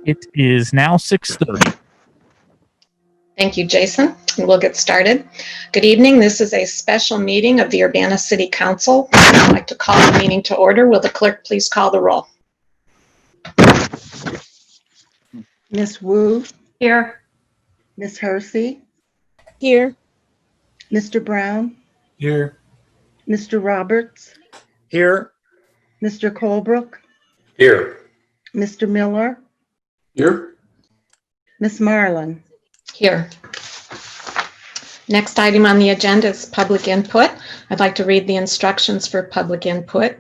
It is now 6:30. Thank you, Jason. And we'll get started. Good evening. This is a special meeting of the Urbana City Council. I'd like to call the meeting to order. Will the clerk please call the roll? Ms. Wu, Here. Ms. Hersey, Here. Mr. Brown, Here. Mr. Roberts, Here. Mr. Colebrook, Here. Mr. Miller, Here. Ms. Marlin. Here. Next item on the agenda is public input. I'd like to read the instructions for public input.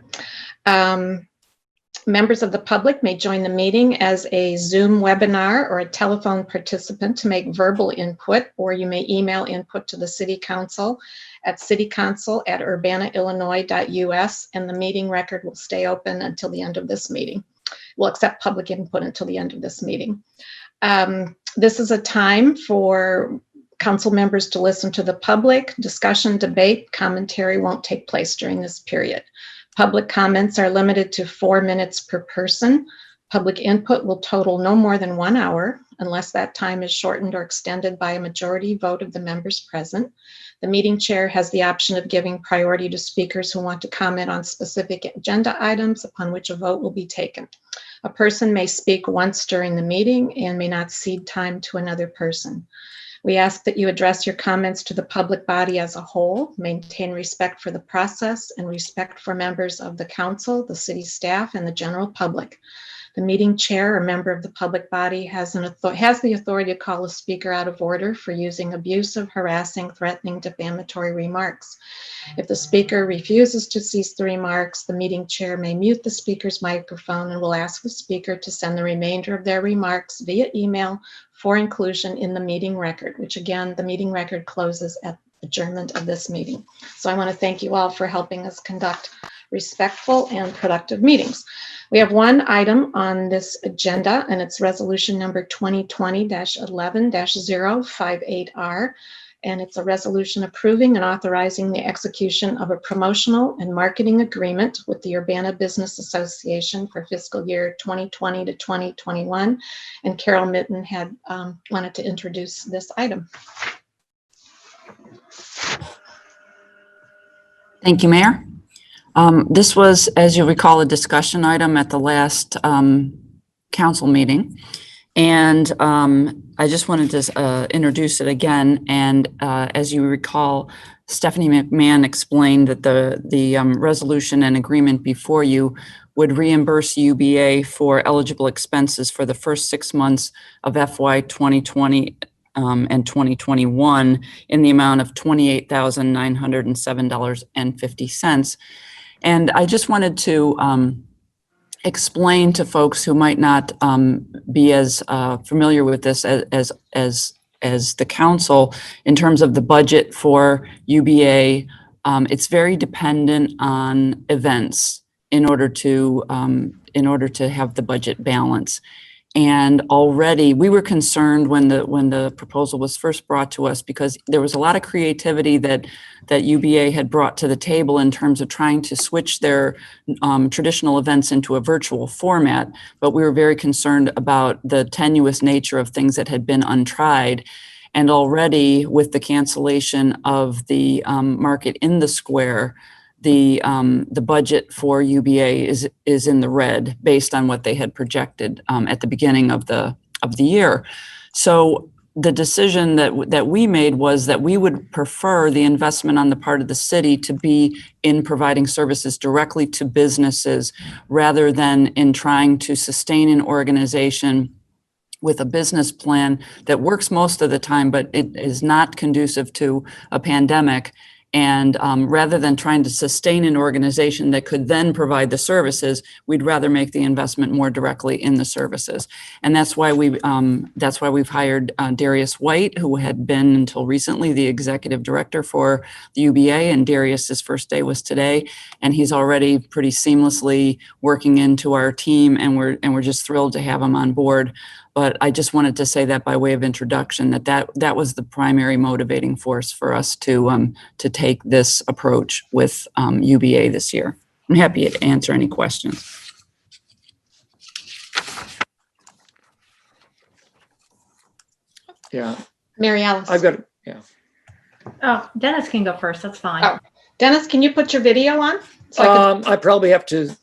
Members of the public may join the meeting as a Zoom webinar or a telephone participant to make verbal input, or you may email input to the City Council at citycouncil@urbanaillinois.us, and the meeting record will stay open until the end of this meeting. We'll accept public input until the end of this meeting. This is a time for council members to listen to the public. Discussion, debate, commentary won't take place during this period. Public comments are limited to 4 minutes per person. Public input will total no more than 1 hour unless that time is shortened or extended by a majority vote of the members present. The meeting chair has the option of giving priority to speakers who want to comment on specific agenda items upon which a vote will be taken. A person may speak once during the meeting and may not cede time to another person. We ask that you address your comments to the public body as a whole, maintain respect for the process and respect for members of the council, the city staff, and the general public. The meeting chair or member of the public body has the authority to call a speaker out of order for using abusive, harassing, threatening, defamatory remarks. If the speaker refuses to cease the remarks, the meeting chair may mute the speaker's microphone and will ask the speaker to send the remainder of their remarks via email for inclusion in the meeting record, which again, the meeting record closes at adjournment of this meeting. So I want to thank you all for helping us conduct respectful and productive meetings. We have one item on this agenda, and it's resolution number 2020-11-058R. And it's a resolution approving and authorizing the execution of a promotional and marketing agreement with the Urbana Business Association for fiscal year 2020 to 2021. And Carol Mitten had wanted to introduce this item. Thank you, Mayor. This was, as you recall, a discussion item at the last council meeting. And I just wanted to introduce it again. And as you recall, Stephanie McMahon explained that the resolution and agreement before you would reimburse UBA for eligible expenses for the first 6 months of FY 2020 and 2021 in the amount of $28,907.50. And I just wanted to explain to folks who might not be as familiar with this as the council in terms of the budget for UBA. It's very dependent on events in order to have the budget balance. And already we were concerned when the proposal was first brought to us, because there was a lot of creativity that UBA had brought to the table in terms of trying to switch their traditional events into a virtual format. But we were very concerned about the tenuous nature of things that had been untried. And already with the cancellation of the Market in the Square, the budget for UBA is in the red based on what they had projected at the beginning of the year. So the decision that we made was that we would prefer the investment on the part of the city to be in providing services directly to businesses rather than in trying to sustain an organization with a business plan that works most of the time, but it is not conducive to a pandemic. And rather than trying to sustain an organization that could then provide the services, we'd rather make the investment more directly in the services. And that's why we've hired Darius White, who had been until recently the executive director for the UBA. And Darius's first day was today, and he's already pretty seamlessly working into our team, and we're just thrilled to have him on board. But I just wanted to say that by way of introduction, that was the primary motivating force for us to take this approach with UBA this year. I'm happy to answer any questions. Yeah, Mary Alice. I've got, yeah. Oh, Dennis can go first. That's fine. Oh. Dennis, can you put your video on? So I I probably have to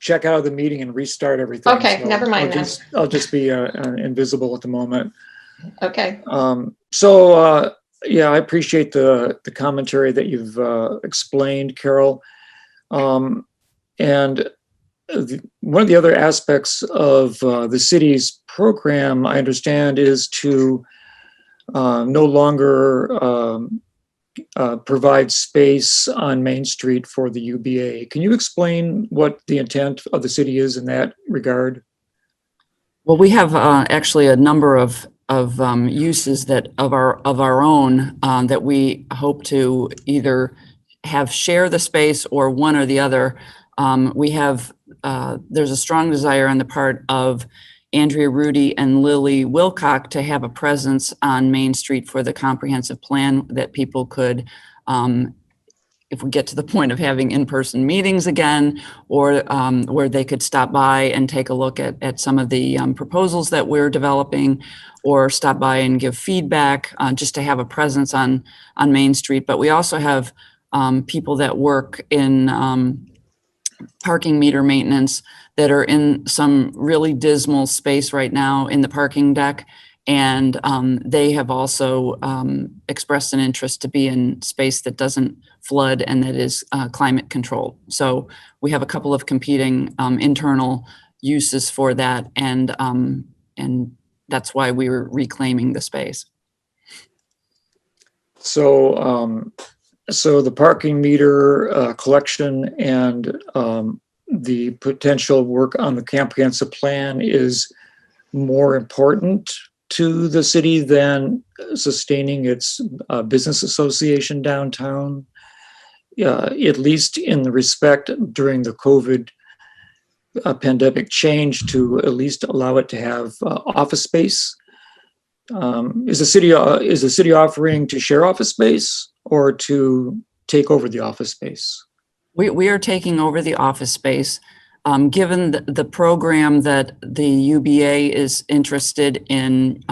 check out of the meeting and restart everything. Okay, never mind then. I'll just be invisible at the moment. okay. Yeah, I appreciate the commentary that you've explained, Carol. One of the other aspects of the city's program, I understand, is to no longer provide space on Main Street for the UBA. Can you explain what the intent of the city is in that regard? Well, we have actually a number of uses that of our own that we hope to either have share the space or one or the other. We have there's a strong desire on the part of Andrea Rudy and Lily Wilcock to have a presence on Main Street for the comprehensive plan that people could, if we get to the point of having in-person meetings again, or where they could stop by and take a look at some of the proposals that we're developing, or stop by and give feedback, just to have a presence on Main Street. But we also have people that work in parking meter maintenance that are in some really dismal space right now in the parking deck. And they have also expressed an interest to be in space that doesn't flood and that is climate controlled. So we have a couple of competing internal uses for that. And that's why we were reclaiming the space. So the parking meter collection and the potential work on the comprehensive plan is more important to the city than sustaining its business association downtown, at least in the respect during the COVID pandemic change to at least allow it to have office space. Is the city offering to share office space or to take over the office space? We are taking over the office space. Given the program that the UBA is interested in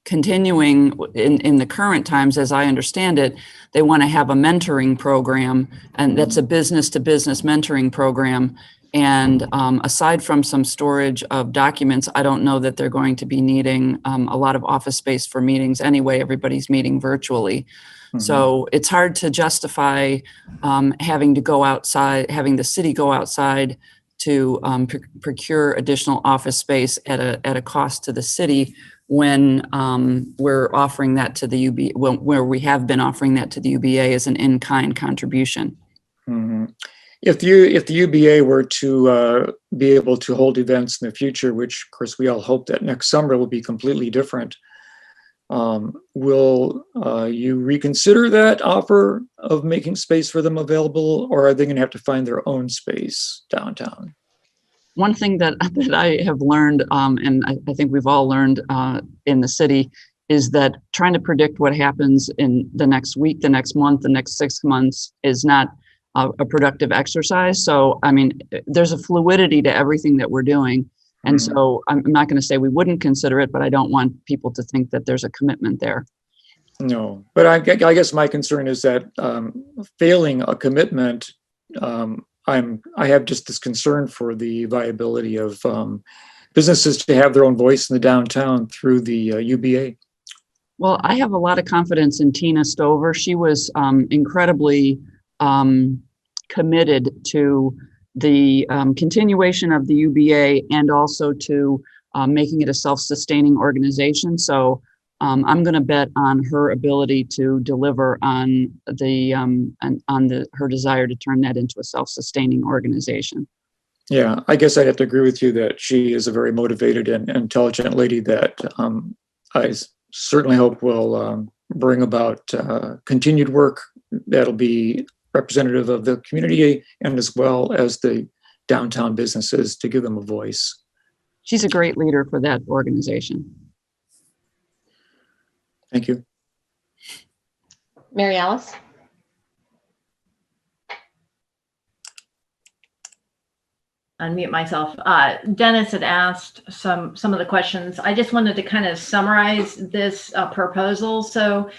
continuing in the current times, as I understand it, they want to have a mentoring program, and that's a business-to-business mentoring program. And aside from some storage of documents, I don't know that they're going to be needing a lot of office space for meetings anyway. Everybody's meeting virtually. Mm-hmm. So it's hard to justify having the city go outside to procure additional office space at a cost to the city when we're offering that to the UBA, where we have been offering that to the UBA as an in-kind contribution. Mm-hmm. If the UBA were to be able to hold events in the future, which of course we all hope that next summer will be completely different, will you reconsider that offer of making space for them available, or are they going to have to find their own space downtown? One thing that I have learned, and I think we've all learned in the city, is that trying to predict what happens in the next week, the next month, the next 6 months is not a productive exercise. So, I mean, there's a fluidity to everything that we're doing. And mm-hmm. So I'm not going to say we wouldn't consider it, but I don't want people to think that there's a commitment there. No, but I guess my concern is that failing a commitment, I have just this concern for the viability of businesses to have their own voice in the downtown through the UBA. Well, I have a lot of confidence in Tina Stover. She was incredibly committed to the continuation of the UBA and also to making it a self-sustaining organization. So I'm going to bet on her ability to deliver on her desire to turn that into a self-sustaining organization. Yeah, I guess I'd have to agree with you that she is a very motivated and intelligent lady that I certainly hope will bring about continued work that'll be representative of the community and as well as the downtown businesses to give them a voice. She's a great leader for that organization. Thank you. Mary Alice? unmute myself. Dennis had asked some of the questions. I just wanted to kind of summarize this proposal. So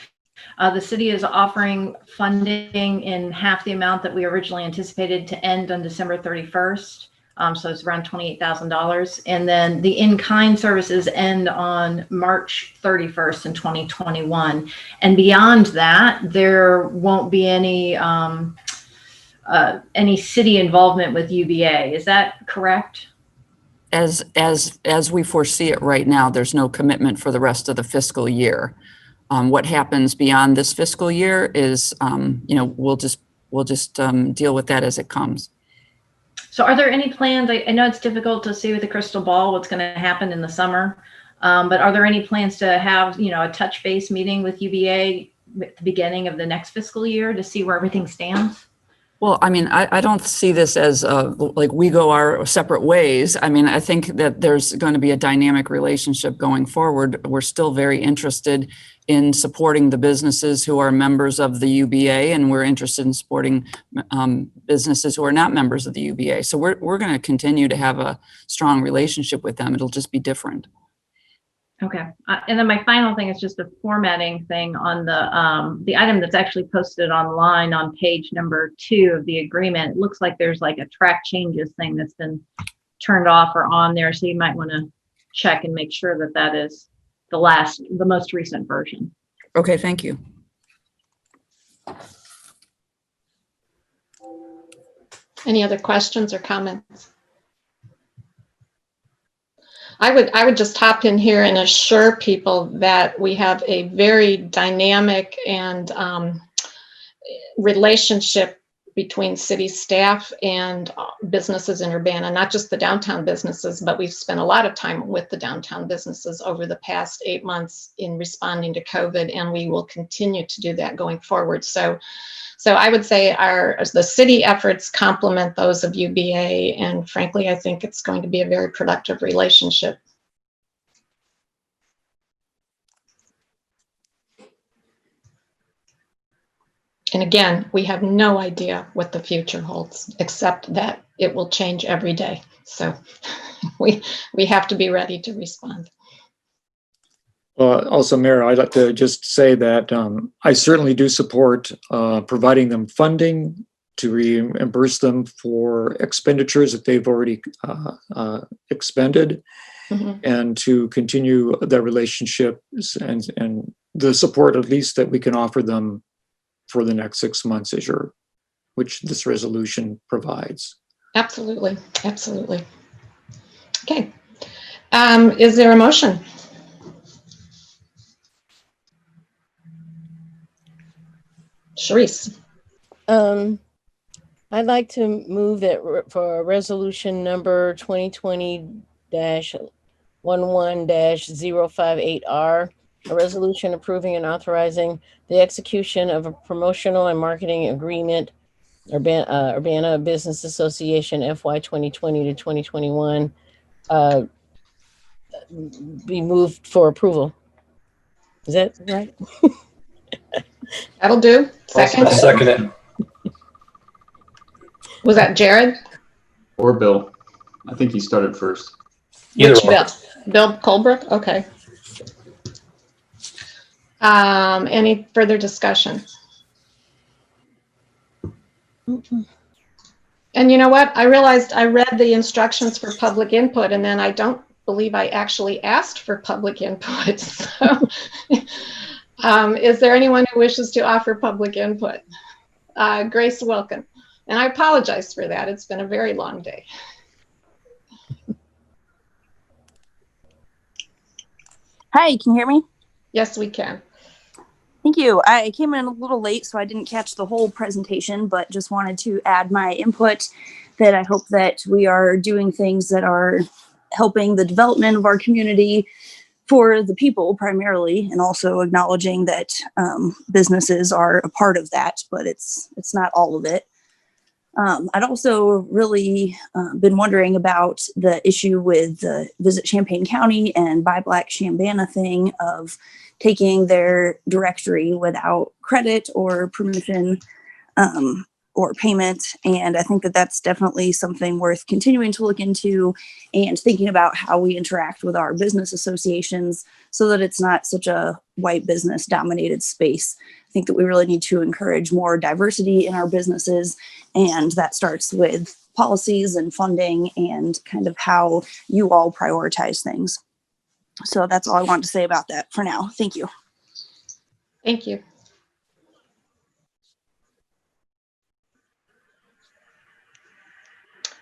the city is offering funding in half the amount that we originally anticipated to end on December 31st. So it's around $28,000. And then the in-kind services end on March 31st in 2021. And beyond that, there won't be any city involvement with UBA. Is that correct? As we foresee it right now, there's no commitment for the rest of the fiscal year. What happens beyond this fiscal year is, we'll just deal with that as it comes. So are there any plans? I know it's difficult to see with the crystal ball what's going to happen in the summer, but are there any plans to have, a touch base meeting with UBA at the beginning of the next fiscal year to see where everything stands? Well, I mean, I don't see this as like we go our separate ways. I mean, I think that there's going to be a dynamic relationship going forward. We're still very interested in supporting the businesses who are members of the UBA, and we're interested in supporting businesses who are not members of the UBA. So we're going to continue to have a strong relationship with them. It'll just be different. Okay. And then my final thing is just a formatting thing on the item that's actually posted online on page number 2 of the agreement. It looks like there's like a track changes thing that's been turned off or on there. So you might want to check and make sure that that is the most recent version. Okay, thank you. Any other questions or comments? I would just hop in here and assure people that we have a very dynamic and relationship between city staff and businesses in Urbana, not just the downtown businesses, but we've spent a lot of time with the downtown businesses over the past 8 months in responding to COVID, and we will continue to do that going forward. So I would say the city efforts complement those of UBA, and frankly, I think it's going to be a very productive relationship. And again, we have no idea what the future holds, except that it will change every day. So we have to be ready to respond. Also, Mayor, I'd like to just say that I certainly do support providing them funding to reimburse them for expenditures that they've already expended, and to continue their relationships and the support at least that we can offer them for the next 6 months, which this resolution provides. Absolutely, absolutely. Okay, is there a motion? Sharice. I'd like to move that for resolution number 2020-11-058R, a resolution approving and authorizing the execution of a promotional and marketing agreement, Urbana Business Association FY 2020 to 2021, be moved for approval. Is that right? That'll do. Second. I'll second it. Was that Jared? Or Bill. I think he started first. Either Which one. Bill Colebrook? Okay. Any further discussion? And you know what? I realized I read the instructions for public input, and then I don't believe I actually asked for public input. So, is there anyone who wishes to offer public input? Grace Wilkin. And I apologize for that. It's been a very long day. Hi, can you hear me? Yes, we can. Thank you. I came in a little late, so I didn't catch the whole presentation, but just wanted to add my input that I hope that we are doing things that are helping the development of our community for the people primarily, and also acknowledging that businesses are a part of that, but it's not all of it. I'd also really been wondering about the issue with the Visit Champaign County and Buy Black Shambana thing of taking their directory without credit or permission, or payment. And I think that that's definitely something worth continuing to look into and thinking about how we interact with our business associations so that it's not such a white business dominated space. I think that we really need to encourage more diversity in our businesses, and that starts with policies and funding and kind of how you all prioritize things. So that's all I want to say about that for now. Thank you. Thank you.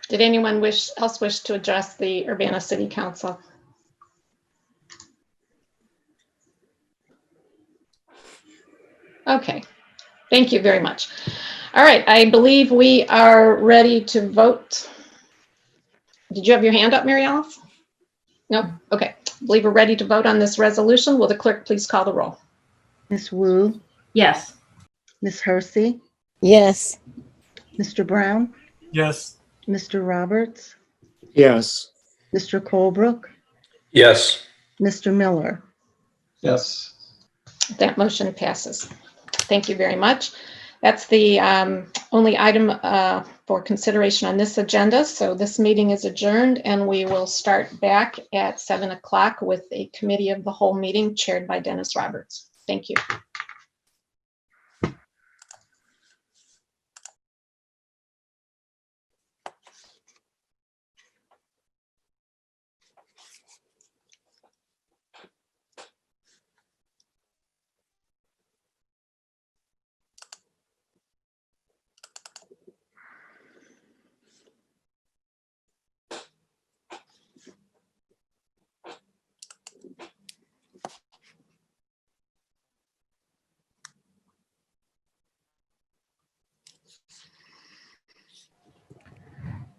Did anyone else wish to address the Urbana City Council? Okay, thank you very much. All right, I believe we are ready to vote. Did you have your hand up, Mary Alice? Nope. Okay, I believe we're ready to vote on this resolution. Will the clerk please call the roll? Ms. Wu, Yes. Ms. Hersey, Yes. Mr. Brown, Yes. Mr. Roberts, Yes. Mr. Colebrook, Yes. Mr. Miller. Yes. That motion passes. Thank you very much. That's the only item for consideration on this agenda. So this meeting is adjourned, and we will start back at 7 o'clock with a committee of the whole meeting chaired by Dennis Roberts. Thank you.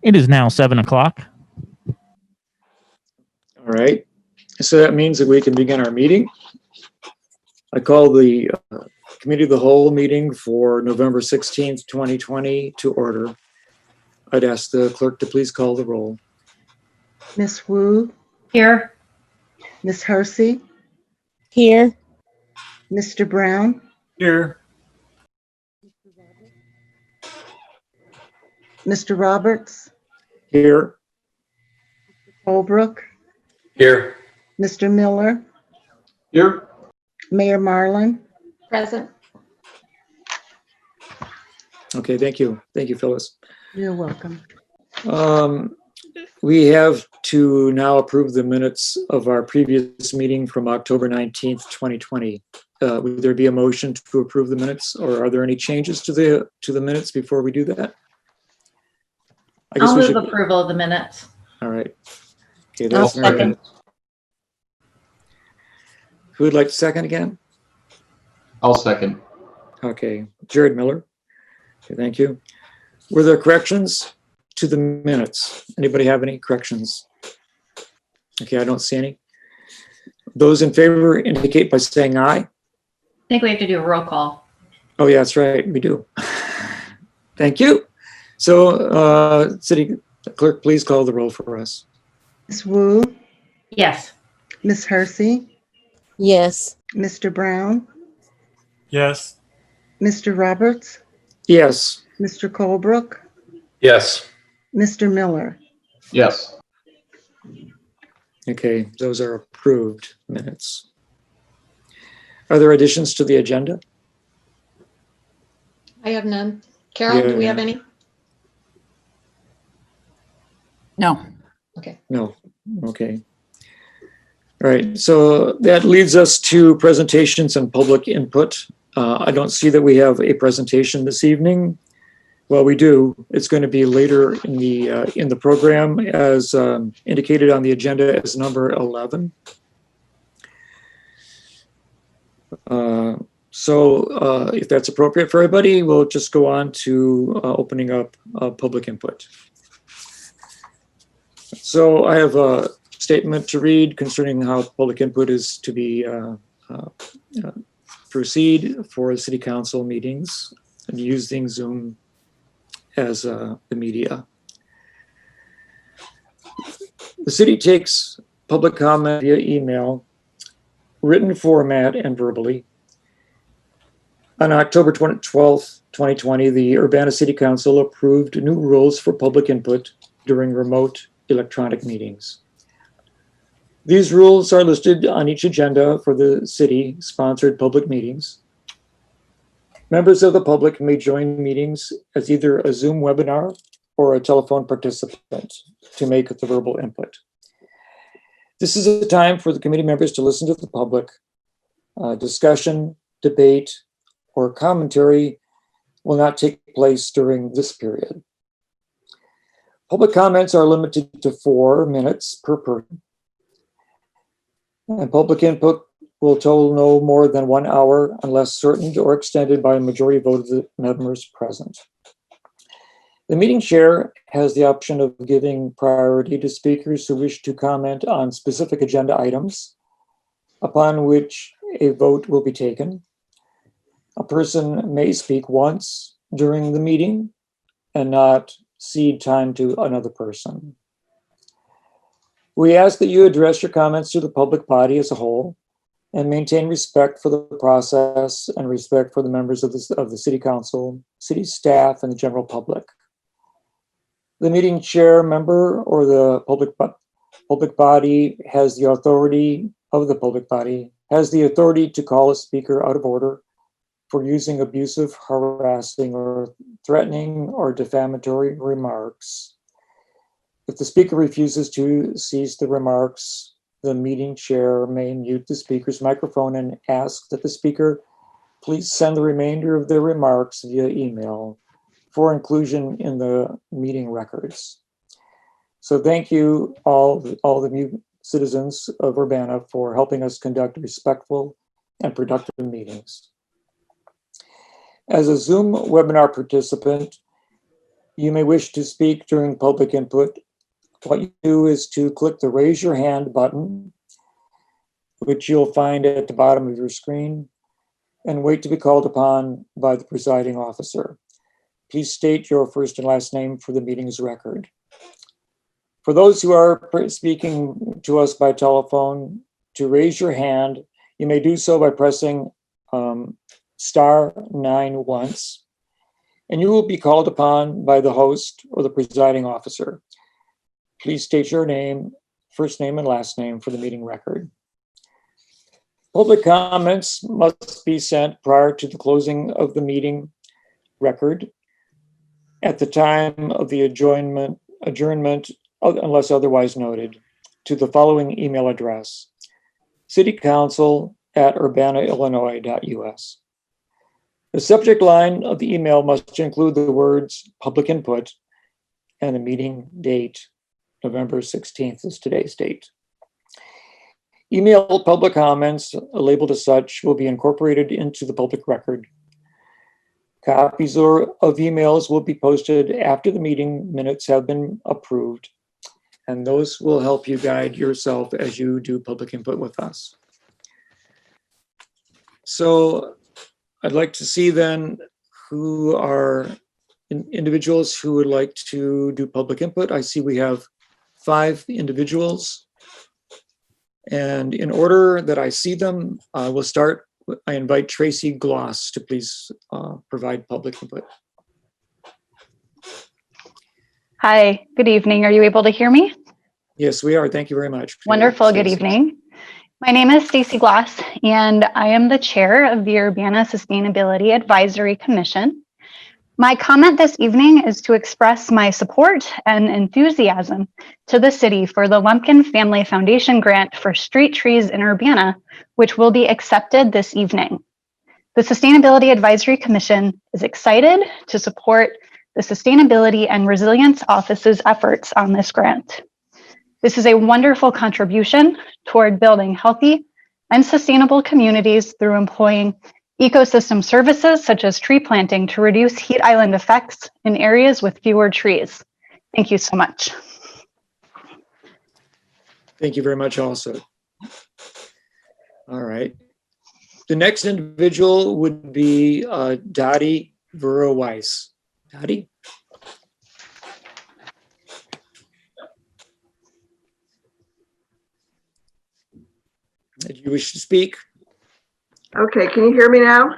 It is now 7 o'clock. All right. So that means that we can begin our meeting. I call the Committee of the Whole meeting for November 16th, 2020 to order. I'd ask the clerk to please call the roll. Ms. Wu, Here. Ms. Hersey, Here. Mr. Brown, Here. Mr. Roberts, Here. Colebrook, Here. Mr. Miller, Here. Mayor Marlin. Present. Okay, thank you. Thank you, Phyllis. You're welcome. We have to now approve the minutes of our previous meeting from October 19th, 2020. Would there be a motion to approve the minutes, or are there any changes to the minutes before we do that? I guess I'll we move should. approval of the minutes. All right. Okay, I'll that's Mary. second. Who would like to second again? I'll second. Okay, Jared Miller. Okay, thank you. Were there corrections to the minutes? Anybody have any corrections? Okay, I don't see any. Those in favor indicate by saying aye. I think we have to do a roll call. Oh, yeah, that's right, we do. Thank you. So, City Clerk, please call the roll for us. Ms. Wu, Yes. Ms. Hersey, Yes. Mr. Brown, Yes. Mr. Roberts, Yes. Mr. Colebrook, Yes. Mr. Miller. Yes. Okay, those are approved minutes. Are there additions to the agenda? I have none. Carol, do we have Yeah. any? No. Okay. No, okay. All right, so that leads us to presentations and public input. I don't see that we have a presentation this evening. Well, we do. It's going to be later in the program, as indicated on the agenda as number 11. So if that's appropriate for everybody, we'll just go on to opening up public input. So I have a statement to read concerning how public input is to be proceed for city council meetings and using Zoom as the media. The city takes public comment via email, written format, and verbally. On October 12th, 2020, the Urbana City Council approved new rules for public input during remote electronic meetings. These rules are listed on each agenda for the city-sponsored public meetings. Members of the public may join meetings as either a Zoom webinar or a telephone participant to make the verbal input. This is a time for the committee members to listen to the public. Discussion, debate, or commentary will not take place during this period. Public comments are limited to 4 minutes per person. And public input will total no more than 1 hour unless shortened or extended by a majority vote of the members present. The meeting chair has the option of giving priority to speakers who wish to comment on specific agenda items, upon which a vote will be taken. A person may speak once during the meeting and not cede time to another person. We ask that you address your comments to the public body as a whole and maintain respect for the process and respect for the members of the City Council, city staff, and the general public. The meeting chair member or the public body has the authority to call a speaker out of order for using abusive, harassing, or threatening or defamatory remarks. If the speaker refuses to cease the remarks, the meeting chair may mute the speaker's microphone and ask that the speaker please send the remainder of their remarks via email for inclusion in the meeting records. So thank you all the new citizens of Urbana for helping us conduct respectful and productive meetings. As a Zoom webinar participant, you may wish to speak during public input. What you do is to click the raise your hand button, which you'll find at the bottom of your screen, and wait to be called upon by the presiding officer. Please state your first and last name for the meeting's record. For those who are speaking to us by telephone, to raise your hand, you may do so by pressing *9 once, and you will be called upon by the host or the presiding officer. Please state your name, first name and last name for the meeting record. Public comments must be sent prior to the closing of the meeting record at the time of the adjournment, unless otherwise noted, to the following email address: citycouncil@urbanaillinois.us. The subject line of the email must include the words public input and the meeting date. November 16th is today's date. Email public comments labeled as such will be incorporated into the public record. Copies of emails will be posted after the meeting minutes have been approved, and those will help you guide yourself as you do public input with us. So I'd like to see then who are individuals who would like to do public input. I see we have 5 individuals. And in order that I see them, we'll start. I invite Tracy Gloss to please provide public input. Hi, good evening. Are you able to hear me? Yes, we are. Thank you very much. Wonderful. Good evening. My name is Stacy Gloss, and I am the chair of the Urbana Sustainability Advisory Commission. My comment this evening is to express my support and enthusiasm to the city for the Lumpkin Family Foundation grant for street trees in Urbana, which will be accepted this evening. The Sustainability Advisory Commission is excited to support the Sustainability and Resilience Office's efforts on this grant. This is a wonderful contribution toward building healthy and sustainable communities through employing ecosystem services such as tree planting to reduce heat island effects in areas with fewer trees. Thank you so much. Thank you very much also. All right. The next individual would be Dottie Vera-Weiss. Dottie? Do you wish to speak? Okay, can you hear me now?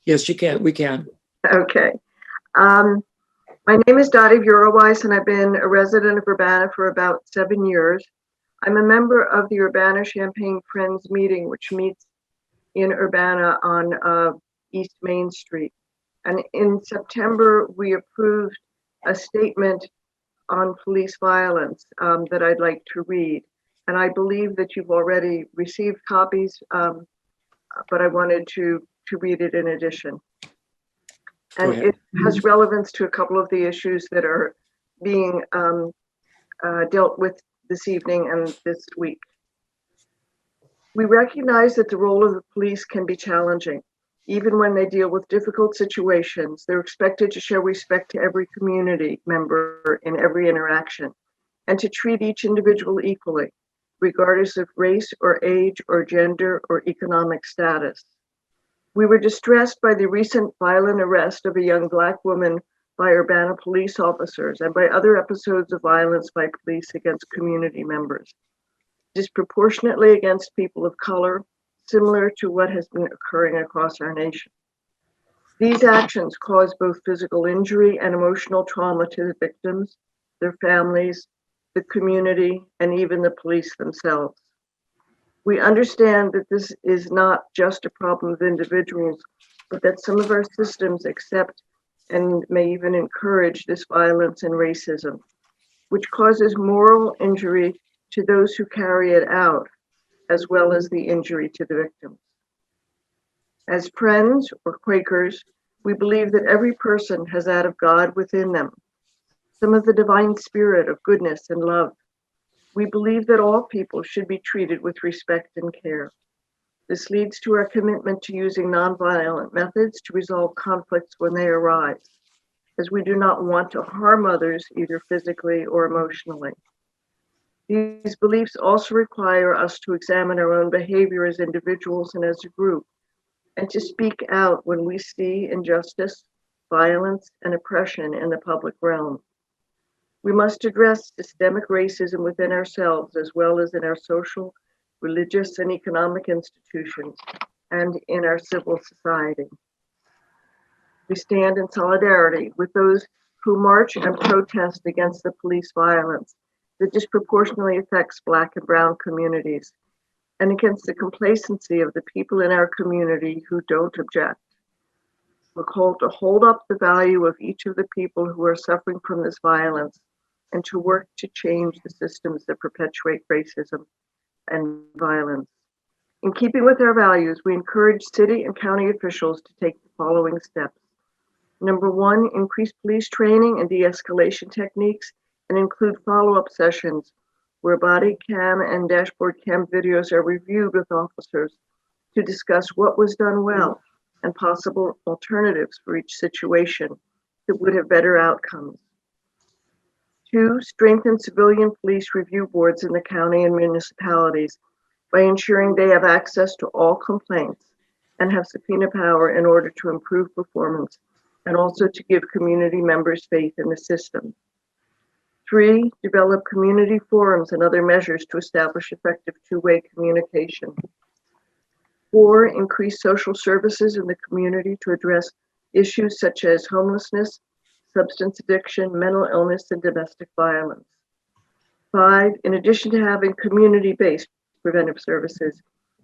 Yes, you can. We can. Okay. My name is Dottie Uroweiss, and I've been a resident of Urbana for about 7 years. I'm a member of the Urbana Champaign Friends meeting, which meets in Urbana on East Main Street. And in September, we approved a statement on police violence that I'd like to read. And I believe that you've already received copies, but I wanted to read it in addition. And it has relevance to a couple of the issues that are being dealt with this evening and this week. We recognize that the role of the police can be challenging. Even when they deal with difficult situations, they're expected to show respect to every community member in every interaction and to treat each individual equally, regardless of race or age or gender or economic status. We were distressed by the recent violent arrest of a young Black woman by Urbana police officers and by other episodes of violence by police against community members, disproportionately against people of color, similar to what has been occurring across our nation. These actions cause both physical injury and emotional trauma to the victims, their families, the community, and even the police themselves. We understand that this is not just a problem of individuals, but that some of our systems accept and may even encourage this violence and racism, which causes moral injury to those who carry it out, as well as the injury to the victims. As Friends or Quakers, we believe that every person has that of God within them, some of the divine spirit of goodness and love. We believe that all people should be treated with respect and care. This leads to our commitment to using nonviolent methods to resolve conflicts when they arise, as we do not want to harm others either physically or emotionally. These beliefs also require us to examine our own behavior as individuals and as a group, and to speak out when we see injustice, violence, and oppression in the public realm. We must address systemic racism within ourselves as well as in our social, religious, and economic institutions and in our civil society. We stand in solidarity with those who march and protest against the police violence that disproportionately affects Black and Brown communities, and against the complacency of the people in our community who don't object. We're called to hold up the value of each of the people who are suffering from this violence and to work to change the systems that perpetuate racism and violence. In keeping with our values, we encourage city and county officials to take the following steps. Number one, increase police training and de-escalation techniques and include follow-up sessions where body cam and dashboard cam videos are reviewed with officers to discuss what was done well and possible alternatives for each situation that would have better outcomes. Two, strengthen civilian police review boards in the county and municipalities by ensuring they have access to all complaints and have subpoena power in order to improve performance and also to give community members faith in the system. Three, develop community forums and other measures to establish effective two-way communication. Four, increase social services in the community to address issues such as homelessness, substance addiction, mental illness, and domestic violence. Five, in addition to having community-based preventive services,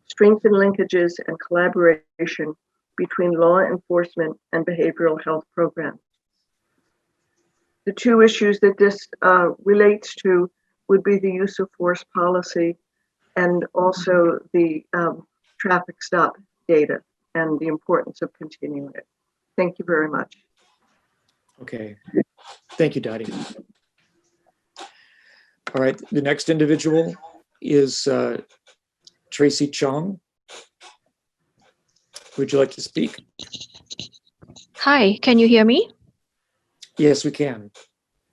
strengthen linkages and collaboration between law enforcement and behavioral health programs. The two issues that this relates to would be the use of force policy and also the traffic stop data and the importance of continuing it. Thank you very much. Okay. Thank you, Dottie. All right. The next individual is Tracy Chong. Would you like to speak? Hi, can you hear me? Yes, we can.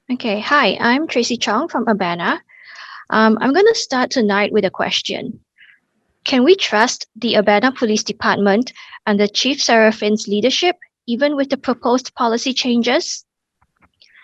Okay, hi, I'm Tracy Chong from Urbana. I'm going to start tonight with a question. Can we trust the Urbana Police Department under Chief Seraphin's leadership, even with the proposed policy changes?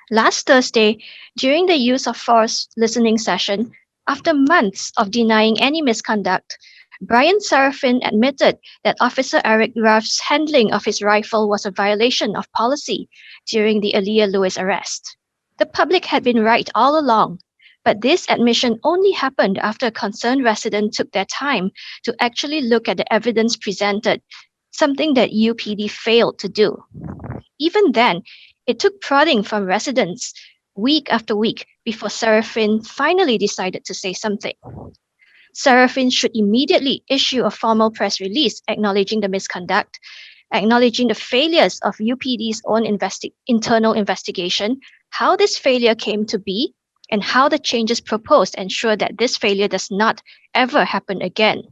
Last Thursday, during the use of force listening session, after months of denying any misconduct, Brian Seraphin admitted that Officer Eric Ruff's handling of his rifle was a violation of policy during the Aaliyah Lewis arrest. The public had been right all along, but this admission only happened after a concerned resident took their time to actually look at the evidence presented, something that UPD failed to do. Even then, it took prodding from residents week after week before Seraphin finally decided to say something. Seraphin should immediately issue a formal press release acknowledging the misconduct, acknowledging the failures of UPD's own internal investigation, how this failure came to be, and how the changes proposed ensure that this failure does not ever happen again.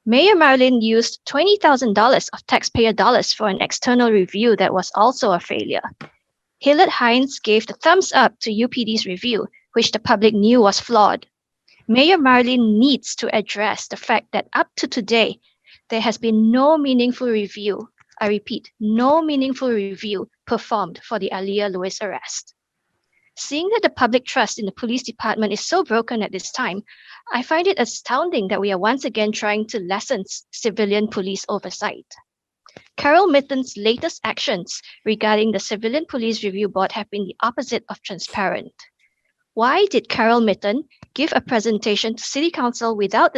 Mayor Marlin used $20,000 of taxpayer dollars for an external review that was also a failure. Hillard Hines gave the thumbs up to UPD's review, which the public knew was flawed. Mayor Marlin needs to address the fact that up to today, there has been no meaningful review, I repeat, no meaningful review performed for the Aaliyah Lewis arrest. Seeing that the public trust in the police department is so broken at this time, I find it astounding that we are once again trying to lessen civilian police oversight. Carol Mitten's latest actions regarding the Civilian Police Review Board have been the opposite of transparent. Why did Carol Mitten give a presentation to City Council without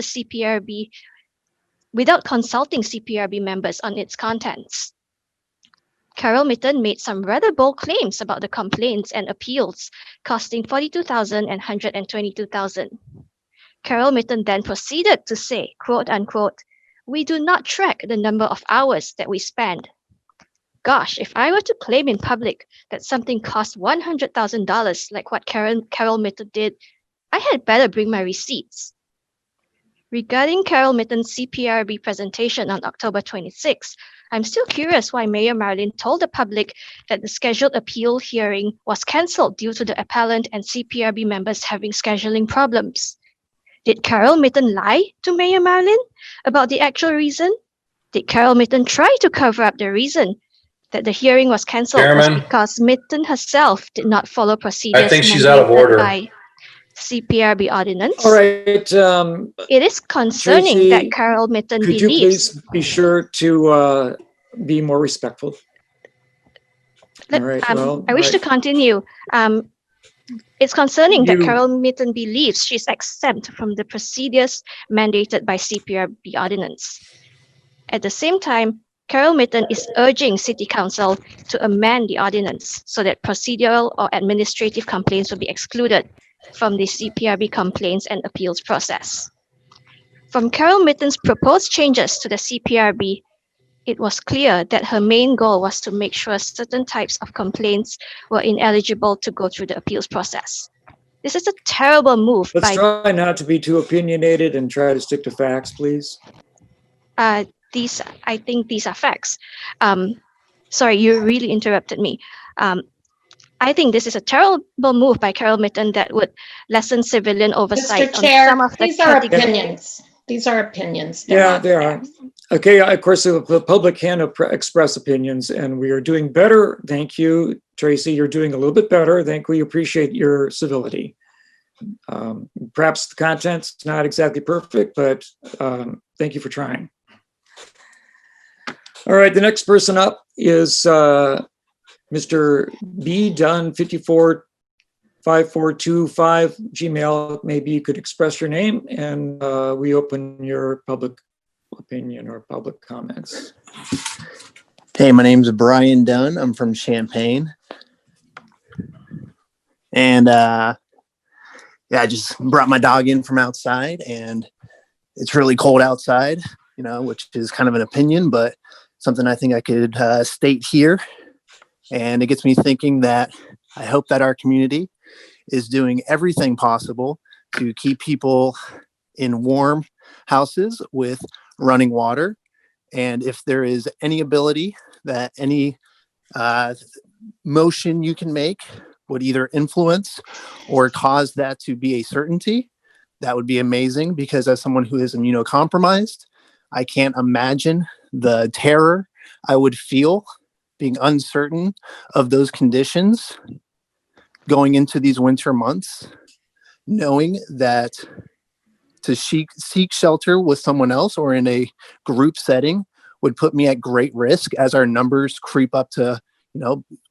consulting CPRB members on its contents? Carol Mitten made some rather bold claims about the complaints and appeals, costing $42,000 and $122,000. Carol Mitten then proceeded to say, quote unquote, "We do not track the number of hours that we spend." Gosh, if I were to claim in public that something cost $100,000 like what Carol Mitten did, I had better bring my receipts. Regarding Carol Mitten's CPRB presentation on October 26, I'm still curious why Mayor Marlin told the public that the scheduled appeal hearing was cancelled due to the appellant and CPRB members having scheduling problems. Did Carol Mitten lie to Mayor Marlin about the actual reason? Did Carol Mitten try to cover up the reason that the hearing was cancelled was because Mitten herself did not follow procedures I think she's out of mandated order. by CPRB ordinance? All right. It is concerning Tracy, that Carol Mitten could you believes. please be sure to be more respectful? All right. Well, I wish to continue. It's concerning that You- Carol Mitten believes she's exempt from the procedures mandated by CPRB ordinance. At the same time, Carol Mitten is urging City Council to amend the ordinance so that procedural or administrative complaints will be excluded from the CPRB complaints and appeals process. From Carol Mitten's proposed changes to the CPRB, it was clear that her main goal was to make sure certain types of complaints were ineligible to go through the appeals process. This is a terrible move Let's try not to be too opinionated and try to stick to facts, please. I think these are facts. Sorry, you really interrupted me. I think this is a terrible move by Carol Mitten that would lessen civilian oversight Mr. Chair, on some of the these are categories. opinions. These are opinions. They're Yeah, not they are. facts. Okay, of course, the public can express opinions, and we are doing better. Thank you, Tracy. You're doing a little bit better. We appreciate your civility. Perhaps the content's not exactly perfect, but thank you for trying. All right, the next person up is Mr. B. Dunn, 545425 Gmail. Maybe you could express your name, and we open your public opinion or public comments. Hey, my name's Brian Dunn. I'm from Champaign. And I just brought my dog in from outside, and it's really cold outside, which is kind of an opinion, but something I think I could state here. And it gets me thinking that I hope that our community is doing everything possible to keep people in warm houses with running water. And if there is any ability that any motion you can make would either influence or cause that to be a certainty, that would be amazing, because as someone who is immunocompromised, I can't imagine the terror I would feel being uncertain of those conditions going into these winter months, knowing that to seek shelter with someone else or in a group setting would put me at great risk as our numbers creep up to,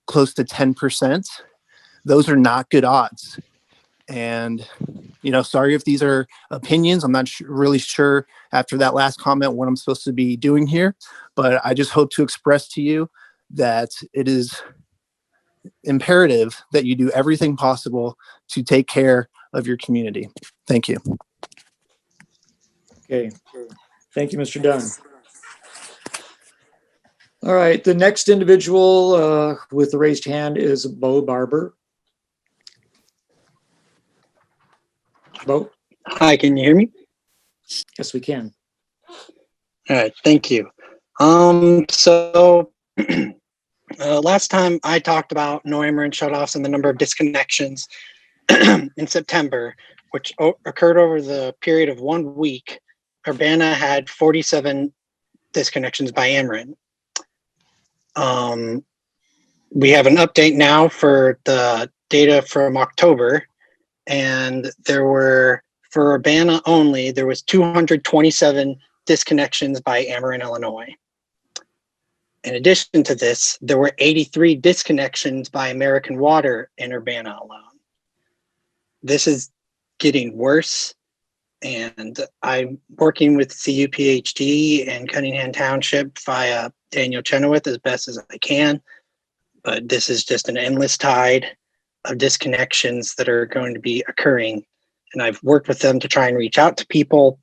close to 10%. Those are not good odds. And, sorry if these are opinions. I'm not really sure after that last comment what I'm supposed to be doing here, but I just hope to express to you that it is imperative that you do everything possible to take care of your community. Thank you. Okay. Thank you, Mr. Dunn. All right, the next individual with the raised hand is Bo Barber. Bo? Hi, can you hear me? Yes, we can. All right, thank you. Last time I talked about no Ameren shutoffs and the number of disconnections in September, which occurred over the period of 1 week. Urbana had 47 disconnections by Ameren. We have an update now for the data from October, and there were, for Urbana only, there was 227 disconnections by Ameren, Illinois. In addition to this, there were 83 disconnections by American Water in Urbana alone. This is getting worse, and I'm working with CUPHD and Cunningham Township via Daniel Chenoweth as best as I can, but this is just an endless tide of disconnections that are going to be occurring. And I've worked with them to try and reach out to people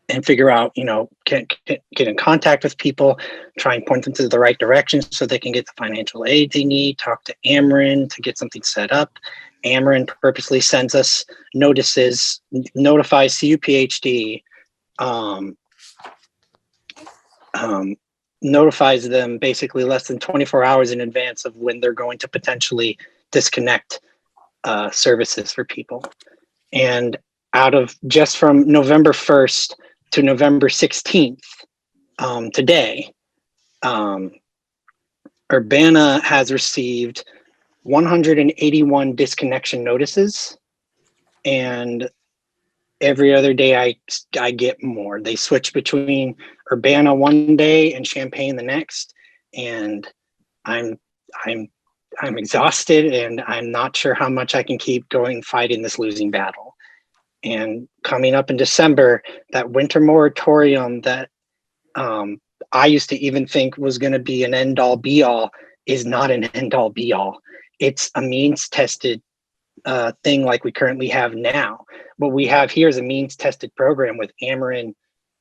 and figure out, get in contact with people, try and point them to the right direction so they can get the financial aid they need, talk to Ameren to get something set up. Ameren purposely sends us notices, notifies CUPHD, notifies them basically less than 24 hours in advance of when they're going to potentially disconnect services for people. And out of just from November 1st to November 16th, today, Urbana has received 181 disconnection notices, and every other day I get more. They switch between Urbana one day and Champaign the next, and I'm exhausted, and I'm not sure how much I can keep going fighting this losing battle. And coming up in December, that winter moratorium that I used to even think was going to be an end-all be-all is not an end-all be-all. It's a means-tested thing like we currently have now. What we have here is a means-tested program with Ameren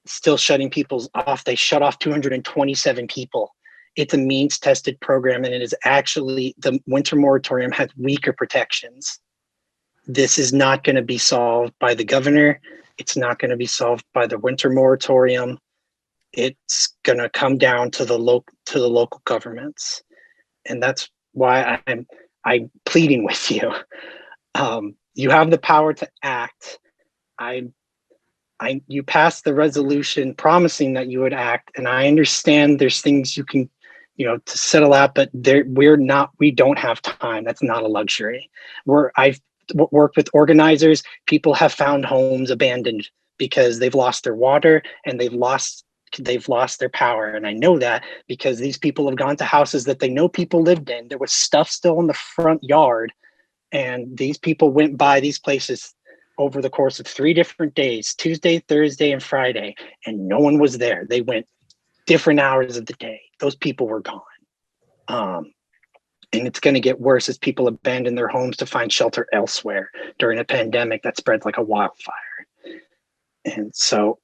still shutting people off. They shut off 227 people. It's a means-tested program, and it is actually, the winter moratorium has weaker protections. This is not going to be solved by the governor. It's not going to be solved by the winter moratorium. It's going to come down to the local governments, and that's why I'm pleading with you. You have the power to act. You passed the resolution promising that you would act, and I understand there's things you can, to settle out, but we don't have time. That's not a luxury. I've worked with organizers. People have found homes abandoned because they've lost their water and they've lost their power. And I know that because these people have gone to houses that they know people lived in. There was stuff still in the front yard, and these people went by these places over the course of 3 different days, Tuesday, Thursday, and Friday, and no one was there. They went different hours of the day. Those people were gone. And it's going to get worse as people abandon their homes to find shelter elsewhere during a pandemic that spreads like a wildfire. And so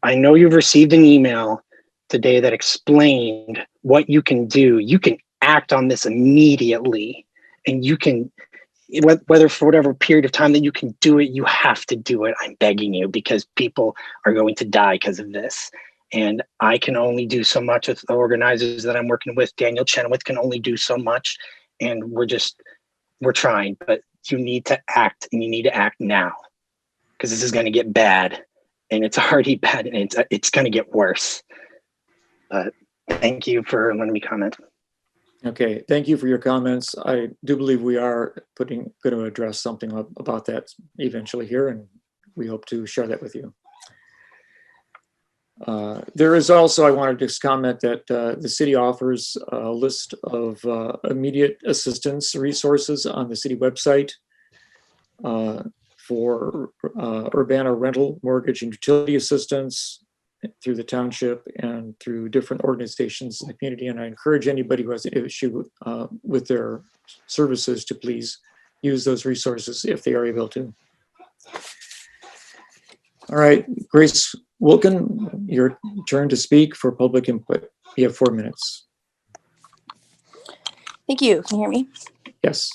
I know you've received an email today that explained what you can do. You can act on this immediately, and you can, whether for whatever period of time that you can do it, you have to do it. I'm begging you, because people are going to die because of this. And I can only do so much with the organizers that I'm working with. Daniel Chenoweth can only do so much. And we're trying, but you need to act, and you need to act now, because this is going to get bad, and it's already bad, and it's going to get worse. But thank you for letting me comment. Okay, thank you for your comments. I do believe we are going to address something about that eventually here, and we hope to share that with you. There is also, I wanted to just comment that the city offers a list of immediate assistance resources on the city website for Urbana rental, mortgage, and utility assistance through the township and through different organizations in the community. And I encourage anybody who has an issue with their services to please use those resources if they are able to. All right, Grace Wilkin, your turn to speak for public input. You have 4 minutes. Thank you. Can you hear me? Yes.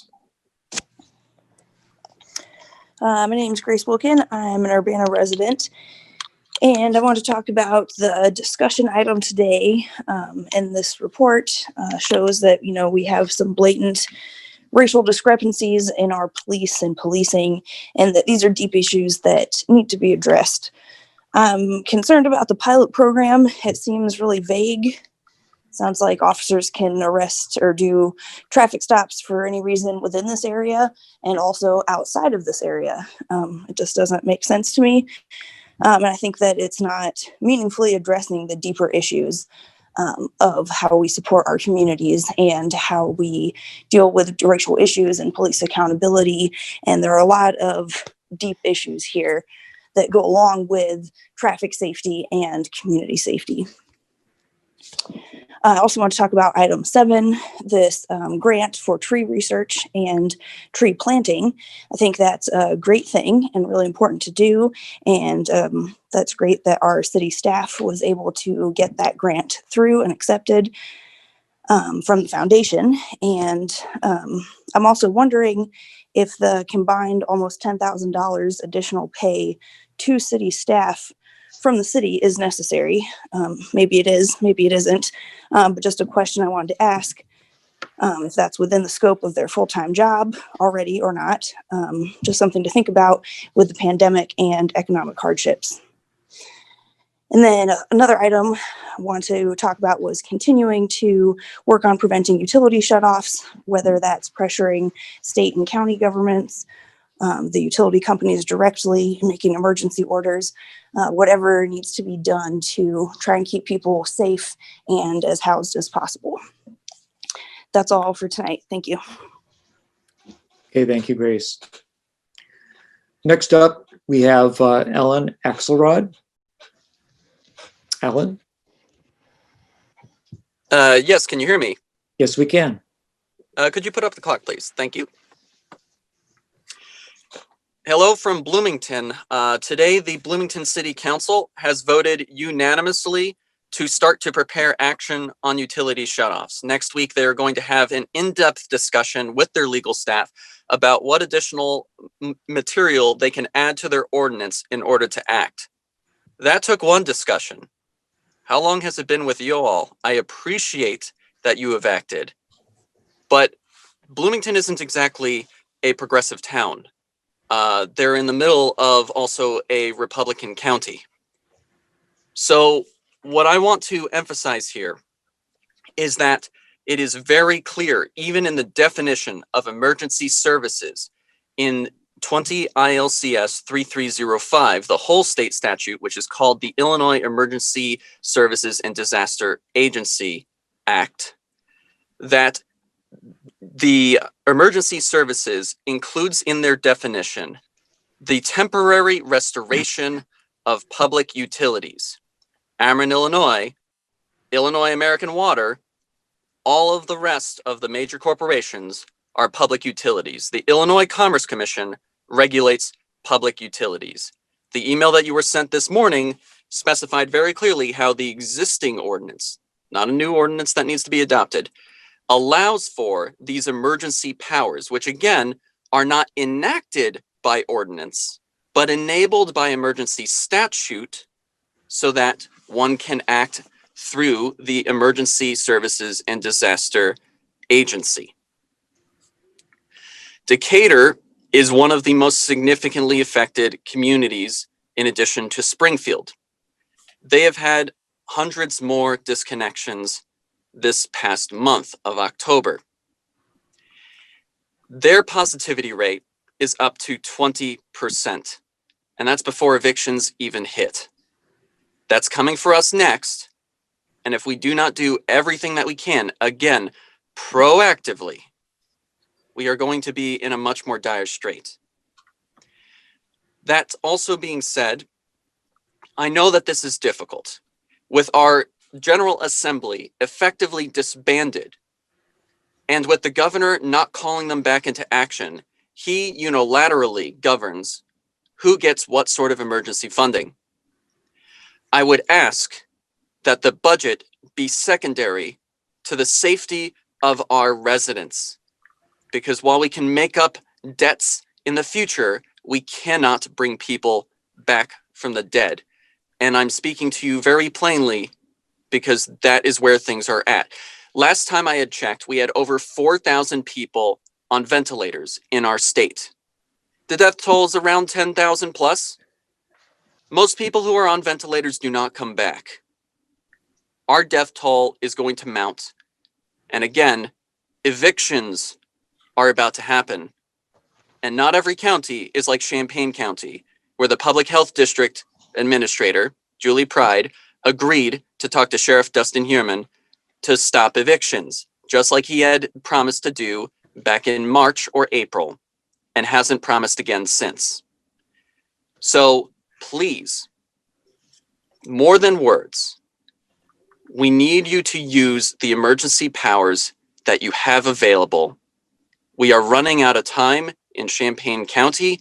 My name is Grace Wilkin. I'm an Urbana resident, and I want to talk about the discussion item today. And this report shows that, we have some blatant racial discrepancies in our police and policing, and that these are deep issues that need to be addressed. I'm concerned about the pilot program. It seems really vague. Sounds like officers can arrest or do traffic stops for any reason within this area and also outside of this area. It just doesn't make sense to me. And I think that it's not meaningfully addressing the deeper issues of how we support our communities and how we deal with racial issues and police accountability. And there are a lot of deep issues here that go along with traffic safety and community safety. I also want to talk about item 7, this grant for tree research and tree planting. I think that's a great thing and really important to do. And that's great that our city staff was able to get that grant through and accepted from the foundation. And I'm also wondering if the combined almost $10,000 additional pay to city staff from the city is necessary. Maybe it is, maybe it isn't, but just a question I wanted to ask, if that's within the scope of their full-time job already or not. Just something to think about with the pandemic and economic hardships. And then another item I want to talk about was continuing to work on preventing utility shutoffs, whether that's pressuring state and county governments, the utility companies directly, making emergency orders, whatever needs to be done to try and keep people safe and as housed as possible. That's all for tonight. Thank you. Okay, thank you, Grace. Next up, we have Ellen Axelrod. Ellen? Yes, can you hear me? Yes, we can. Could you put up the clock, please? Thank you. Hello from Bloomington. Today, the Bloomington City Council has voted unanimously to start to prepare action on utility shutoffs. Next week, they're going to have an in-depth discussion with their legal staff about what additional material they can add to their ordinance in order to act. That took one discussion. How long has it been with you all? I appreciate that you have acted, but Bloomington isn't exactly a progressive town. They're in the middle of also a Republican county. So what I want to emphasize here is that it is very clear, even in the definition of emergency services in 20 ILCS 3305, the whole state statute, which is called the Illinois Emergency Services and Disaster Agency Act, that the emergency services includes in their definition the temporary restoration of public utilities. Ameren, Illinois, Illinois American Water, all of the rest of the major corporations are public utilities. The Illinois Commerce Commission regulates public utilities. The email that you were sent this morning specified very clearly how the existing ordinance, not a new ordinance that needs to be adopted, allows for these emergency powers, which again are not enacted by ordinance, but enabled by emergency statute so that one can act through the Emergency Services and Disaster Agency. Decatur is one of the most significantly affected communities in addition to Springfield. They have had hundreds more disconnections this past month of October. Their positivity rate is up to 20%. And that's before evictions even hit. That's coming for us next. And if we do not do everything that we can, again, proactively, we are going to be in a much more dire strait. That also being said, I know that this is difficult. With our General Assembly effectively disbanded, and with the governor not calling them back into action, he unilaterally governs who gets what sort of emergency funding. I would ask that the budget be secondary to the safety of our residents. Because while we can make up debts in the future, we cannot bring people back from the dead. And I'm speaking to you very plainly because that is where things are at. Last time I had checked, we had over 4,000 people on ventilators in our state. The death toll is around 10,000 plus. Most people who are on ventilators do not come back. Our death toll is going to mount. And again, evictions are about to happen. And not every county is like Champaign County, where the public health district administrator, Julie Pride, agreed to talk to Sheriff Dustin Heuerman to stop evictions, just like he had promised to do back in March or April, and hasn't promised again since. So please, more than words, we need you to use the emergency powers that you have available. We are running out of time in Champaign County.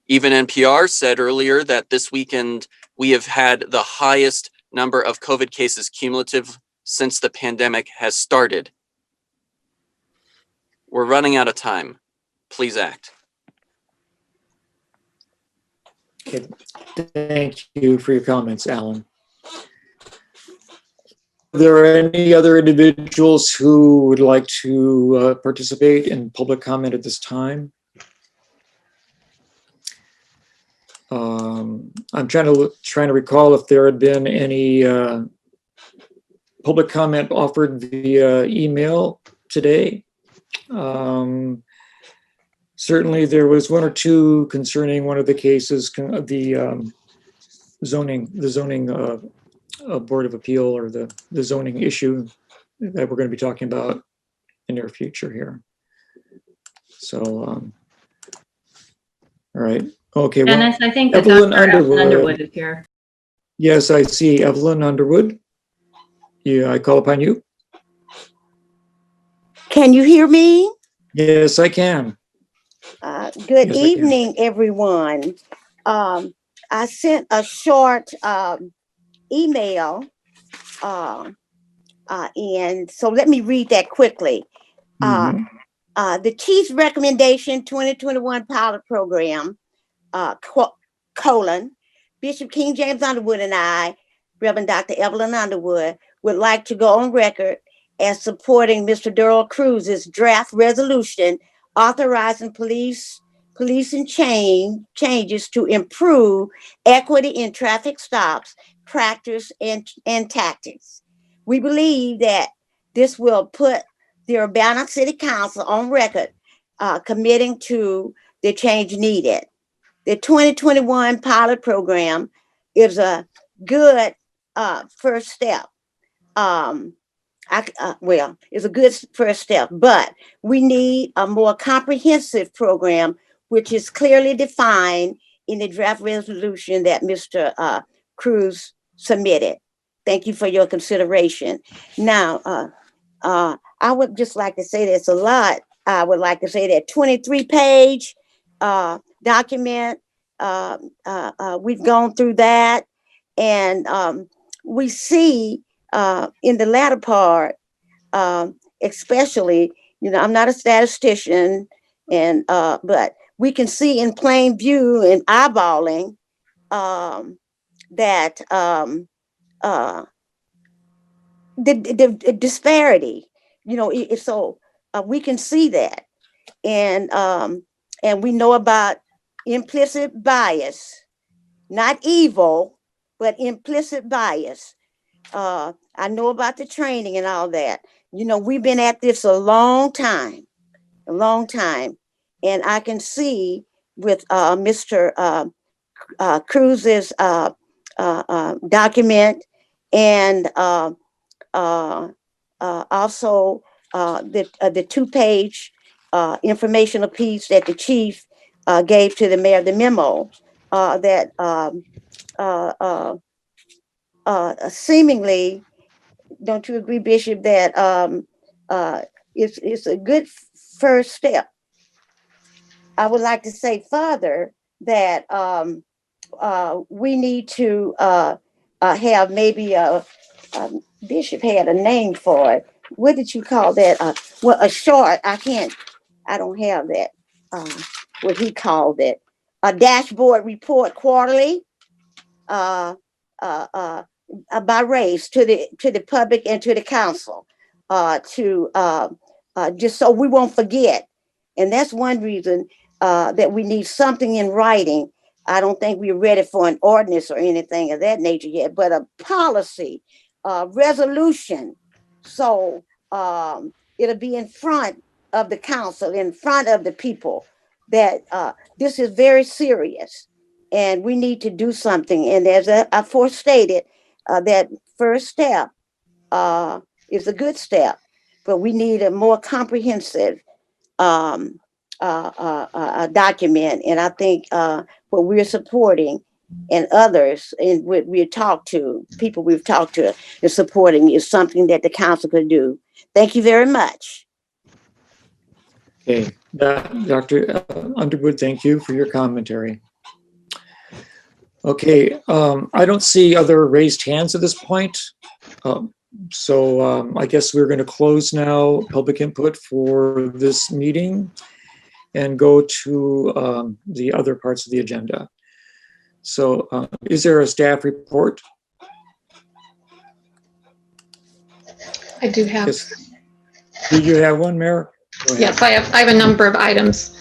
Even NPR said earlier that this weekend we have had the highest number of COVID cases cumulative since the pandemic has started. We're running out of time. Please act. Okay. Thank you for your comments, Alan. Are there any other individuals who would like to participate in public comment at this time? I'm trying to recall if there had been any public comment offered via email today. Certainly there was one or two concerning one of the cases, the zoning Board of Appeal, or the zoning issue that we're going to be talking about in the near future here. So, all right. Okay. Dennis, I think that Evelyn Dr. Underwood. Underwood is here. Yes, I see Evelyn Underwood. Yeah, I call upon you. Can you hear me? Yes, I can. Good Yes, I evening, everyone. I sent a short email, and so let me read that quickly. The Chief's recommendation 2021 pilot program, Bishop King James Underwood and I, Reverend Dr. Evelyn Underwood, would like to go on record as supporting Mr. Darrell Cruz's draft resolution authorizing policing changes to improve equity in traffic stops, practice, and tactics. We believe that this will put the Urbana City Council on record committing to the change needed. The 2021 pilot program is a good first step. It's a good first step, but we need a more comprehensive program, which is clearly defined in the draft resolution that Mr. Cruz submitted. Thank you for your consideration. Now, I would just like to say there's a lot. I would like to say that 23-page document, we've gone through that, and we see in the latter part, especially, I'm not a statistician, and but we can see in plain view and eyeballing that the disparity, so we can see that, and we know about implicit bias, not evil, but implicit bias. I know about the training and all that. We've been at this a long time, and I can see with Mr. Cruz's document, and also the 2-page informational piece that the chief gave to the mayor, the memo that seemingly, don't you agree, Bishop, that it's a good first step. I would like to say further that we need to have maybe Bishop had a name for it. What did you call that? Well, a short, I don't have that, what he called it. A dashboard report quarterly by race to the public and to the council, to just so we won't forget. And that's one reason that we need something in writing. I don't think we're ready for an ordinance or anything of that nature yet, but a policy, resolution. So it'll be in front of the council, in front of the people, that this is very serious and we need to do something. And as I forestated, that first step is a good step, but we need a more comprehensive document. And I think what we're supporting and others and what we've talked to, people we've talked to is supporting is something that the council could do. Thank you very much. Okay, Dr. Underwood, thank you for your commentary. Okay, I don't see other raised hands at this point. So I guess we're going to close now public input for this meeting and go to the other parts of the agenda. So is there a staff report? I do have. Yes. Do you have one, Mayor? Yes, I have a number of items.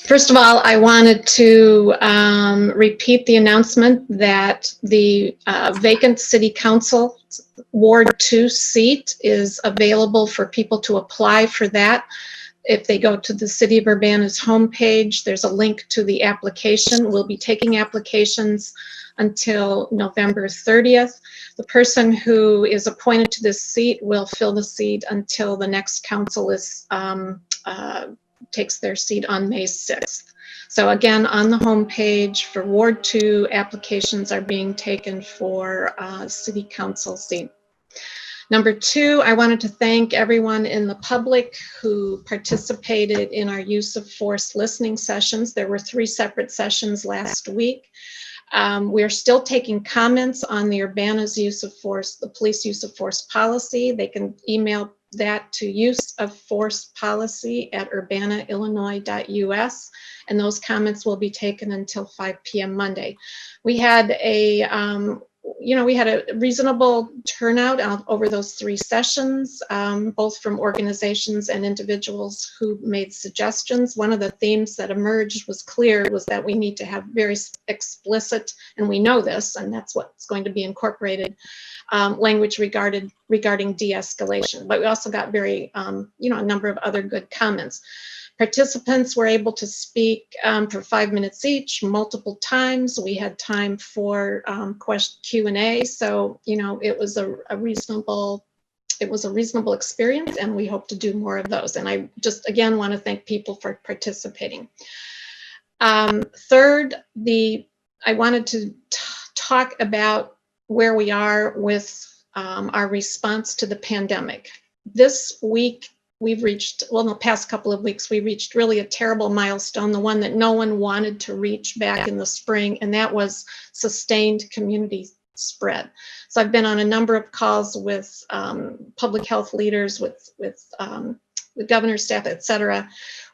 First of all, I wanted to repeat the announcement that the vacant City Council Ward 2 seat is available for people to apply for that. If they go to the City of Urbana's homepage, there's a link to the application. We'll be taking applications until November 30th. The person who is appointed to this seat will fill the seat until the next council is takes their seat on May 6th. So again, on the homepage for Ward 2, applications are being taken for City Council seat. Number 2, I wanted to thank everyone in the public who participated in our use of force listening sessions. There were 3 separate sessions last week. We're still taking comments on the Urbana's use of force, the police use of force policy. They can email that to useofforcepolicy@urbanaillinois.us, and those comments will be taken until 5 p.m. Monday. We had a we had a reasonable turnout over those 3 sessions, both from organizations and individuals who made suggestions. One of the themes that emerged was that we need to have very explicit, and we know this, and that's what's going to be incorporated, language regarding de-escalation. But we also got a number of other good comments. Participants were able to speak for 5 minutes each, multiple times. We had time for Q&A, so it was a reasonable experience, and we hope to do more of those. And I just again want to thank people for participating. Third, I wanted to talk about where we are with our response to the pandemic. This week, in the past couple of weeks, we reached really a terrible milestone, the one that no one wanted to reach back in the spring, and that was sustained community spread. So I've been on a number of calls with public health leaders, with the governor's staff, et cetera.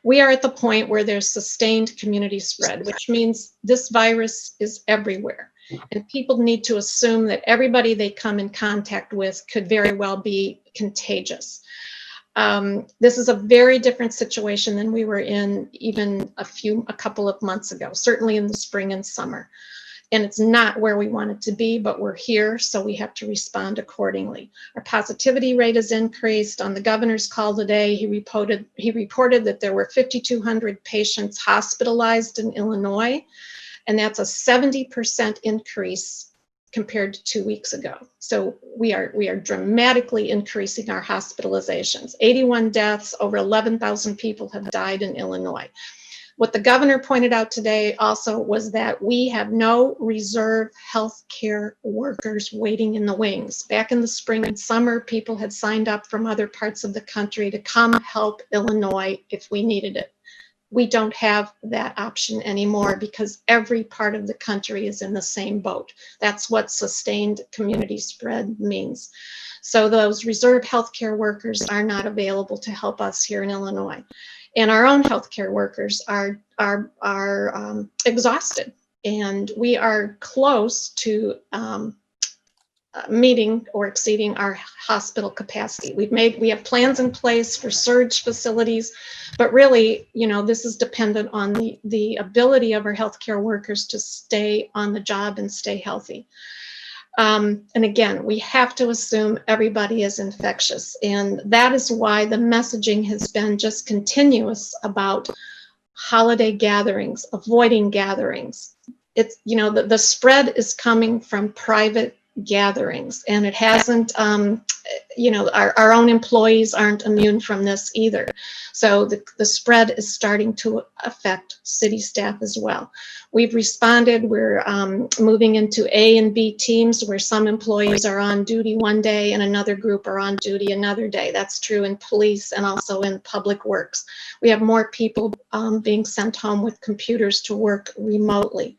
We are at the point where there's sustained community spread, which means this virus is everywhere. And people need to assume that everybody they come in contact with could very well be contagious. This is a very different situation than we were in even a couple of months ago, certainly in the spring and summer. And it's not where we want it to be, but we're here, so we have to respond accordingly. Our positivity rate has increased. On the governor's call today, he reported that there were 5,200 patients hospitalized in Illinois. And that's a 70% increase compared to 2 weeks ago. So we are dramatically increasing our hospitalizations. 81 deaths, over 11,000 people have died in Illinois. What the governor pointed out today also was that we have no reserve healthcare workers waiting in the wings. Back in the spring and summer, people had signed up from other parts of the country to come help Illinois if we needed it. We don't have that option anymore because every part of the country is in the same boat. That's what sustained community spread means. So those reserve healthcare workers are not available to help us here in Illinois. And our own healthcare workers are exhausted, and we are close to meeting or exceeding our hospital capacity. We have plans in place for surge facilities, but really, this is dependent on the ability of our healthcare workers to stay on the job and stay healthy. And again, we have to assume everybody is infectious. And that is why the messaging has been just continuous about holiday gatherings, avoiding gatherings. It's, the spread is coming from private gatherings, and it hasn't, our own employees aren't immune from this either. So the spread is starting to affect city staff as well. We've responded. We're moving into A and B teams where some employees are on duty one day and another group are on duty another day. That's true in police and also in public works. We have more people being sent home with computers to work remotely.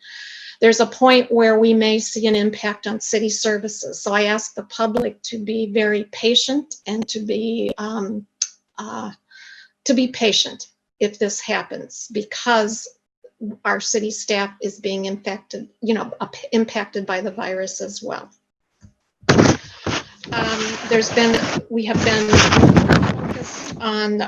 There's a point where we may see an impact on city services. So I ask the public to be very patient and to be patient if this happens, because our city staff is being impacted by the virus as well. We have been focused on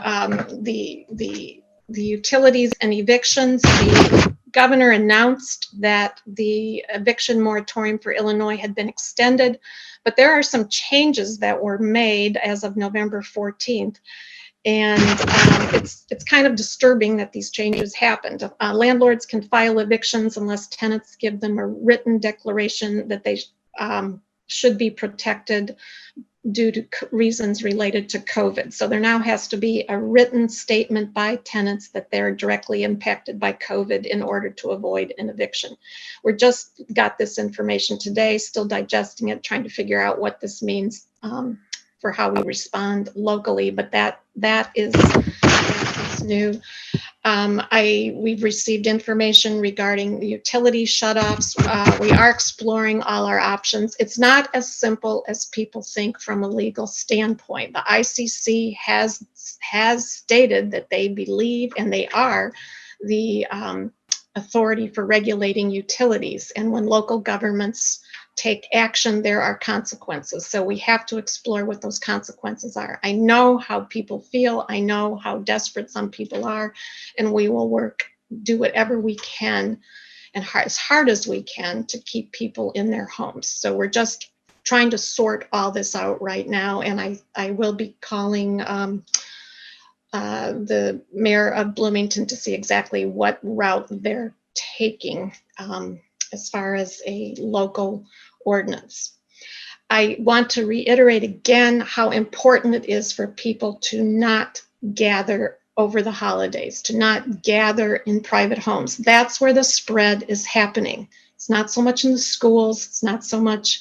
the utilities and evictions. The governor announced that the eviction moratorium for Illinois had been extended, but there are some changes that were made as of November 14th. And it's kind of disturbing that these changes happened. Landlords can file evictions unless tenants give them a written declaration that they should be protected due to reasons related to COVID. So there now has to be a written statement by tenants that they're directly impacted by COVID in order to avoid an eviction. We're just got this information today, still digesting it, trying to figure out what this means for how we respond locally, but that is new. We've received information regarding the utility shutoffs. We are exploring all our options. It's not as simple as people think from a legal standpoint. The ICC has stated that they believe, and they are, the authority for regulating utilities. And when local governments take action, there are consequences. So we have to explore what those consequences are. I know how people feel. I know how desperate some people are, and we will do whatever we can and as hard as we can to keep people in their homes. So we're just trying to sort all this out right now, and I will be calling the mayor of Bloomington to see exactly what route they're taking as far as a local ordinance. I want to reiterate again how important it is for people to not gather over the holidays, to not gather in private homes. That's where the spread is happening. It's not so much in the schools, it's not so much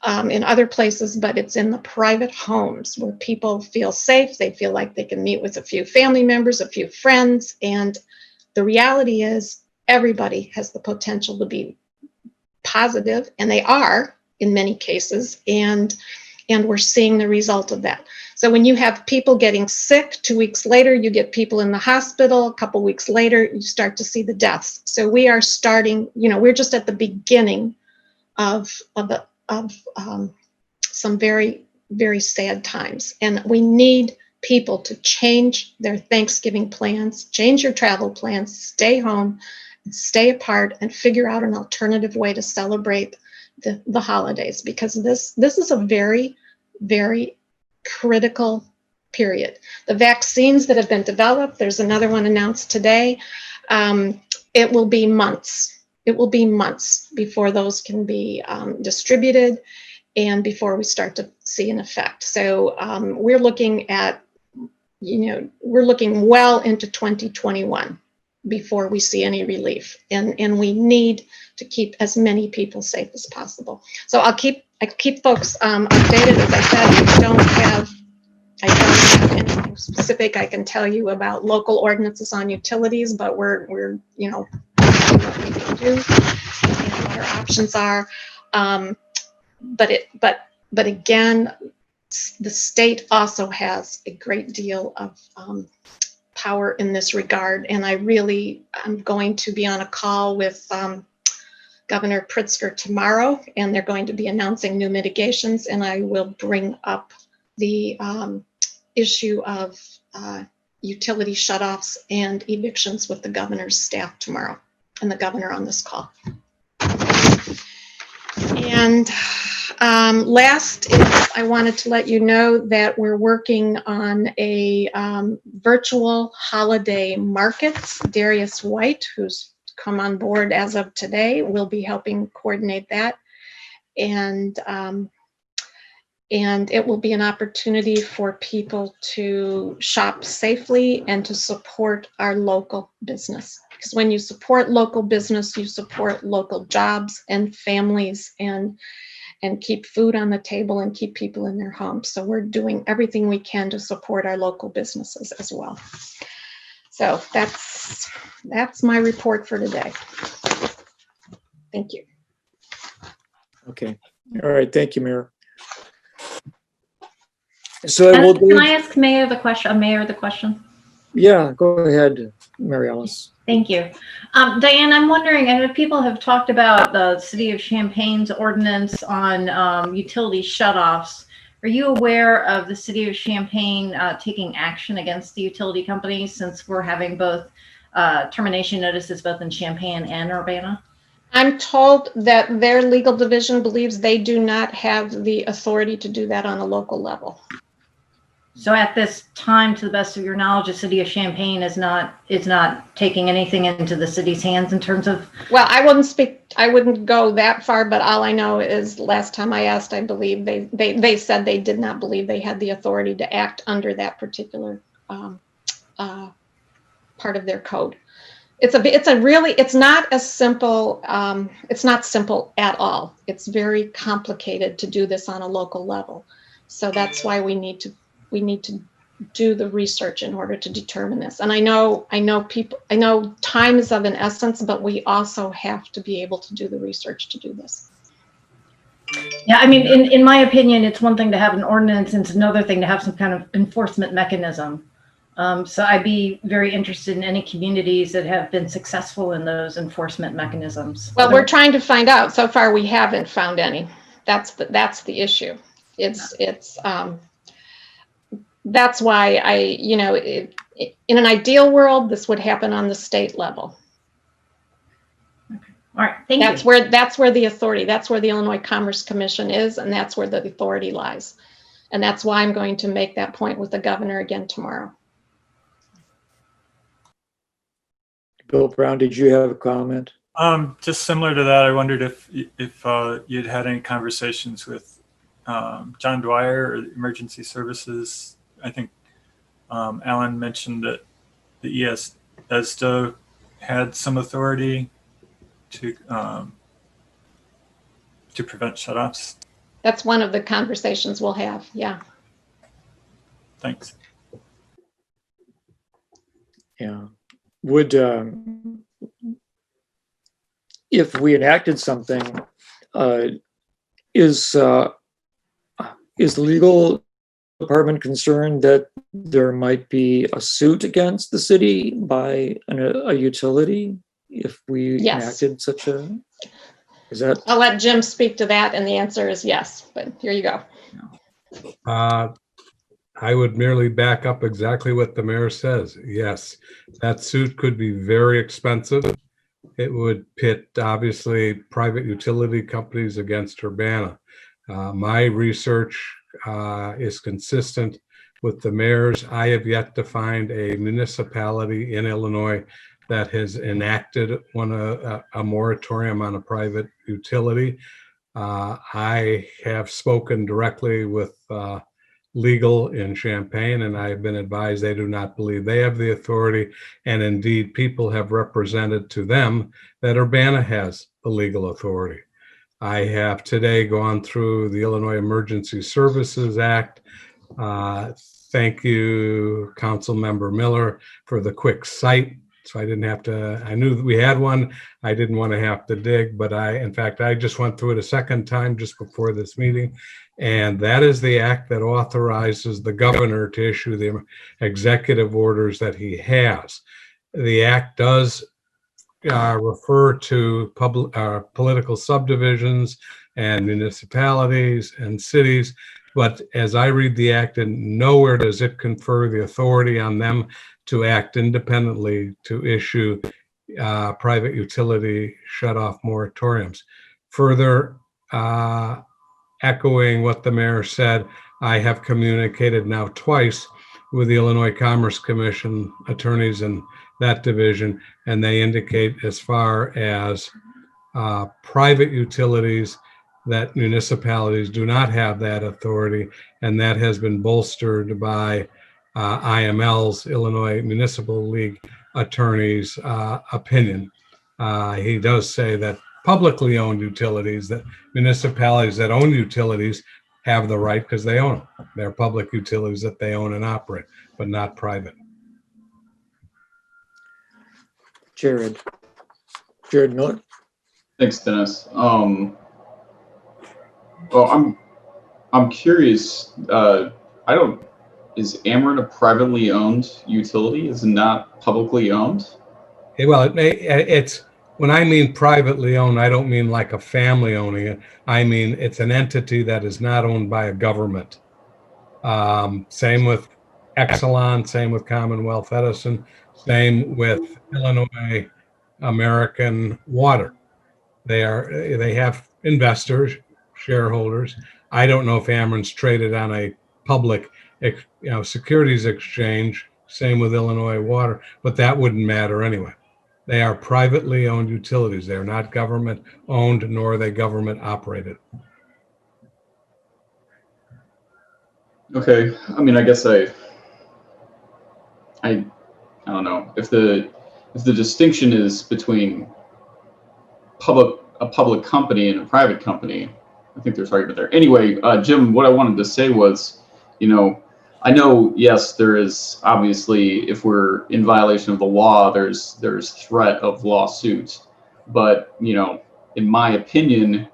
in other places, but it's in the private homes where people feel safe. They feel like they can meet with a few family members, a few friends, and the reality is everybody has the potential to be positive, and they are in many cases, and we're seeing the result of that. So when you have people getting sick, 2 weeks later, you get people in the hospital, a couple weeks later, you start to see the deaths. So we are starting, we're just at the beginning of some very, very sad times. And we need people to change their Thanksgiving plans, change your travel plans, stay home, and stay apart, and figure out an alternative way to celebrate the holidays, because this is a very, very critical period. The vaccines that have been developed, there's another one announced today. It will be months it will be months before those can be distributed and before we start to see an effect. So we're looking at, we're looking well into 2021 before we see any relief. And we need to keep as many people safe as possible. So I keep folks updated. As I said, I don't have anything specific I can tell you about local ordinances on utilities, but we're what we can do and what our options are. But again, the state also has a great deal of power in this regard, and I'm going to be on a call with Governor Pritzker tomorrow, and they're going to be announcing new mitigations, and I will bring up the issue of utility shutoffs and evictions with the governor's staff tomorrow, and the governor on this call. And last is I wanted to let you know that we're working on a virtual holiday markets. Darius White, who's come on board as of today, will be helping coordinate that. And it will be an opportunity for people to shop safely and to support our local business. Because when you support local business, you support local jobs and families and keep food on the table and keep people in their homes. So we're doing everything we can to support our local businesses as well. So that's my report for today. Thank you. Okay. All right. Thank you, Mayor. So I will Can I ask Mayor the question? Yeah, go ahead, Mary Alice. Thank you. Diane, I'm wondering, I know people have talked about the City of Champaign's ordinance on utility shutoffs. Are you aware of the City of Champaign taking action against the utility companies, since we're having both termination notices both in Champaign and Urbana? I'm told that their legal division believes they do not have the authority to do that on a local level. So at this time, to the best of your knowledge, the City of Champaign is not taking anything into the city's hands in terms of. Well, I wouldn't go that far, but all I know is last time I asked, I believe they said they did not believe they had the authority to act under that particular part of their code. It's not as simple. It's not simple at all. It's very complicated to do this on a local level. So that's why we need to do the research in order to determine this. And I know time is of an essence, but we also have to be able to do the research to do this. Yeah, I mean, in my opinion, it's one thing to have an ordinance and it's another thing to have some kind of enforcement mechanism. So I'd be very interested in any communities that have been successful in those enforcement mechanisms. Well, we're trying to find out. So far, we haven't found any. That's the issue. That's why in an ideal world, this would happen on the state level. Okay. All right, thank you. That's where the authority, that's where the Illinois Commerce Commission is, and that's where the authority lies. And that's why I'm going to make that point with the governor again tomorrow. Bill Brown, did you have a comment? Just similar to that, I wondered if you'd had any conversations with John Dwyer or Emergency Services. I think Alan mentioned that the ESDA had some authority to prevent shutoffs. That's one of the conversations we'll have. Yeah. Thanks. Yeah. Would if we enacted something, is the legal department concerned that there might be a suit against the city by a utility if we enacted such a? Is that? I'll let Jim speak to that, and the answer is yes. But here you go. I would merely back up exactly what the mayor says. Yes, that suit could be very expensive. It would pit, obviously, private utility companies against Urbana. My research is consistent with the mayor's. I have yet to find a municipality in Illinois that has enacted a moratorium on a private utility. I have spoken directly with legal in Champaign, and I've been advised they do not believe they have the authority. And indeed, people have represented to them that Urbana has the legal authority. I have today gone through the Illinois Emergency Services Act. Thank you, Council Member Miller, for the quick cite. So I didn't have to, I knew that we had one. I didn't want to have to dig, but in fact, I just went through it a second time just before this meeting. And that is the act that authorizes the governor to issue the executive orders that he has. The act does refer to political subdivisions and municipalities and cities. But as I read the act, and nowhere does it confer the authority on them to act independently to issue private utility shut-off moratoriums. Further, echoing what the mayor said, I have communicated now twice with the Illinois Commerce Commission attorneys in that division, and they indicate as far as private utilities that municipalities do not have that authority, and that has been bolstered by IML's, Illinois Municipal League attorney's opinion. He does say that publicly owned utilities, that municipalities that own utilities have the right because they own them. They're public utilities that they own and operate, but not private. Jared Miller. Thanks, Dennis. Well, I'm curious. Is Ameren a privately owned utility? Is it not publicly owned? Well, it's when I mean privately owned, I don't mean like a family owning it. I mean it's an entity that is not owned by a government. Same with Exelon, same with Commonwealth Edison, same with Illinois American Water. They have investors, shareholders. I don't know if Ameren's traded on a public, securities exchange. Same with Illinois Water, but that wouldn't matter anyway. They are privately owned utilities. They are not government owned, nor are they government operated. Okay. I mean, I guess I don't know if the distinction is between a public company and a private company. I think there's argument there. Anyway, Jim, what I wanted to say was, I know, yes, there is obviously, if we're in violation of the law, there's threat of lawsuits. But, in my opinion,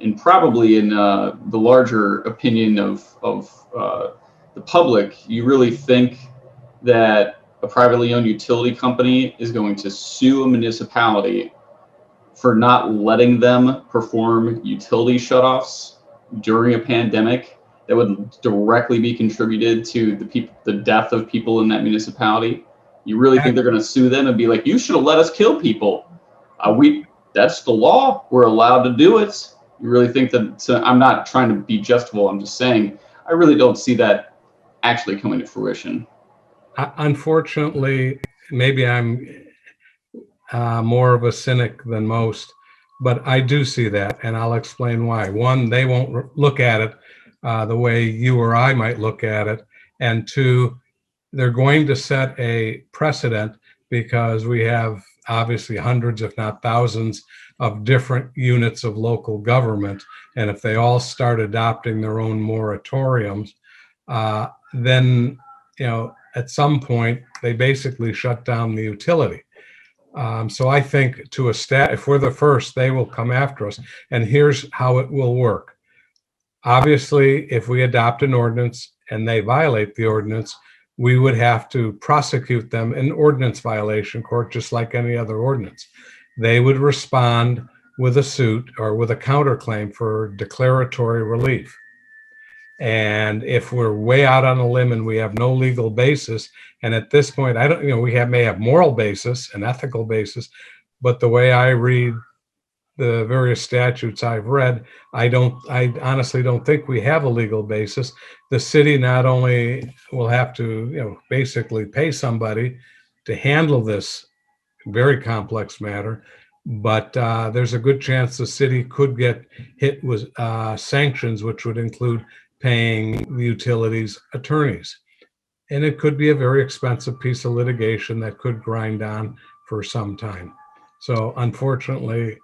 and probably in the larger opinion of the public, you really think that a privately owned utility company is going to sue a municipality for not letting them perform utility shutoffs during a pandemic that would directly be contributed to the death of people in that municipality? You really think they're going to sue them and be like, you should have let us kill people? That's the law. We're allowed to do it. You really think that? So I'm not trying to be justful. I'm just saying I really don't see that actually coming to fruition. Unfortunately, maybe I'm more of a cynic than most, but I do see that, and I'll explain why. One, they won't look at it the way you or I might look at it, and two, they're going to set a precedent because we have obviously hundreds, if not thousands, of different units of local government, and if they all start adopting their own moratoriums, then at some point they basically shut down the utility. So I think if we're the first, they will come after us. And here's how it will work. Obviously, if we adopt an ordinance and they violate the ordinance, we would have to prosecute them in ordinance violation court, just like any other ordinance. They would respond with a suit or with a counterclaim for declaratory relief. And if we're way out on a limb and we have no legal basis, and at this point, we may have moral basis and ethical basis, but the way I read the various statutes I've read, I honestly don't think we have a legal basis. The city not only will have to, basically pay somebody to handle this very complex matter, but there's a good chance the city could get hit with sanctions, which would include paying the utilities attorneys. And it could be a very expensive piece of litigation that could grind on for some time. So unfortunately,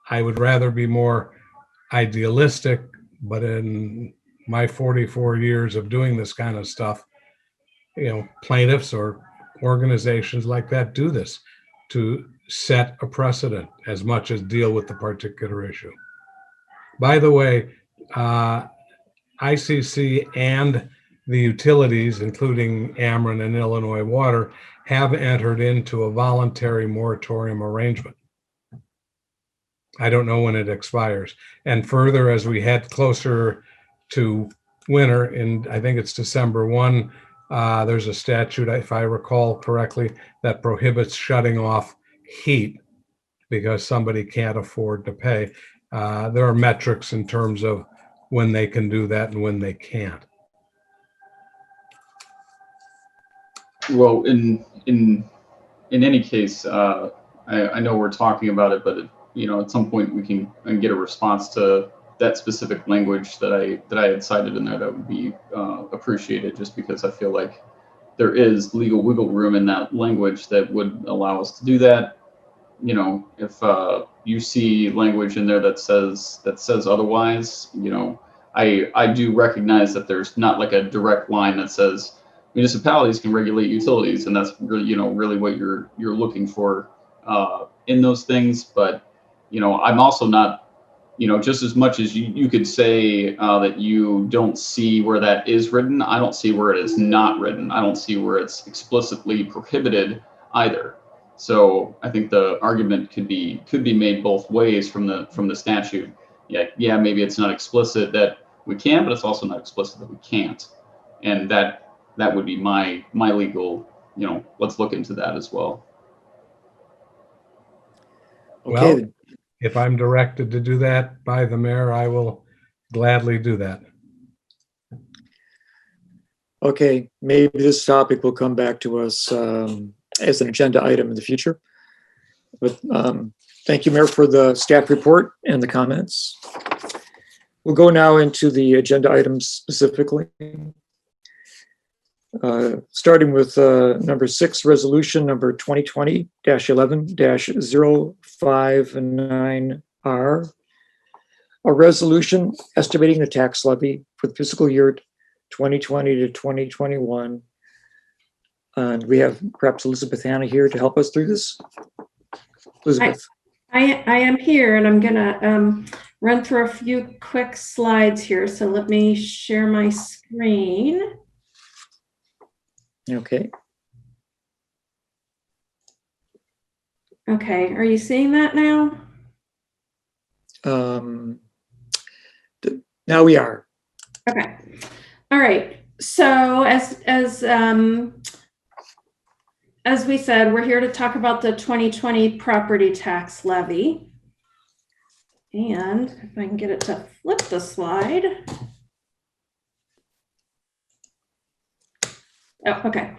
I would rather be more idealistic, but in my 44 years of doing this kind of stuff, plaintiffs or organizations like that do this to set a precedent as much as deal with the particular issue. By the way, ICC and the utilities, including Ameren and Illinois Water, have entered into a voluntary moratorium arrangement. I don't know when it expires. And further, as we head closer to winter, and I think it's December 1, there's a statute, if I recall correctly, that prohibits shutting off heat because somebody can't afford to pay. There are metrics in terms of when they can do that and when they can't. Well, in any case, I know we're talking about it, but at some point we can get a response to that specific language that I had cited in there. That would be appreciated, just because I feel like there is legal wiggle room in that language that would allow us to do that. If you see language in there that says otherwise, I do recognize that there's not like a direct line that says municipalities can regulate utilities, and that's really, really what you're looking for in those things. But I'm also not, just as much as you could say that you don't see where that is written, I don't see where it is not written. I don't see where it's explicitly prohibited either. So I think the argument could be made both ways from the statute. Yeah, maybe it's not explicit that we can, but it's also not explicit that we can't. And that would be my legal, let's look into that as well. Well, Okay. if I'm directed to do that by the mayor, I will gladly do that. Okay, maybe this topic will come back to us as an agenda item in the future. But thank you, Mayor, for the staff report and the comments. We'll go now into the agenda items specifically. Starting with number 6, resolution number 2020-11-059R, a resolution estimating the tax levy for the fiscal year 2020 to 2021. And we have perhaps Elizabeth Hanna here to help us through this. Elizabeth. I am here, and I'm gonna run through a few quick slides here. So let me share my screen. Okay. Okay, are you seeing that now? Now we are. Okay. All right. So as we said, we're here to talk about the 2020 property tax levy. And if I can get it to flip the slide. Oh, okay.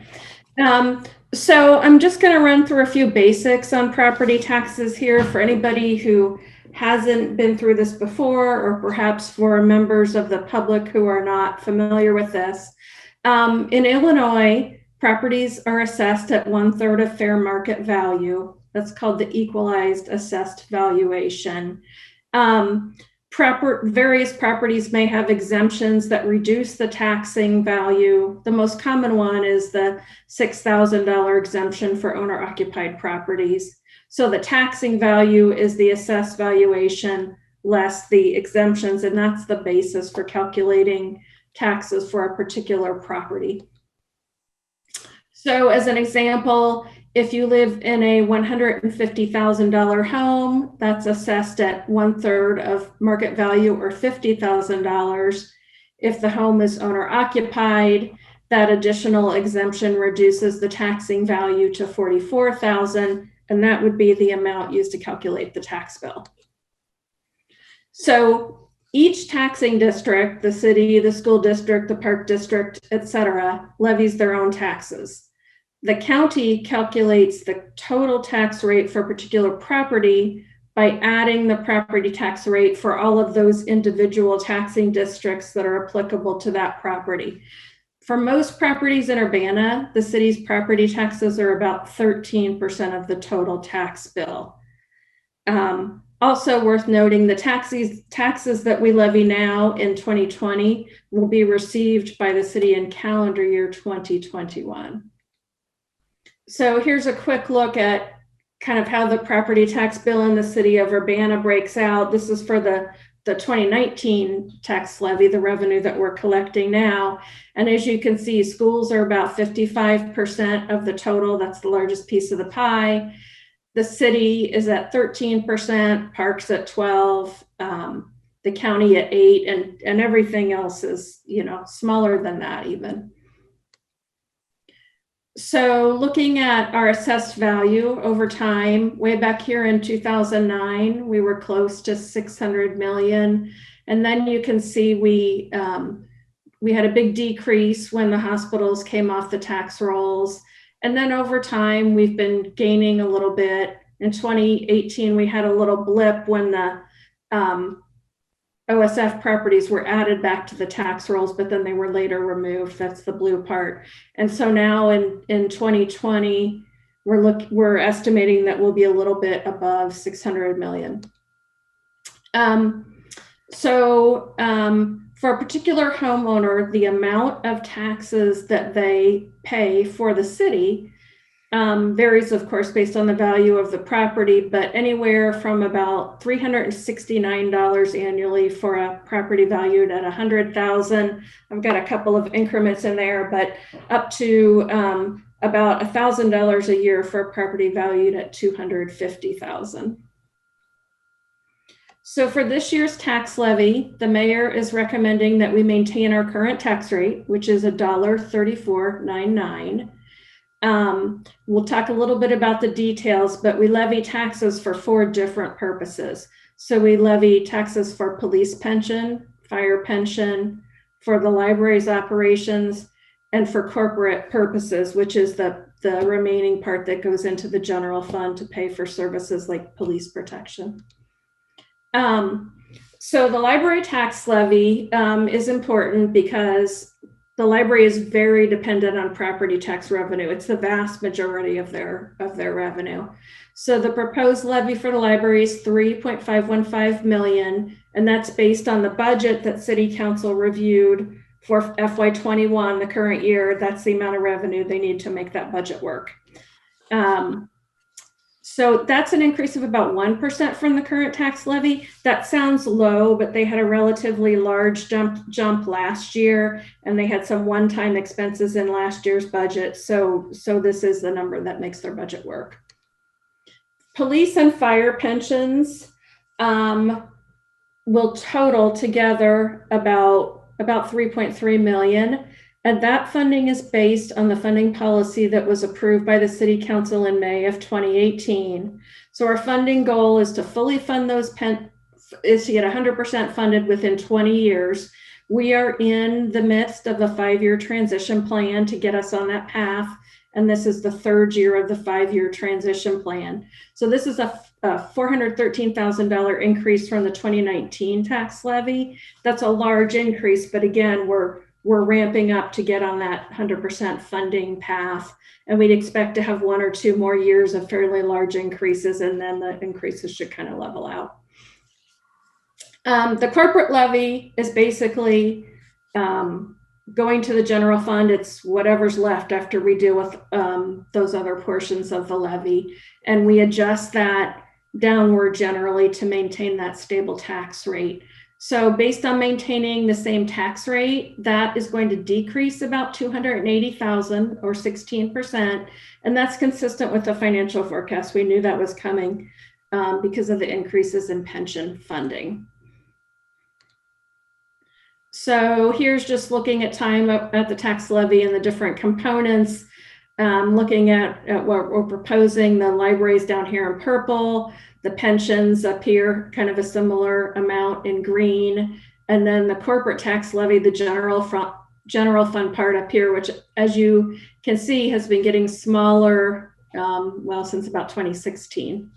So I'm just going to run through a few basics on property taxes here for anybody who hasn't been through this before, or perhaps for members of the public who are not familiar with this. In Illinois, properties are assessed at 1/3 of fair market value. That's called the equalized assessed valuation. Various properties may have exemptions that reduce the taxing value. The most common one is the $6,000 exemption for owner-occupied properties. So the taxing value is the assessed valuation less the exemptions, and that's the basis for calculating taxes for a particular property. So as an example, if you live in a $150,000 home, that's assessed at 1/3 of market value, or $50,000. If the home is owner occupied, that additional exemption reduces the taxing value to $44,000, and that would be the amount used to calculate the tax bill. So each taxing district, the city, the school district, the park district, etc., levies their own taxes. The county calculates the total tax rate for a particular property by adding the property tax rate for all of those individual taxing districts that are applicable to that property. For most properties in Urbana, the city's property taxes are about 13% of the total tax bill. Also worth noting, the taxes that we levy now in 2020 will be received by the city in calendar year 2021. So here's a quick look at kind of how the property tax bill in the city of Urbana breaks out. This is for the 2019 tax levy, the revenue that we're collecting now. And as you can see, schools are about 55% of the total. That's the largest piece of the pie. The city is at 13%, parks at 12, the county at 8, and everything else is, smaller than that even. So looking at our assessed value over time, way back here in 2009, we were close to 600 million. And then you can see we had a big decrease when the hospitals came off the tax rolls. And then over time, we've been gaining a little bit. In 2018, we had a little blip when the OSF properties were added back to the tax rolls, but then they were later removed. That's the blue part. And so now in 2020, we're estimating that we'll be a little bit above 600 million. For a particular homeowner, the amount of taxes that they pay for the city varies, of course, based on the value of the property, but anywhere from about $369 annually for a property valued at $100,000. I've got a couple of increments in there, but up to about $1,000 a year for a property valued at $250,000. So for this year's tax levy, the mayor is recommending that we maintain our current tax rate, which is $1.3499. We'll talk a little bit about the details, but we levy taxes for 4 different purposes. So we levy taxes for police pension, fire pension, for the library's operations, and for corporate purposes, which is the remaining part that goes into the general fund to pay for services like police protection. So the library tax levy is important because the library is very dependent on property tax revenue. It's the vast majority of their revenue. So the proposed levy for the library is $3.515 million, and that's based on the budget that City Council reviewed for FY21, the current year. That's the amount of revenue they need to make that budget work. So that's an increase of about 1% from the current tax levy. That sounds low, but they had a relatively large jump last year, and they had some one-time expenses in last year's budget. So this is the number that makes their budget work. Police and fire pensions will total together about 3.3 million. And that funding is based on the funding policy that was approved by the City Council in May of 2018. So our funding goal is to fully fund those is to get 100% funded within 20 years. We are in the midst of a 5-year transition plan to get us on that path. And this is the 3rd year of the 5-year transition plan. So this is a $413,000 increase from the 2019 tax levy. That's a large increase, but again, we're ramping up to get on that 100% funding path. And we'd expect to have 1 or 2 more years of fairly large increases, and then the increases should kind of level out. The corporate levy is basically going to the general fund. It's whatever's left after we deal with those other portions of the levy. And we adjust that downward generally to maintain that stable tax rate. So based on maintaining the same tax rate, that is going to decrease about $280,000 or 16%. And that's consistent with the financial forecast. We knew that was coming because of the increases in pension funding. So here's just looking at time at the tax levy and the different components, looking at what we're proposing. The libraries down here in purple, the pensions up here, kind of a similar amount in green, and then the corporate tax levy, the general fund part up here, which, as you can see, has been getting smaller, well, since about 2016.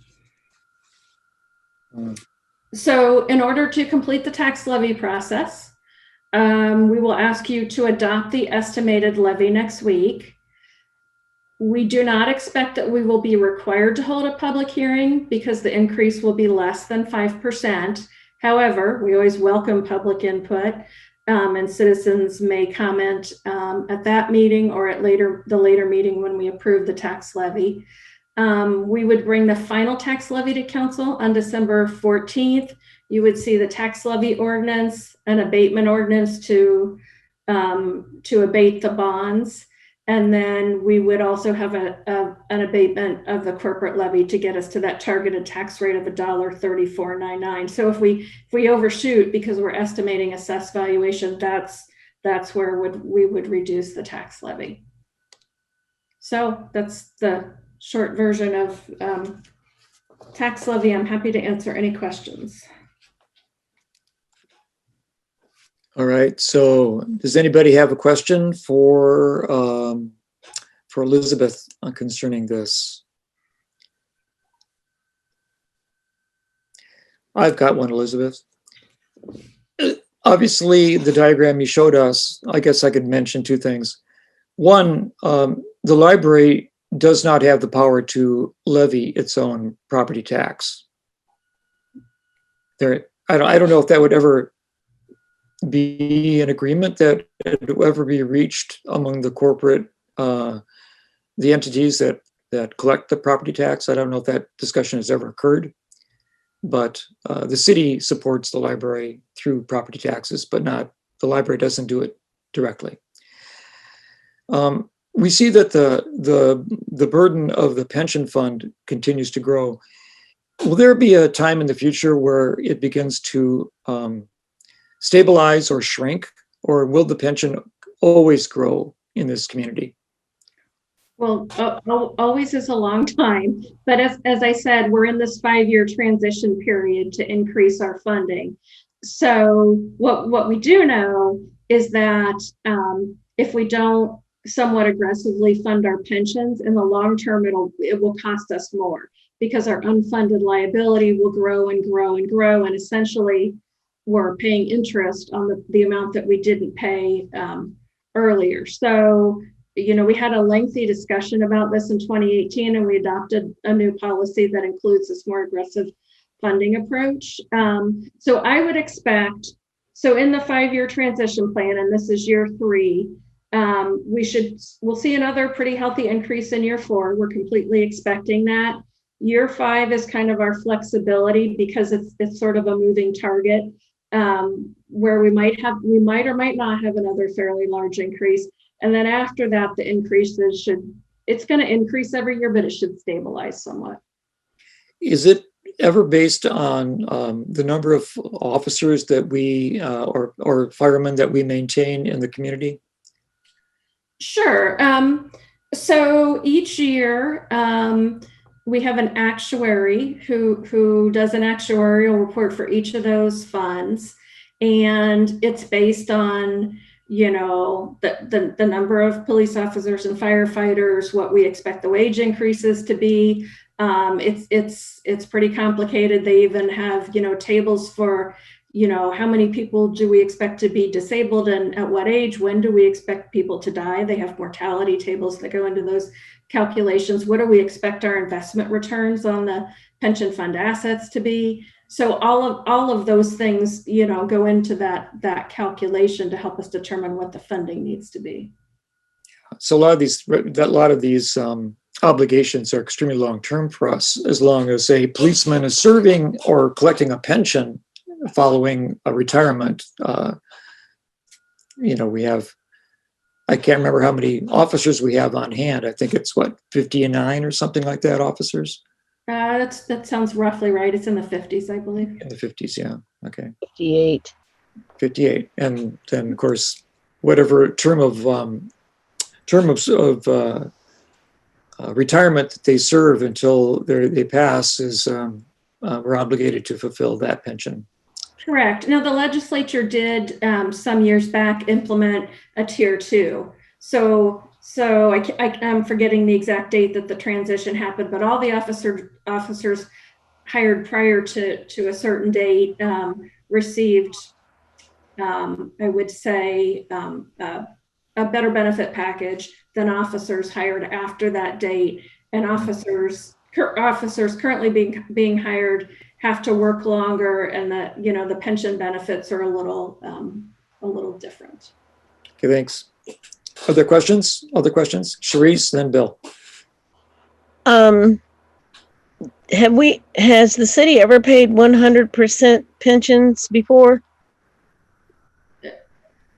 So in order to complete the tax levy process, we will ask you to adopt the estimated levy next week. We do not expect that we will be required to hold a public hearing because the increase will be less than 5%. However, we always welcome public input, and citizens may comment at that meeting or at the later meeting when we approve the tax levy. We would bring the final tax levy to council on December 14th. You would see the tax levy ordinance, an abatement ordinance to abate the bonds. And then we would also have an abatement of the corporate levy to get us to that targeted tax rate of $1.3499. So if we overshoot because we're estimating assessed valuation, that's where we would reduce the tax levy. So that's the short version of tax levy. I'm happy to answer any questions. All right, so does anybody have a question for Elizabeth concerning this? I've got one, Elizabeth. Obviously, the diagram you showed us, I guess I could mention two things. One, the library does not have the power to levy its own property tax. I don't know if that would ever be an agreement that would ever be reached among the corporate, the entities that collect the property tax. I don't know if that discussion has ever occurred, but the city supports the library through property taxes, but the library doesn't do it directly. We see that the burden of the pension fund continues to grow. Will there be a time in the future where it begins to stabilize or shrink, or will the pension always grow in this community? Well, always is a long time, but as I said, we're in this 5-year transition period to increase our funding. So what we do know is that if we don't somewhat aggressively fund our pensions in the long term, it will cost us more because our unfunded liability will grow and grow and grow, and essentially we're paying interest on the amount that we didn't pay earlier. So, we had a lengthy discussion about this in 2018, and we adopted a new policy that includes this more aggressive funding approach. So I would expect, in the 5-year transition plan, and this is year 3, we'll see another pretty healthy increase in year 4. We're completely expecting that. Year 5 is kind of our flexibility because it's sort of a moving target. Where we might or might not have another fairly large increase. And then after that, the increases it's going to increase every year, but it should stabilize somewhat. Is it ever based on the number of officers that we, or firemen that we maintain in the community? Sure. So each year, we have an actuary who does an actuarial report for each of those funds, and it's based on the number of police officers and firefighters, what we expect the wage increases to be. It's pretty complicated. They even have tables for how many people do we expect to be disabled and at what age? When do we expect people to die? They have mortality tables that go into those calculations. What do we expect our investment returns on the pension fund assets to be? So all of those things, go into that calculation to help us determine what the funding needs to be. So a lot of these obligations are extremely long-term for us. As long as a policeman is serving or collecting a pension following a retirement, we have, I can't remember how many officers we have on hand. I think it's 59 or something like that, officers? That sounds roughly right. It's in the 50s, I believe. In the 50s, yeah. Okay. 58. And then, of course, whatever term of retirement that they serve until they pass is we're obligated to fulfill that pension. Correct. Now, the legislature did some years back implement a tier 2. So I'm forgetting the exact date that the transition happened, but all the officers hired prior to a certain date received, I would say, a better benefit package than officers hired after that date. And officers currently being hired have to work longer, and the pension benefits are a little different. Okay, thanks. Other questions? Other questions? Sharice, then Bill. Has the city ever paid 100% pensions before?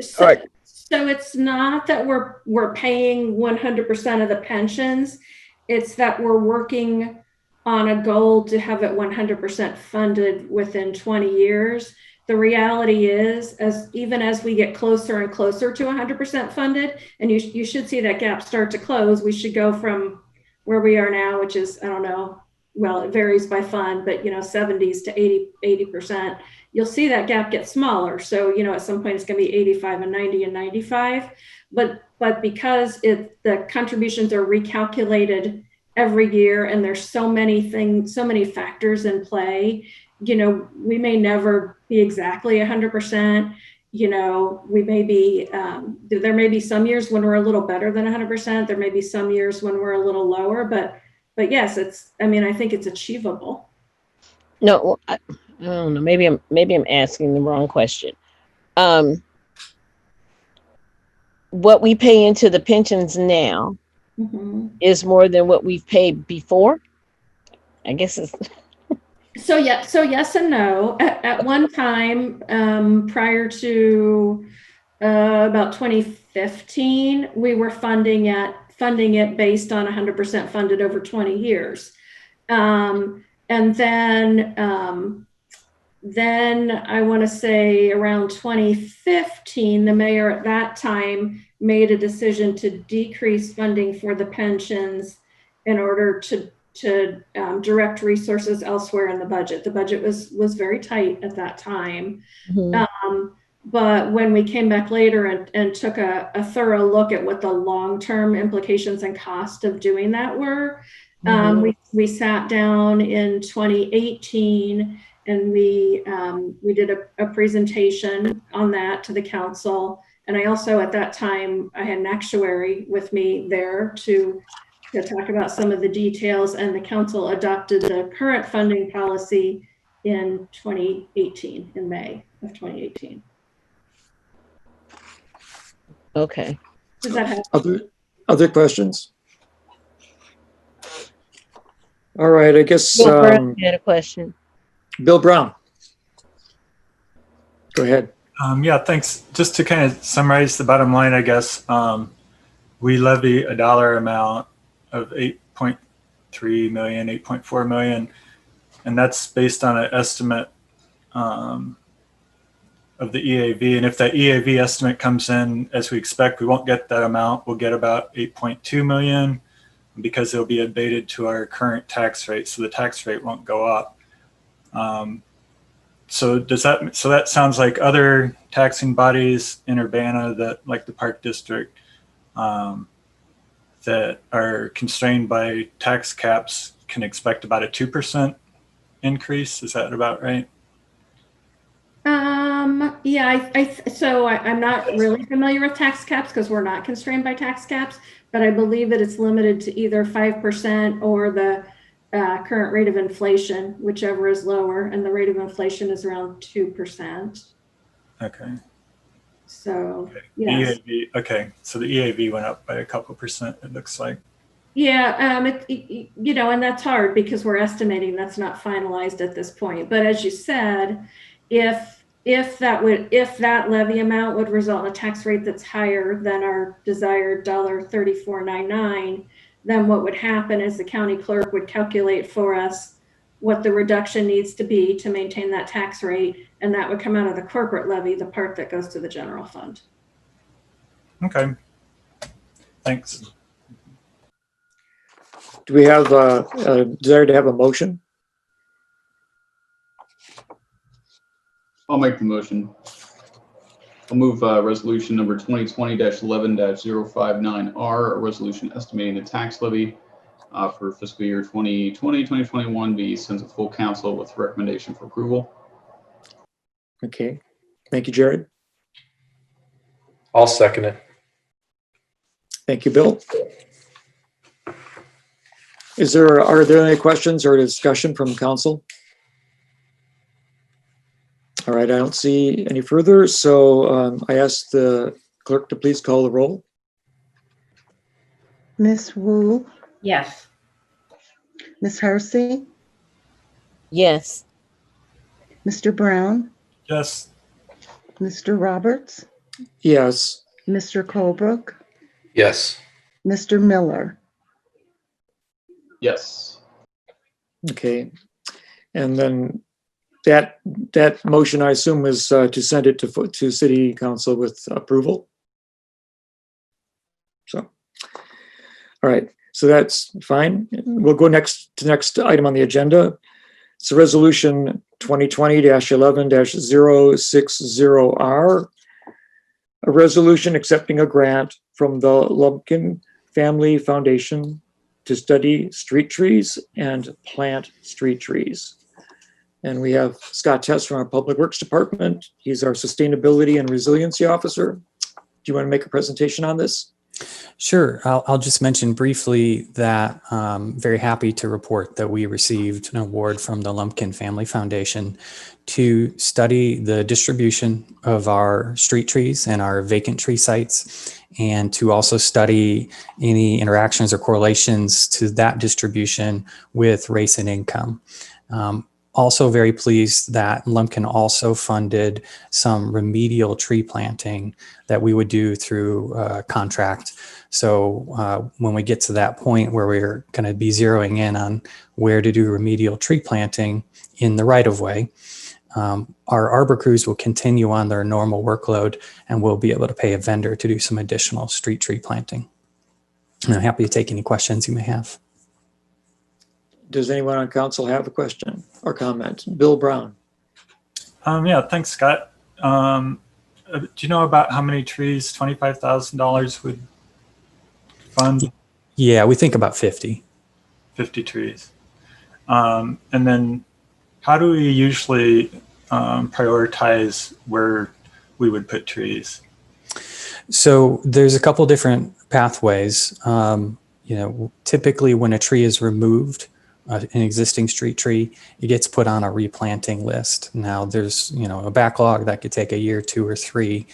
So it's not that we're paying 100% of the pensions. It's that we're working on a goal to have it 100% funded within 20 years. The reality is, even as we get closer and closer to 100% funded, and you should see that gap start to close, we should go from where we are now, which is, I don't know, well, it varies by fund, but 70s to 80%. You'll see that gap get smaller. So, at some point it's going to be 85 and 90 and 95. But because the contributions are recalculated every year, and there's so many factors in play, we may never be exactly 100%. We may be, there may be some years when we're a little better than 100%. There may be some years when we're a little lower, but yes, I think it's achievable. No, I don't know. Maybe I'm asking the wrong question. What we pay into the pensions now is more than what we've paid before. I guess it's. So yes and no. At one time, prior to about 2015, we were funding it based on 100% funded over 20 years. And then I want to say around 2015, the mayor at that time made a decision to decrease funding for the pensions in order to direct resources elsewhere in the budget. The budget was very tight at that time. But when we came back later and took a thorough look at what the long-term implications and cost of doing that were, we sat down in 2018 and we did a presentation on that to the council. And I also, at that time, I had an actuary with me there to talk about some of the details, and the council adopted the current funding policy in 2018, in May of 2018. Okay. Does that help? Other questions? All right, I guess. Bill Brown had a question. Bill Brown. Go ahead. Yeah, thanks. Just to kind of summarize the bottom line, I guess, we levy a dollar amount of 8.3 million, 8.4 million, and that's based on an estimate of the EAV. And if that EAV estimate comes in as we expect, we won't get that amount. We'll get about 8.2 million because it'll be abated to our current tax rate, so the tax rate won't go up. So that sounds like other taxing bodies in Urbana, that like the Park District, that are constrained by tax caps, can expect about a 2% increase. Is that about right? Yeah, I'm not really familiar with tax caps because we're not constrained by tax caps, but I believe that it's limited to either 5% or the current rate of inflation, whichever is lower, and the rate of inflation is around 2%. Okay. So, okay. Yes. Okay, so the EAV went up by a couple percent, it looks like. Yeah, and that's hard because we're estimating, that's not finalized at this point. But as you said, if that levy amount would result in a tax rate that's higher than our desired $34.99, then what would happen is the county clerk would calculate for us what the reduction needs to be to maintain that tax rate, and that would come out of the corporate levy, the part that goes to the general fund. Okay, thanks. Do we have a desire to have a motion? I'll make the motion. I'll move resolution number 2020-11-059R, a resolution estimating the tax levy for fiscal year 2020-2021 be sent to full council with recommendation for approval. Okay. Thank you, Jared. I'll second it. Thank you, Bill. Are there any questions or discussion from council? All right, I don't see any further, so I ask the clerk to please call the roll. Miss Wu, Yes. Miss Hersey, Yes. Mr. Brown, Yes. Mr. Roberts, Yes. Mr. Colebrook, Yes. Mr. Miller. Yes. Okay. And then that motion, I assume, is to send it to city council with approval. So, all right. So that's fine. We'll go next to next item on the agenda. It's a resolution 2020-11-060R, a resolution accepting a grant from the Lumpkin Family Foundation to study street trees and plant street trees. And we have Scott Tess from our Public Works Department. He's our Sustainability and Resiliency Officer. Do you want to make a presentation on this? Sure. I'll just mention briefly that I'm very happy to report that we received an award from the Lumpkin Family Foundation to study the distribution of our street trees and our vacant tree sites, and to also study any interactions or correlations to that distribution with race and income. Also very pleased that Lumpkin also funded some remedial tree planting that we would do through contract. So when we get to that point where we're going to be zeroing in on where to do remedial tree planting in the right of way, our arbor crews will continue on their normal workload, and we'll be able to pay a vendor to do some additional street tree planting. And I'm happy to take any questions you may have. Does anyone on council have a question or comment? Bill Brown. Yeah, thanks, Scott. Do you know about how many trees $25,000 would fund? Yeah, we think about 50. 50 trees. And then how do we usually prioritize where we would put trees? So there's a couple different pathways. Typically when a tree is removed, an existing street tree, it gets put on a replanting list. Now there's, a backlog that could take a year, 2 or 3,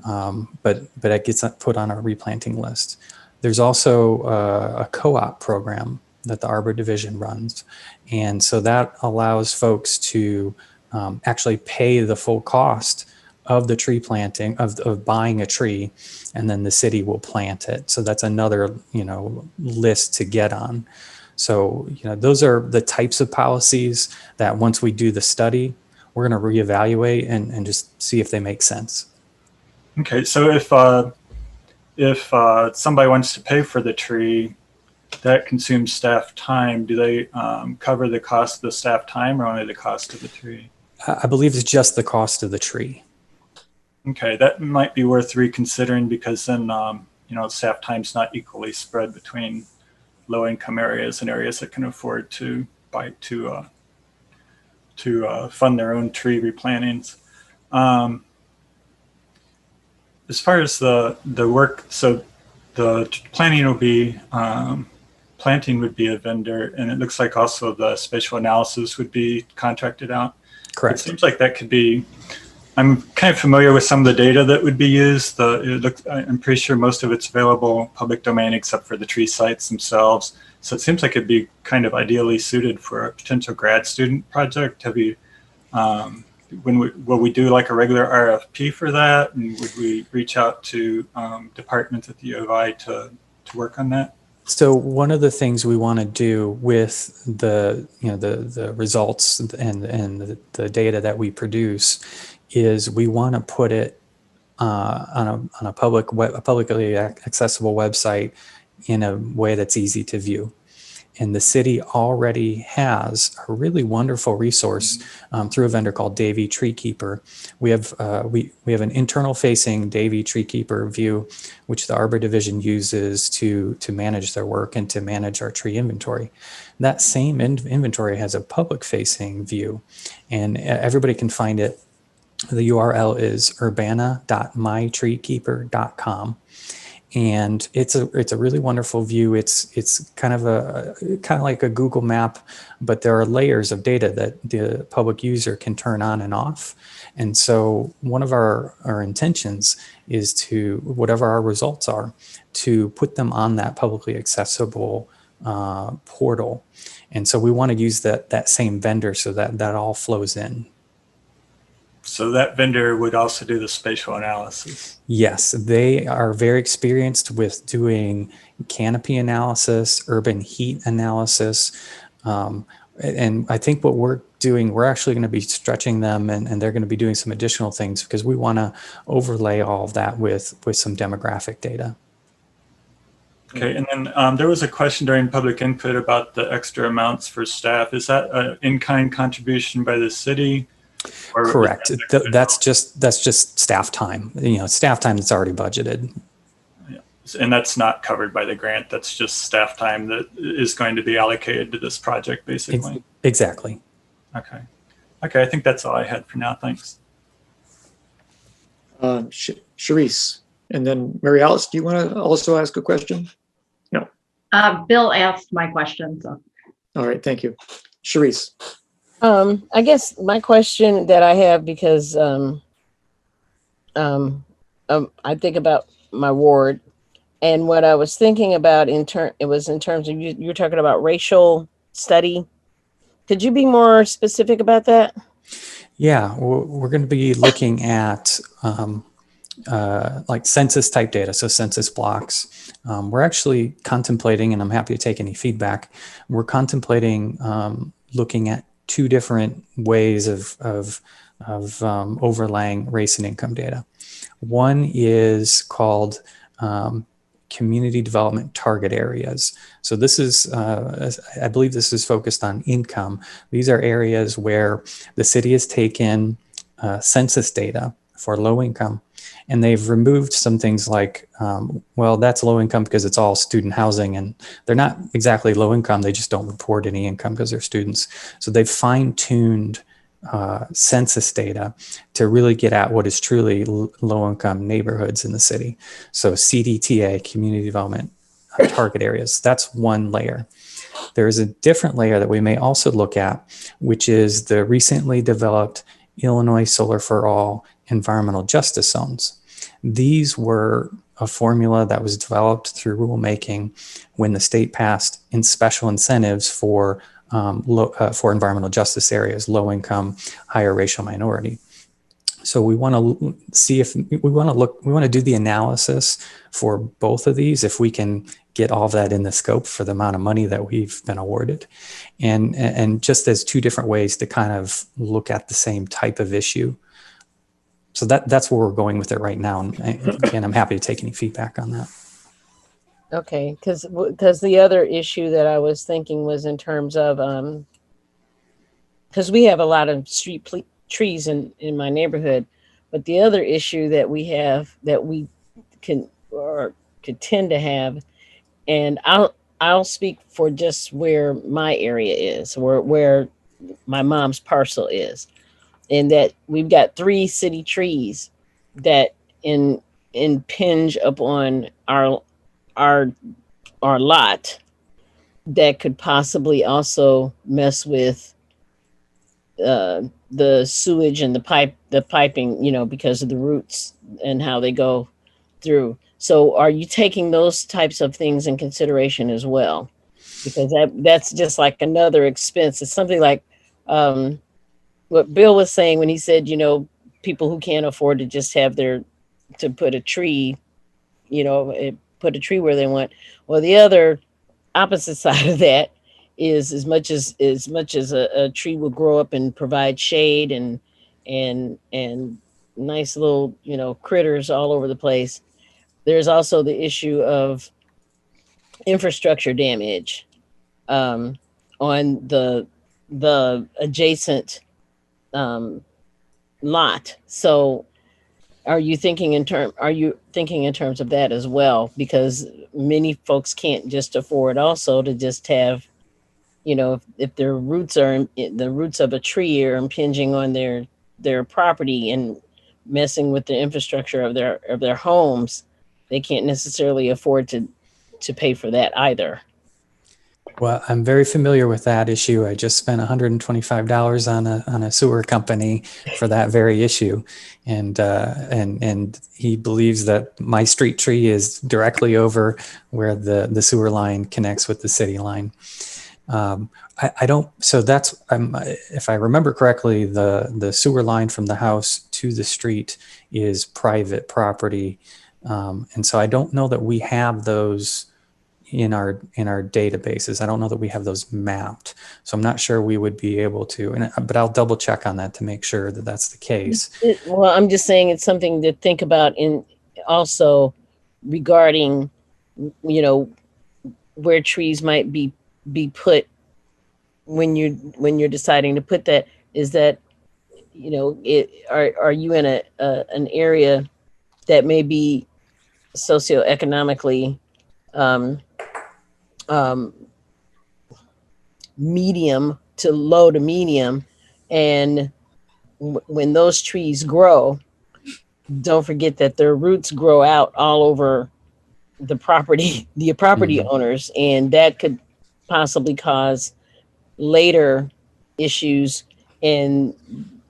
but it gets put on a replanting list. There's also a co-op program that the Arbor Division runs. And so that allows folks to actually pay the full cost of the tree planting, of buying a tree, and then the city will plant it. So that's another, list to get on. So, those are the types of policies that once we do the study, we're going to reevaluate and just see if they make sense. Okay, so if somebody wants to pay for the tree, that consumes staff time. Do they cover the cost of the staff time or only the cost of the tree? I believe it's just the cost of the tree. Okay, that might be worth reconsidering, because then, staff time's not equally spread between low-income areas and areas that can afford to fund their own tree replantings. As far as the work, so the planting would be a vendor, and it looks like also the spatial analysis would be contracted out. Correct. It seems like that could be. I'm kind of familiar with some of the data that would be used. I'm pretty sure most of it's available public domain except for the tree sites themselves. So it seems like it'd be kind of ideally suited for a potential grad student project. Have you, will we do like a regular RFP for that? And would we reach out to departments at the U of I to work on that? So one of the things we want to do with the results and the data that we produce is we want to put it on a publicly accessible website in a way that's easy to view. And the city already has a really wonderful resource through a vendor called Davy Tree Keeper. We have an internal facing Davy Tree Keeper view, which the Arbor Division uses to manage their work and to manage our tree inventory. That same inventory has a public facing view, and everybody can find it. The URL is urbana.mytreekeeper.com. And it's a really wonderful view. It's kind of like a Google map, but there are layers of data that the public user can turn on and off. And so one of our intentions is to, whatever our results are, to put them on that publicly accessible portal. And so we want to use that same vendor so that all flows in. So that vendor would also do the spatial analysis. Yes, they are very experienced with doing canopy analysis, urban heat analysis. And I think what we're doing, we're actually going to be stretching them, and they're going to be doing some additional things because we want to overlay all of that with some demographic data. Okay, and then there was a question during public input about the extra amounts for staff. Is that an in-kind contribution by the city? Correct. That's just staff time. Staff time that's already budgeted. Yeah. And that's not covered by the grant. That's just staff time that is going to be allocated to this project, basically. Exactly. Okay. Okay, I think that's all I had for now. Thanks. Sharice, and then Mary Alice, do you want to also ask a question? No. Bill asked my question. So. All right, thank you. Sharice. I guess my question that I have, because I think about my ward, and what I was thinking about it was in terms of you're talking about racial study. Could you be more specific about that? Yeah, we're going to be looking at like census type data, so census blocks. We're actually contemplating, and I'm happy to take any feedback. We're contemplating looking at two different ways of overlaying race and income data. One is called community development target areas. So this is, I believe this is focused on income. These are areas where the city has taken census data for low income, and they've removed some things like, well, that's low income because it's all student housing, and they're not exactly low income. They just don't report any income because they're students. So they've fine-tuned census data to really get at what is truly low income neighborhoods in the city. So CDTA, community development target areas, that's one layer. There is a different layer that we may also look at, which is the recently developed Illinois Solar for All environmental justice zones. These were a formula that was developed through rulemaking when the state passed in special incentives for environmental justice areas, low income, higher racial minority. So we want to see if we want to do the analysis for both of these, if we can get all of that in the scope for the amount of money that we've been awarded, and just as two different ways to kind of look at the same type of issue. So that's where we're going with it right now. And again, I'm happy to take any feedback on that. Okay, because the other issue that I was thinking was in terms of, because we have a lot of street trees in my neighborhood, but the other issue that we have that we could tend to have, and I'll speak for just where my area is, where my mom's parcel is, and that we've got 3 city trees that impinge upon our lot that could possibly also mess with the sewage and the piping, because of the roots and how they go through. So are you taking those types of things in consideration as well? Because that's just like another expense. It's something like what Bill was saying when he said, people who can't afford to just have to put a tree, put a tree where they want. Well, the other opposite side of that is as much as a tree will grow up and provide shade and nice little, critters all over the place. There's also the issue of infrastructure damage. on the adjacent lot. So are you thinking in terms of that as well? Because many folks can't just afford also to just have, you know, if their roots are the roots of a tree are impinging on their property and messing with the infrastructure of their homes, they can't necessarily afford to pay for that either. Well, I'm very familiar with that issue. I just spent $125 on a sewer company for that very issue, and he believes that my street tree is directly over where the sewer line connects with the city line. I don't. So that's if I remember correctly, the sewer line from the house to the street is private property, and so I don't know that we have those in our databases. I don't know that we have those mapped, so I'm not sure we would be able to. But I'll double check on that to make sure that that's the case. Well, I'm just saying it's something to think about in also regarding, you know, where trees might be put when you're deciding to put that. Is that, you know, are you in an area that may be socioeconomically medium to low to medium, and when those trees grow, don't forget that their roots grow out all over the property owners, and that could possibly cause later issues, and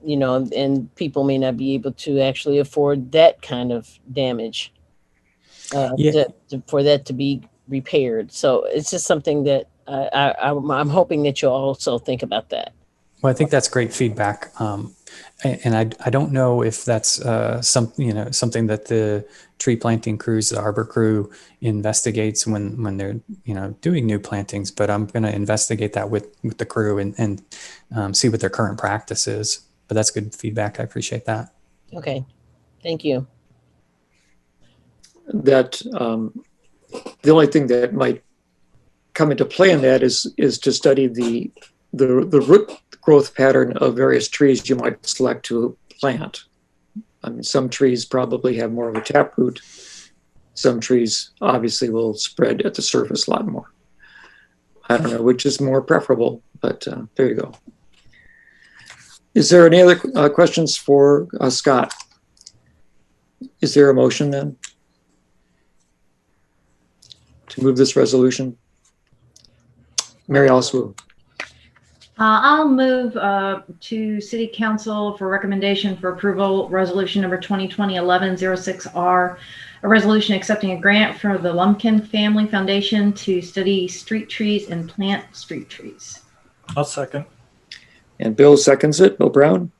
you know, and people may not be able to actually afford that kind of damage for that to be repaired. So it's just something that I'm hoping that you'll also think about that. Well, I think that's great feedback, and I don't know if that's something that the tree planting crews, the arbor crew, investigates when they're doing new plantings. But I'm going to investigate that with the crew and see what their current practice is. But that's good feedback. I appreciate that. Okay, thank you. That the only thing that might come into play in that is to study the root growth pattern of various trees you might select to plant. I mean, some trees probably have more of a taproot. Some trees obviously will spread at the surface a lot more. I don't know which is more preferable, but there you go. Is there any other questions for Scott? Is there a motion then to move this resolution? Mary Alice Wu. I'll move to City Council for recommendation for approval, resolution number 2020-11-06R, a resolution accepting a grant for the Lumpkin Family Foundation to study street trees and plant street trees. I'll second. And Bill seconds it, Bill Brown.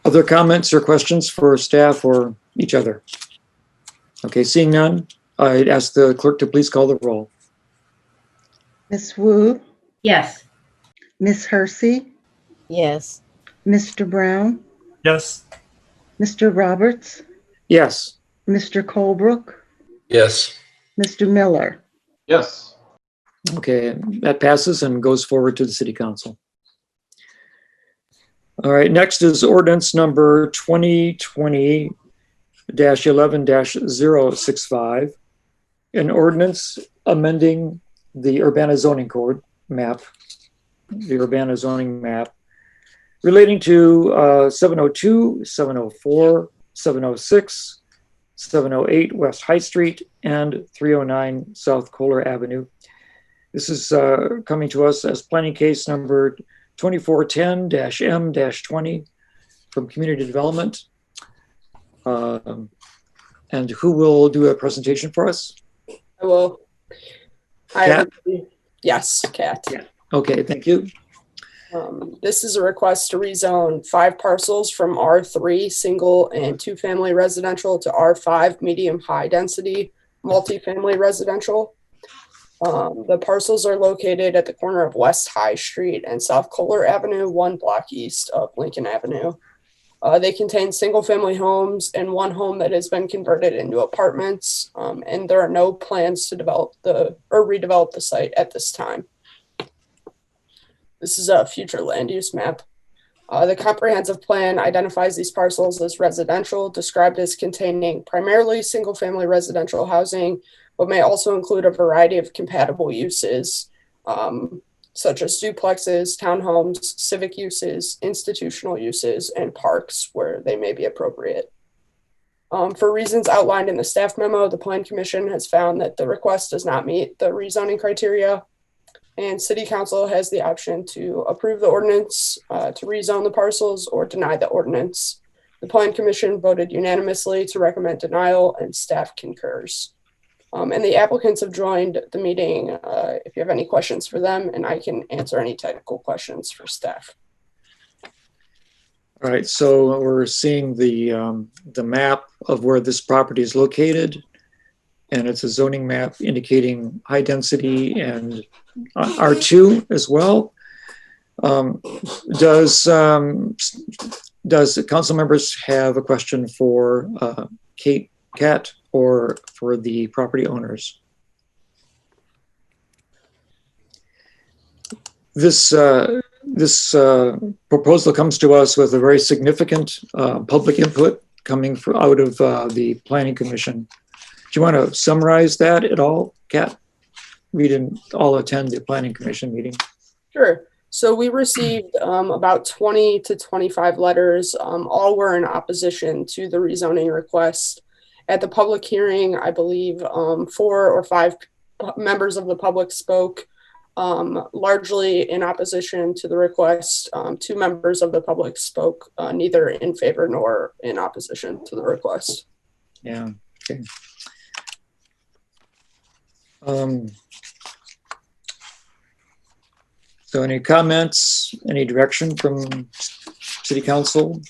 Other comments or questions for staff or each other? Okay, seeing none, I'd ask the clerk to please call the roll. Ms. Wu, Yes. Ms. Hersey, Yes. Mr. Brown, Yes. Mr. Roberts, Yes. Mr. Colebrook, Yes. Mr. Miller. Yes. Okay, that passes and goes forward to the City Council. All right, next is ordinance number 2020-11-065, an ordinance amending the Urbana zoning code map, the Urbana zoning map, relating to 702, 704, 706, 708 West High Street, and 309 South Kohler Avenue. This is coming to us as planning case number 2410-M-20 from Community Development. And who will do a presentation for us? I will. Hi, Kat? everybody. Yes, Kat. Yeah. Okay, thank you. This is a request to rezone 5 parcels from R3 single and 2-family residential to R5 medium high density multifamily residential. The parcels are located at the corner of West High Street and South Kohler Avenue, 1 block east of Lincoln Avenue. They contain single-family homes and one home that has been converted into apartments, and there are no plans to develop or redevelop the site at this time. This is a future land use map. The comprehensive plan identifies these parcels as residential, described as containing primarily single-family residential housing, but may also include a variety of compatible uses, such as duplexes, townhomes, civic uses, institutional uses, and parks where they may be appropriate. For reasons outlined in the staff memo, the Plan Commission has found that the request does not meet the rezoning criteria, and City Council has the option to approve the ordinance, to rezone the parcels, or deny the ordinance. The Plan Commission voted unanimously to recommend denial, and staff concurs. And the applicants have joined the meeting if you have any questions for them, and I can answer any technical questions for staff. All right, so we're seeing the map of where this property is located, and it's a zoning map indicating high density and R2 as well. Does the council members have a question for Kat, or for the property owners? This proposal comes to us with a very significant public input coming out of the Planning Commission. Do you want to summarize that at all, Kat? We didn't all attend the Planning Commission meeting. Sure. So we received about 20 to 25 letters. All were in opposition to the rezoning request. At the public hearing, I believe 4 or 5 members of the public spoke, largely in opposition to the request. 2 members of the public spoke neither in favor nor in opposition to the request. Yeah, okay. So any comments, any direction from City Council?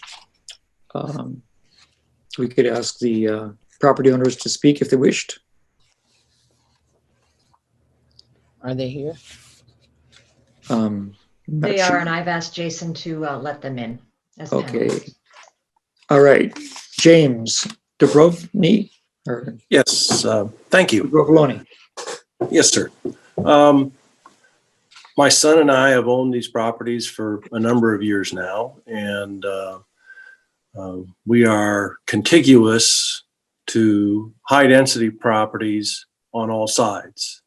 We could ask the property owners to speak if they wished. Are they here? They are, and I've asked Jason to let them in. As okay. panelists. All right. James Dubrovny? Or yes, thank you. Dubrovloni. Yes, sir. My son and I have owned these properties for a number of years now, and we are contiguous to high-density properties on all sides.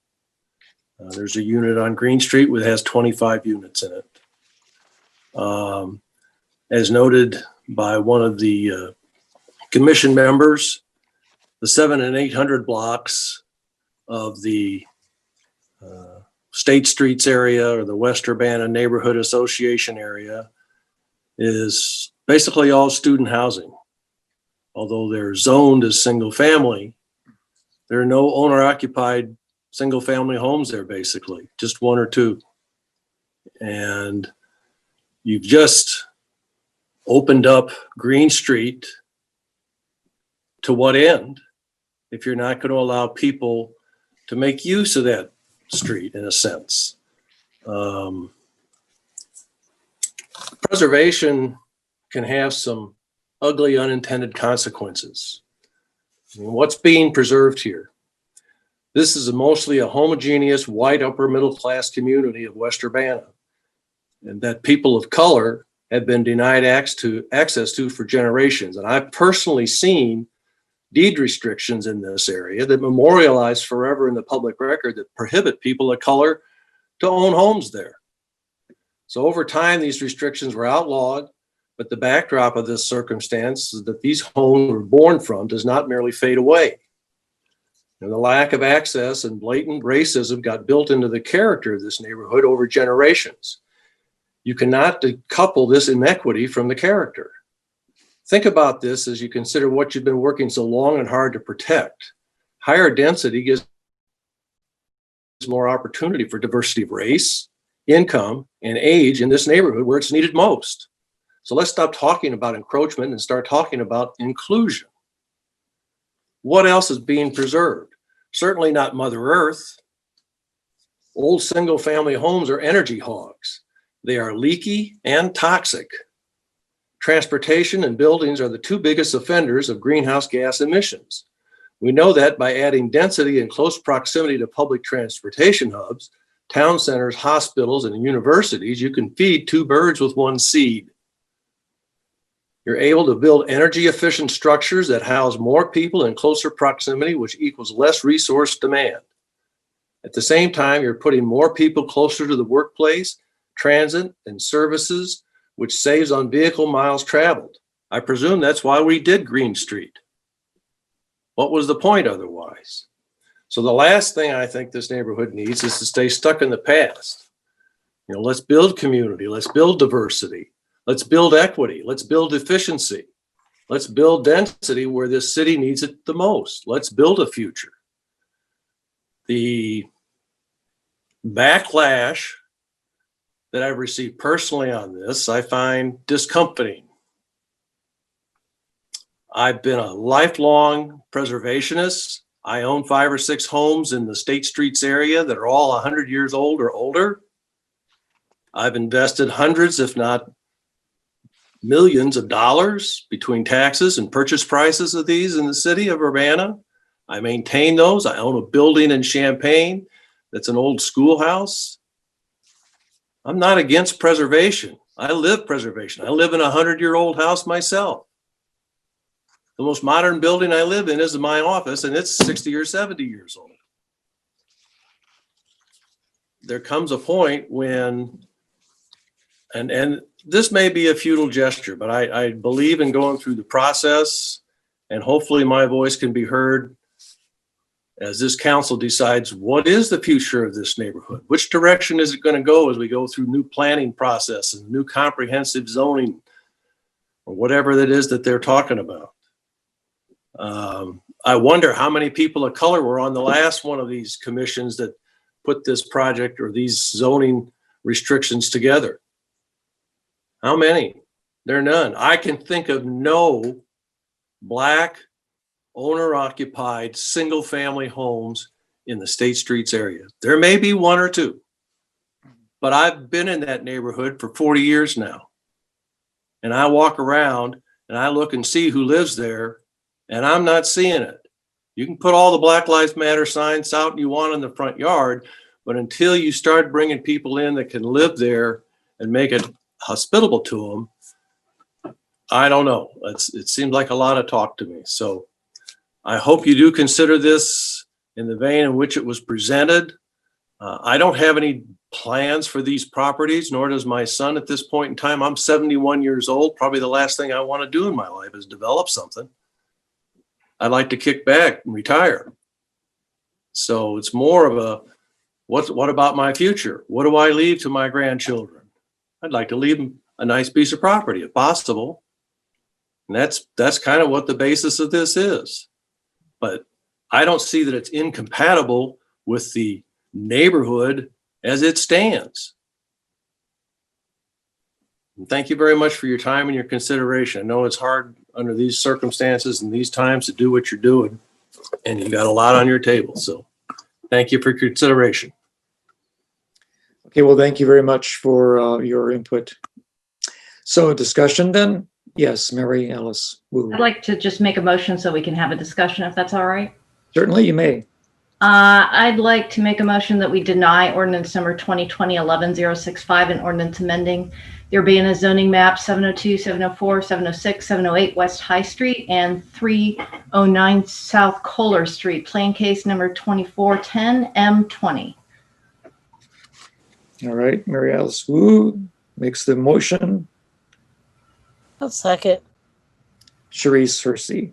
There's a unit on Green Street that has 25 units in it. As noted by one of the commission members, the 700 and 800 blocks of the State Streets area or the West Urbana Neighborhood Association area is basically all student housing. Although they're zoned as single family, there are no owner-occupied single family homes there, basically, just 1 or 2. And you've just opened up Green Street to what end if you're not going to allow people to make use of that street in a sense? Preservation can have some ugly unintended consequences. I mean, what's being preserved here? This is mostly a homogeneous white upper middle class community of West Urbana, and that people of color have been denied access to for generations. And I've personally seen deed restrictions in this area that memorialize forever in the public record that prohibit people of color to own homes there. So over time, these restrictions were outlawed, but the backdrop of this circumstance is that these homes were born from does not merely fade away. And the lack of access and blatant racism got built into the character of this neighborhood over generations. You cannot decouple this inequity from the character. Think about this as you consider what you've been working so long and hard to protect. Higher density gives more opportunity for diversity of race, income, and age in this neighborhood where it's needed most. So let's stop talking about encroachment and start talking about inclusion. What else is being preserved? Certainly not Mother Earth. Old single-family homes are energy hogs. They are leaky and toxic. Transportation and buildings are the two biggest offenders of greenhouse gas emissions. We know that by adding density in close proximity to public transportation hubs, town centers, hospitals, and universities, you can feed two birds with one seed. You're able to build energy efficient structures that house more people in closer proximity, which equals less resource demand. At the same time, you're putting more people closer to the workplace, transit, and services, which saves on vehicle miles traveled. I presume that's why we did Green Street. What was the point otherwise? So the last thing I think this neighborhood needs is to stay stuck in the past. You know, let's build community, let's build diversity, let's build equity, let's build efficiency, let's build density where this city needs it the most. Let's build a future. The backlash that I've received personally on this, I find discomforting. I've been a lifelong preservationist. I own 5 or 6 homes in the State Streets area that are all 100 years old or older. I've invested hundreds, if not millions of dollars between taxes and purchase prices of these in the city of Urbana. I maintain those. I own a building in Champaign that's an old schoolhouse. I'm not against preservation. I live preservation. I live in a 100-year-old house myself. The most modern building I live in is my office, and it's 60 or 70 years old. There comes a point when, and this may be a futile gesture, but I believe in going through the process, and hopefully my voice can be heard as this council decides what is the future of this neighborhood? Which direction is it going to go as we go through new planning process and new comprehensive zoning or whatever that is that they're talking about? I wonder how many people of color were on the last one of these commissions that put this project or these zoning restrictions together. How many? There are none. I can think of no Black owner-occupied single-family homes in the State Streets area. There may be 1 or 2, but I've been in that neighborhood for 40 years now. And I walk around and I look and see who lives there, and I'm not seeing it. You can put all the Black Lives Matter signs out you want in the front yard, but until you start bringing people in that can live there and make it hospitable to them, I don't know. It seems like a lot of talk to me. So I hope you do consider this in the vein in which it was presented. I don't have any plans for these properties, nor does my son at this point in time. I'm 71 years old. Probably the last thing I want to do in my life is develop something. I'd like to kick back and retire. So it's more of a, what about my future? What do I leave to my grandchildren? I'd like to leave them a nice piece of property if possible. And that's kind of what the basis of this is. But I don't see that it's incompatible with the neighborhood as it stands. And thank you very much for your time and your consideration. I know it's hard under these circumstances and these times to do what you're doing, and you got a lot on your table. So thank you for your consideration. Okay, well, thank you very much for your input. So discussion then? Yes, Mary Alice Wu. I'd like to just make a motion so we can have a discussion, if that's all right. Certainly, you may. I'd like to make a motion that we deny ordinance number 2020-11065 and ordinance amending the Urbana zoning map 702, 704, 706, 708 West High Street and 309 South Kohler Street, plain case number 2410 M20. All right, Mary Alice Wu makes the motion. I'll second. Sharice Hersey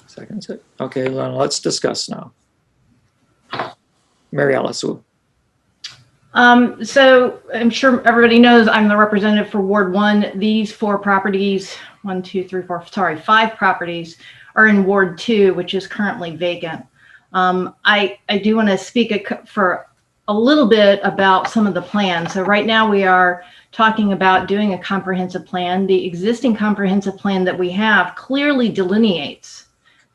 seconds it. Okay, well, let's discuss now. Mary Alice Wu. So I'm sure everybody knows I'm the representative for Ward 1. These 4 properties, 5 properties are in Ward 2, which is currently vacant. I do want to speak for a little bit about some of the plans. So right now we are talking about doing a comprehensive plan. The existing comprehensive plan that we have clearly delineates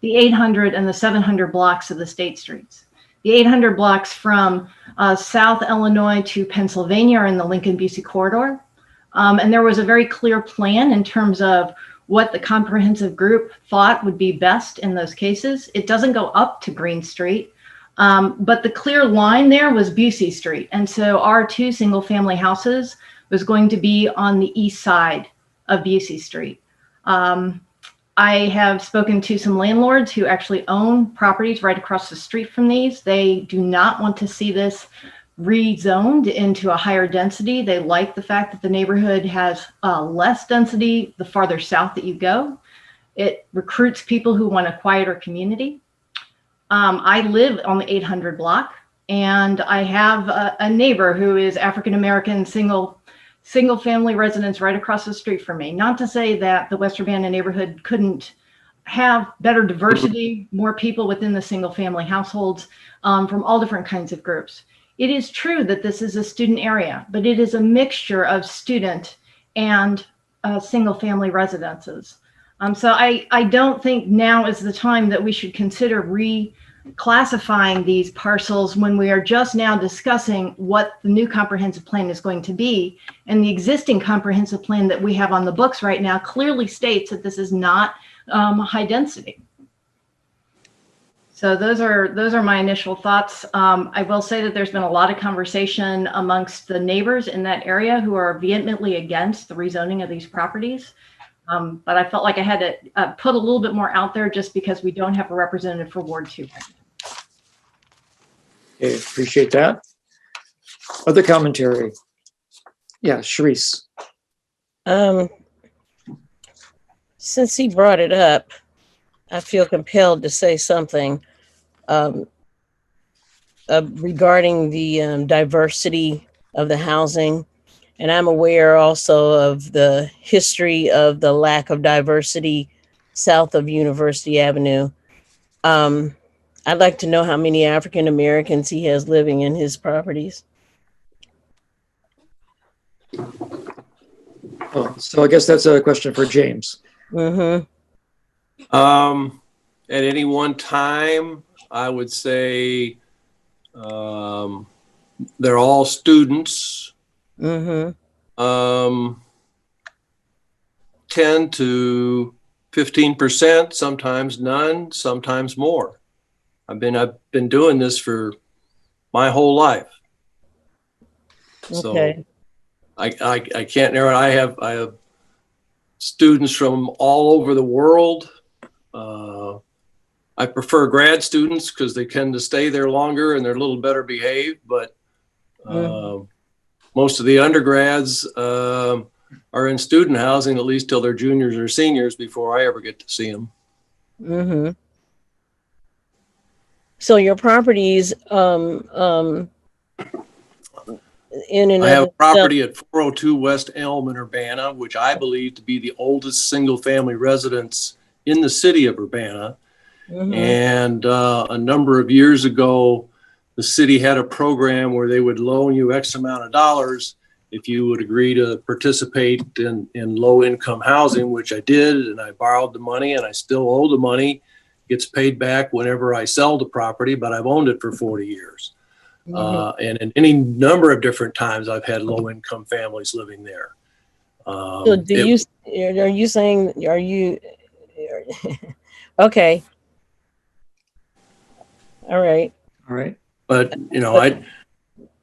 the 800 and the 700 blocks of the state streets. The 800 blocks from South Illinois to Pennsylvania are in the Lincoln-Busey corridor. And there was a very clear plan in terms of what the comprehensive group thought would be best in those cases. It doesn't go up to Green Street, but the clear line there was Busey Street. And so our 2 single family houses was going to be on the east side of Busey Street. I have spoken to some landlords who actually own properties right across the street from these. They do not want to see this rezoned into a higher density. They like the fact that the neighborhood has less density the farther south that you go. It recruits people who want a quieter community. I live on the 800 block, and I have a neighbor who is African-American, single family residence right across the street from me. Not to say that the West Urbana neighborhood couldn't have better diversity, more people within the single family households from all different kinds of groups. It is true that this is a student area, but it is a mixture of student and single family residences. So I don't think now is the time that we should consider reclassifying these parcels when we are just now discussing what the new comprehensive plan is going to be. And the existing comprehensive plan that we have on the books right now clearly states that this is not high density. So those are my initial thoughts. I will say that there's been a lot of conversation amongst the neighbors in that area who are vehemently against the rezoning of these properties. But I felt like I had to put a little bit more out there just because we don't have a representative for Ward 2. Okay, appreciate that. Other commentary? Yeah, Sharice. Since he brought it up, I feel compelled to say something regarding the diversity of the housing. And I'm aware also of the history of the lack of diversity south of University Avenue. I'd like to know how many African Americans he has living in his properties. Oh, so I guess that's a question for James. Mm-hmm. At any one time, I would say they're all students. Mm-hmm. 10 to 15%, sometimes none, sometimes more. I've been doing this for my whole life. Okay. So I can't narrow it. I have students from all over the world. I prefer grad students because they tend to stay there longer and they're a little better behaved, but most of the undergrads are in student housing at least till they're juniors or seniors before I ever get to see them. Mm-hmm. So your properties in and I have of a property at 402 West Elm in Urbana, which I believe to be the oldest single family residence in the city of Urbana. Mm-hmm. And a number of years ago, the city had a program where they would loan you X amount of dollars if you would agree to participate in low income housing, which I did, and I borrowed the money and I still owe the money. Gets paid back whenever I sell the property, but I've owned it for 40 years. Mm-hmm. And in any number of different times, I've had low income families living there. So are you saying, okay. All right. All right. But, you know, But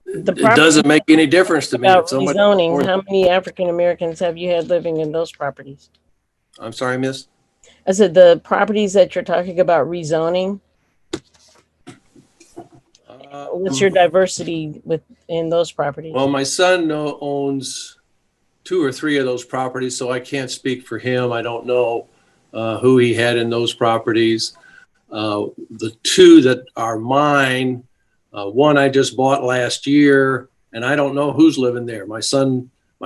it doesn't make any difference to me. About It's so much rezoning, more. how many African Americans have you had living in those properties? I'm sorry, miss. I said the properties that you're talking about rezoning. What's your diversity within those properties? Well, my son owns 2 or 3 of those properties, so I can't speak for him. I don't know who he had in those properties. The 2 that are mine, one I just bought last year, and I don't know who's living there. My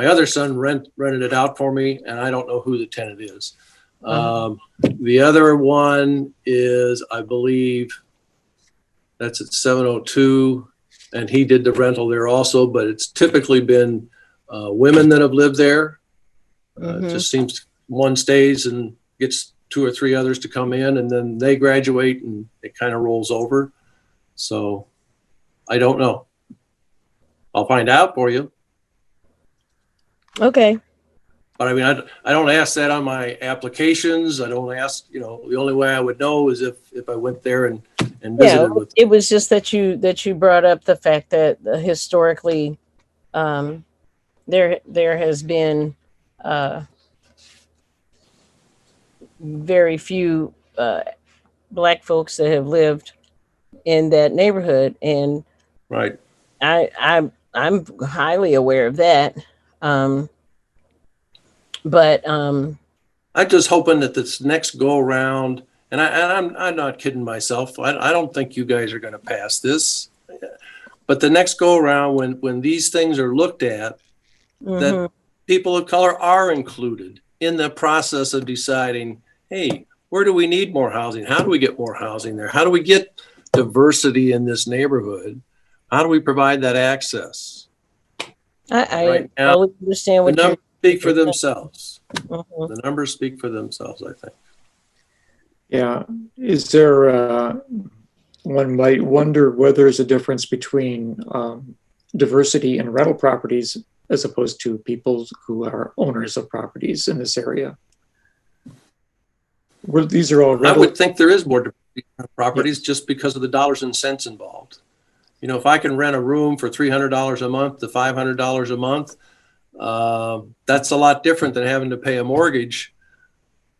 other son rented it out for me, and I don't know who the tenant is. The other one is, I believe, that's at 702, and he did the rental there also, but it's typically been women that have lived there. It just seems one stays and gets 2 or 3 others to come in, and then they graduate and it kind of rolls over. So I don't know. I'll find out for you. Okay. But I mean, I don't ask that on my applications. I don't ask, you know, the only way I would know is if I went there and Yeah, visited with. it was just that you brought up the fact that historically, there has been very few Black folks that have lived in that neighborhood, and Right. I'm highly aware of that. But I'm just hoping that this next go around, and I'm not kidding myself. I don't think you guys are going to pass this, but the next go around, when these things are looked at, that people of color are included in the process of deciding, hey, where do we need more housing? How do we get more housing there? How do we get diversity in this neighborhood? How do we provide that access? I Right now, totally understand the what you're numbers speak for themselves. Mhm. The numbers speak for themselves, I think. Yeah. Is there, one might wonder whether there's a difference between diversity in rental properties as opposed to people who are owners of properties in this area. Well, these are all rental. I would think there is more diversity in properties just because of the dollars and cents involved. You know, if I can rent a room for $300 a month to $500 a month, that's a lot different than having to pay a mortgage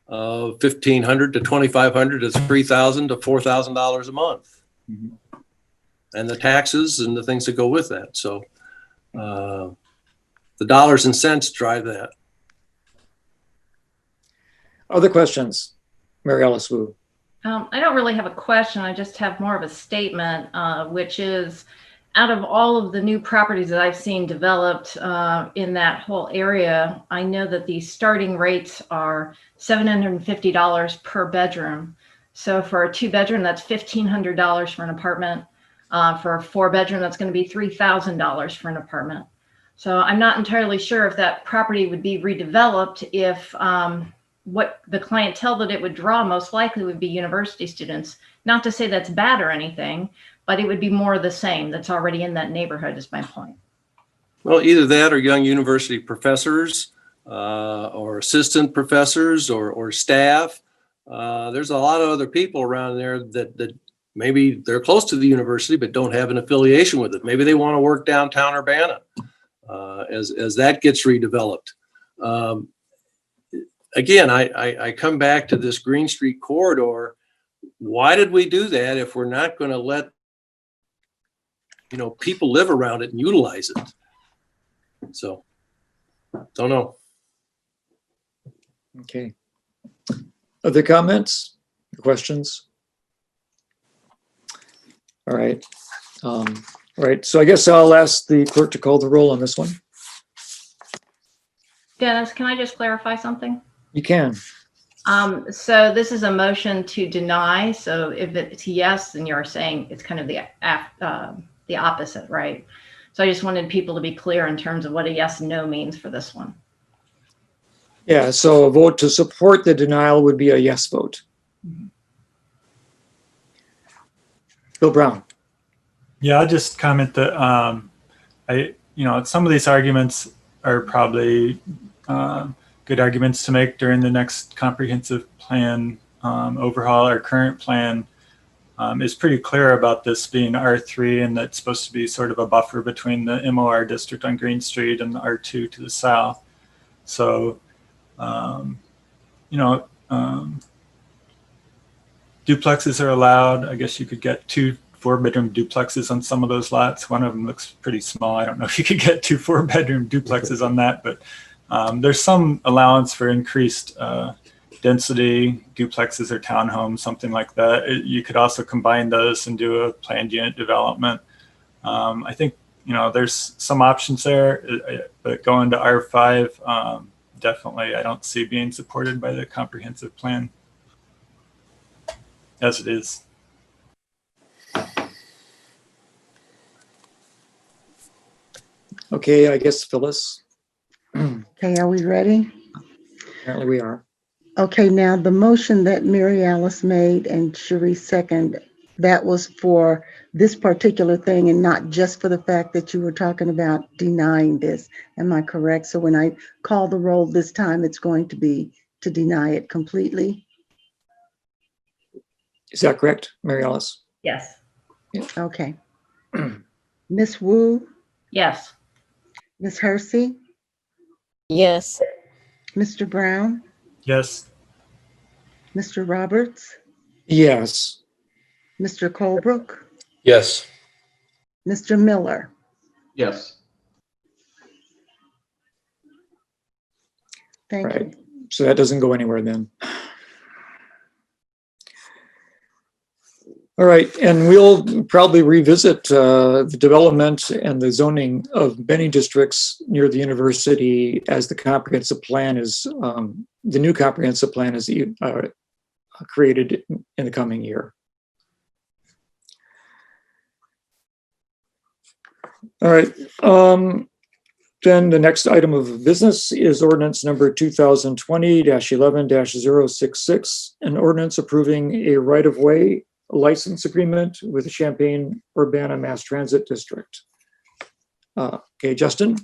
of $1,500 to $2,500 to $3,000 to $4,000 a month. Mm-hmm. And the taxes and the things that go with that. So the dollars and cents drive that. Other questions? Mary Alice Wu. I don't really have a question. I just have more of a statement, which is out of all of the new properties that I've seen developed in that whole area, I know that the starting rates are $750 per bedroom. So for a 2-bedroom, that's $1,500 for an apartment. For a 4-bedroom, that's going to be $3,000 for an apartment. So I'm not entirely sure if that property would be redeveloped if what the clientele that it would draw most likely would be university students. Not to say that's bad or anything, but it would be more of the same that's already in that neighborhood is my point. Well, either that or young university professors or assistant professors or staff. There's a lot of other people around there that maybe they're close to the university but don't have an affiliation with it. Maybe they want to work downtown Urbana as that gets redeveloped. Again, I come back to this Green Street corridor. Why did we do that if we're not going to let people live around it and utilize it? So, don't know. Okay. Other comments, questions? All right. All right. So I guess I'll ask the clerk to call the roll on this one. Dennis, can I just clarify something? You can. So this is a motion to deny. So if it's yes, then you're saying it's kind of the opposite, right? So I just wanted people to be clear in terms of what a yes and no means for this one. Yeah, so a vote to support the denial would be a yes vote. Mm-hmm. Bill Brown. Yeah, I'll just comment that some of these arguments are probably good arguments to make during the next comprehensive plan overhaul. Our current plan is pretty clear about this being R3, and that's supposed to be sort of a buffer between the MOR district on Green Street and the R2 to the south. So, duplexes are allowed. I guess you could get 2 4-bedroom duplexes on some of those lots. One of them looks pretty small. I don't know if you could get 2 4-bedroom duplexes on that, but there's some allowance for increased density, duplexes or townhomes, something like that. You could also combine those and do a planned unit development. I think, there's some options there, but going to R5, definitely I don't see being supported by the comprehensive plan as it is. Okay, I guess Phyllis. Okay, are we ready? Apparently we are. Okay, now the motion that Mary Alice made and Cherie seconded that was for this particular thing and not just for the fact that you were talking about denying this. Am I correct? So when I call the roll this time, it's going to be to deny it completely? Is that correct, Mary Alice? Yes. Okay. Miss Wu, Yes. Miss Hersey, Yes. Mr. Brown, Yes. Mr. Roberts, Yes. Mr. Colebrook, Yes. Mr. Miller. Yes. Thank Right. you. So that doesn't go anywhere then. All right, and we'll probably revisit the development and the zoning of many districts near the university as the comprehensive plan is, the new comprehensive plan is created in the coming year. All right, then the next item of business is ordinance number 2020-11-066, an ordinance approving a right-of-way license agreement with the Champaign-Urbana Mass Transit District. Okay, Justin,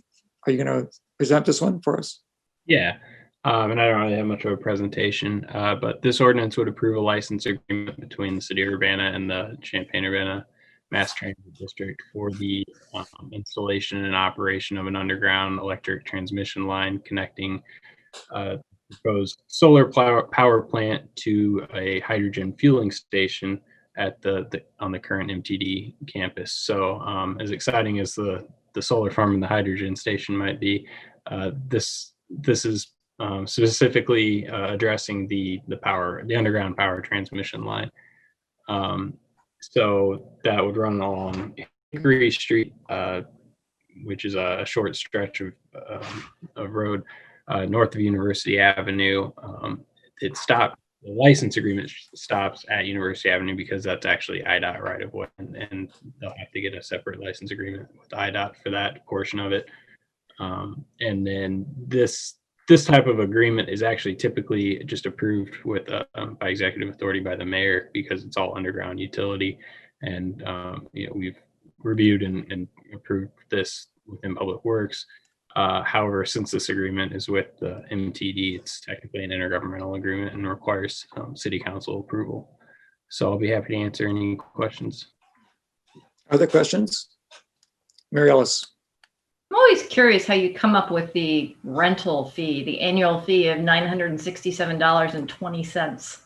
are you going to present this one for us? Yeah, and I don't really have much of a presentation, but this ordinance would approve a license agreement between the city of Urbana and the Champaign-Urbana Mass Transit District for the installation and operation of an underground electric transmission line connecting proposed solar power plant to a hydrogen fueling station at on the current MTD campus. So as exciting as the solar farm and the hydrogen station might be, this is specifically addressing the underground power transmission line. So that would run along Hickory Street, which is a short stretch of road north of University Avenue. The license agreement stops at University Avenue because that's actually IDOT right of way, and they'll have to get a separate license agreement with IDOT for that portion of it. And then this type of agreement is actually typically just approved with by executive authority by the mayor because it's all underground utility, and we've reviewed and approved this within Public Works. However, since this agreement is with the MTD, it's technically an intergovernmental agreement and requires city council approval. So I'll be happy to answer any questions. Other questions? Mary Ellis. I'm always curious how you come up with the rental fee, the annual fee of $967.20.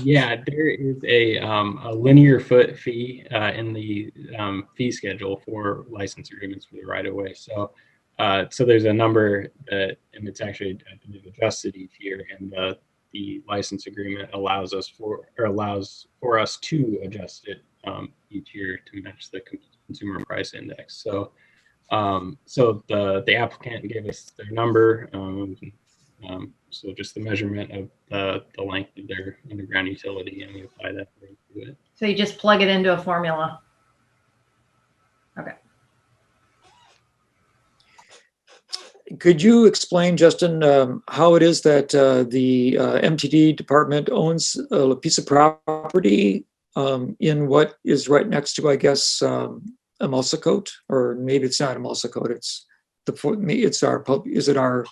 Yeah, there is a linear foot fee in the fee schedule for license agreements for the right of way. So there's a number that, and it's actually, I believe, adjusted each year, and the license agreement allows for us to adjust it each year to match the consumer price index. So the applicant gave us their number. So just the measurement of the length of their underground utility, and we apply that to it. So you just plug it into a formula. Okay. Could you explain, Justin, how it is that the MTD department owns a piece of property in what is right next to, I guess, Emulsicote, or maybe it's not Emulsicote. Is it our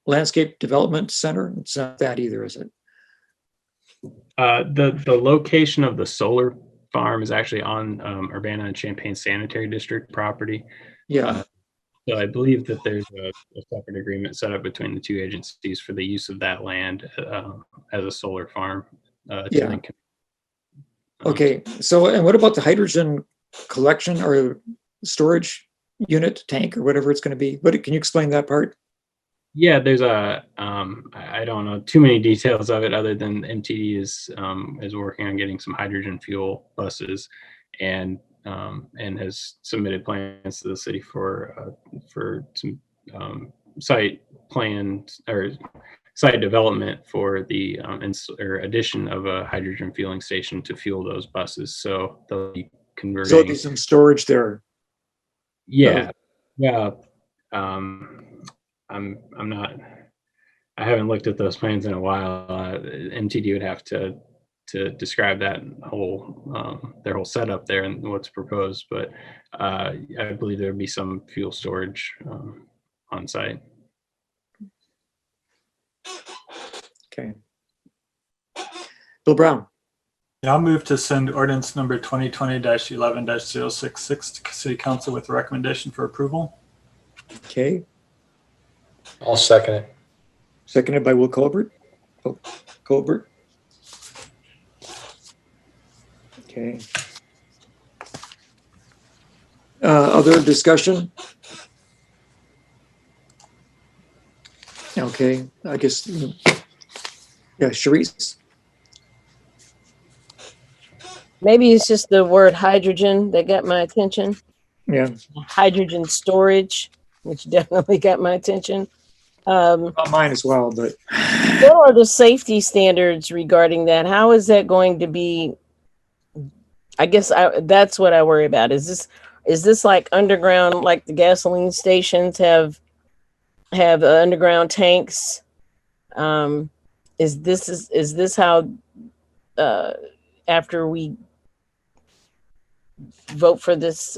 landscape development center? It's not that either, is it? The location of the solar farm is actually on Urbana and Champaign Sanitary District property. Yeah. So I believe that there's a separate agreement set up between the two agencies for the use of that land as a solar farm. Yeah. Okay. So, and what about the hydrogen collection or storage unit, tank, or whatever it's going to be? Can you explain that part? Yeah, there's I don't know too many details of it other than MTD is working on getting some hydrogen fuel buses, and has submitted plans to the city for some site plans or site development for the addition of a hydrogen fueling station to fuel those buses. So they'll be converting. So there'll be some storage there. Yeah. Yeah. I'm not I haven't looked at those plans in a while. MTD would have to describe that whole their whole setup there and what's proposed. But I believe there would be some fuel storage on site. Okay. Bill Brown. Yeah, I'll move to send ordinance number 2020-11-066 to City Council with a recommendation for approval. Okay. I'll second it. Seconded by Will Colbert. Oh, Colbert. Okay. Other discussion? Okay, I guess, yeah, Sharice. Maybe it's just the word hydrogen that got my attention. Yeah. Hydrogen storage, which definitely got my attention. Not mine as well, but What are the safety standards regarding that? How is that going to be? I guess that's what I worry about. Is this like underground, like the gasoline stations have underground tanks? Is this how after we vote for this,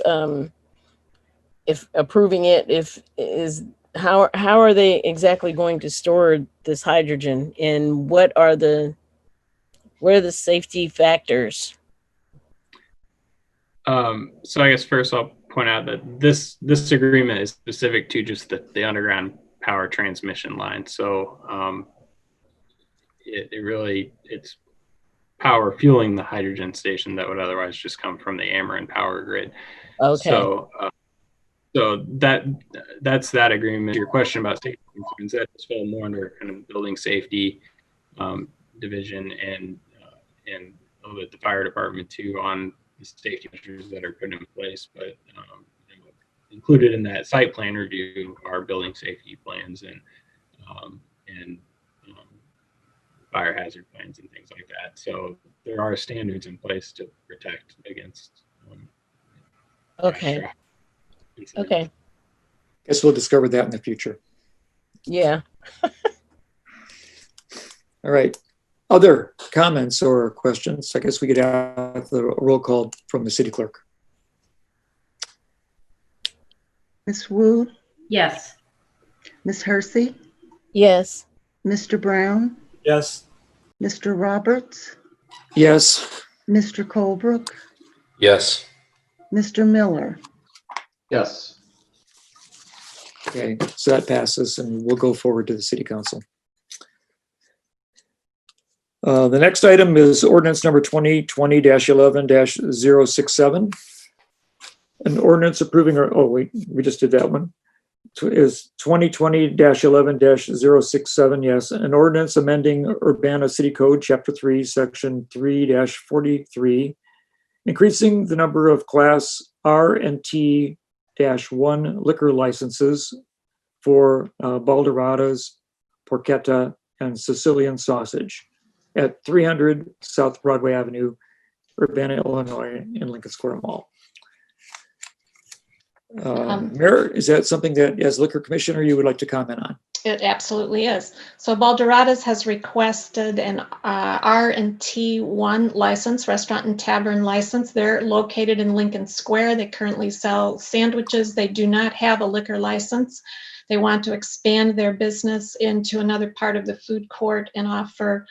if approving it, how are they exactly going to store this hydrogen, and what are the safety factors? So I guess first I'll point out that this agreement is specific to just the underground power transmission line. So it's power fueling the hydrogen station that would otherwise just come from the Ameren power grid. Okay. So that's that agreement. Your question about safety concerns, that just fell more under kind of building safety division and a little bit the fire department too on the safety measures that are put in place. But included in that site plan review are building safety plans and fire hazard plans and things like that. So there are standards in place to protect against. Okay. Okay. guess we'll discover that in the future. Yeah. All right. Other comments or questions? I guess we could have the roll call from the city clerk. Ms. Wu, Yes. Ms. Hersey, Yes. Mr. Brown, Yes. Mr. Roberts, Yes. Mr. Colebrook, Yes. Mr. Miller. Yes. Okay, so that passes and we'll go forward to the city council. The next item is ordinance number 2020-11-067. An ordinance approving, oh wait, we just did that one. Is 2020-11-067, yes. An ordinance amending Urbana City Code, Chapter 3, Section 3-43, increasing the number of Class R and T-1 liquor licenses for Balderadas, Porchetta, and Sicilian sausage at 300 South Broadway Avenue, Urbana, Illinois, in Lincoln's Quarter Mall. Mayor, is that something that, as liquor commissioner, you would like to comment on? It absolutely is. So Balderadas has requested an R&T1 license, restaurant and tavern license. They're located in Lincoln Square. They currently sell sandwiches. They do not have a liquor license. They want to expand their business into another part of the food court and offer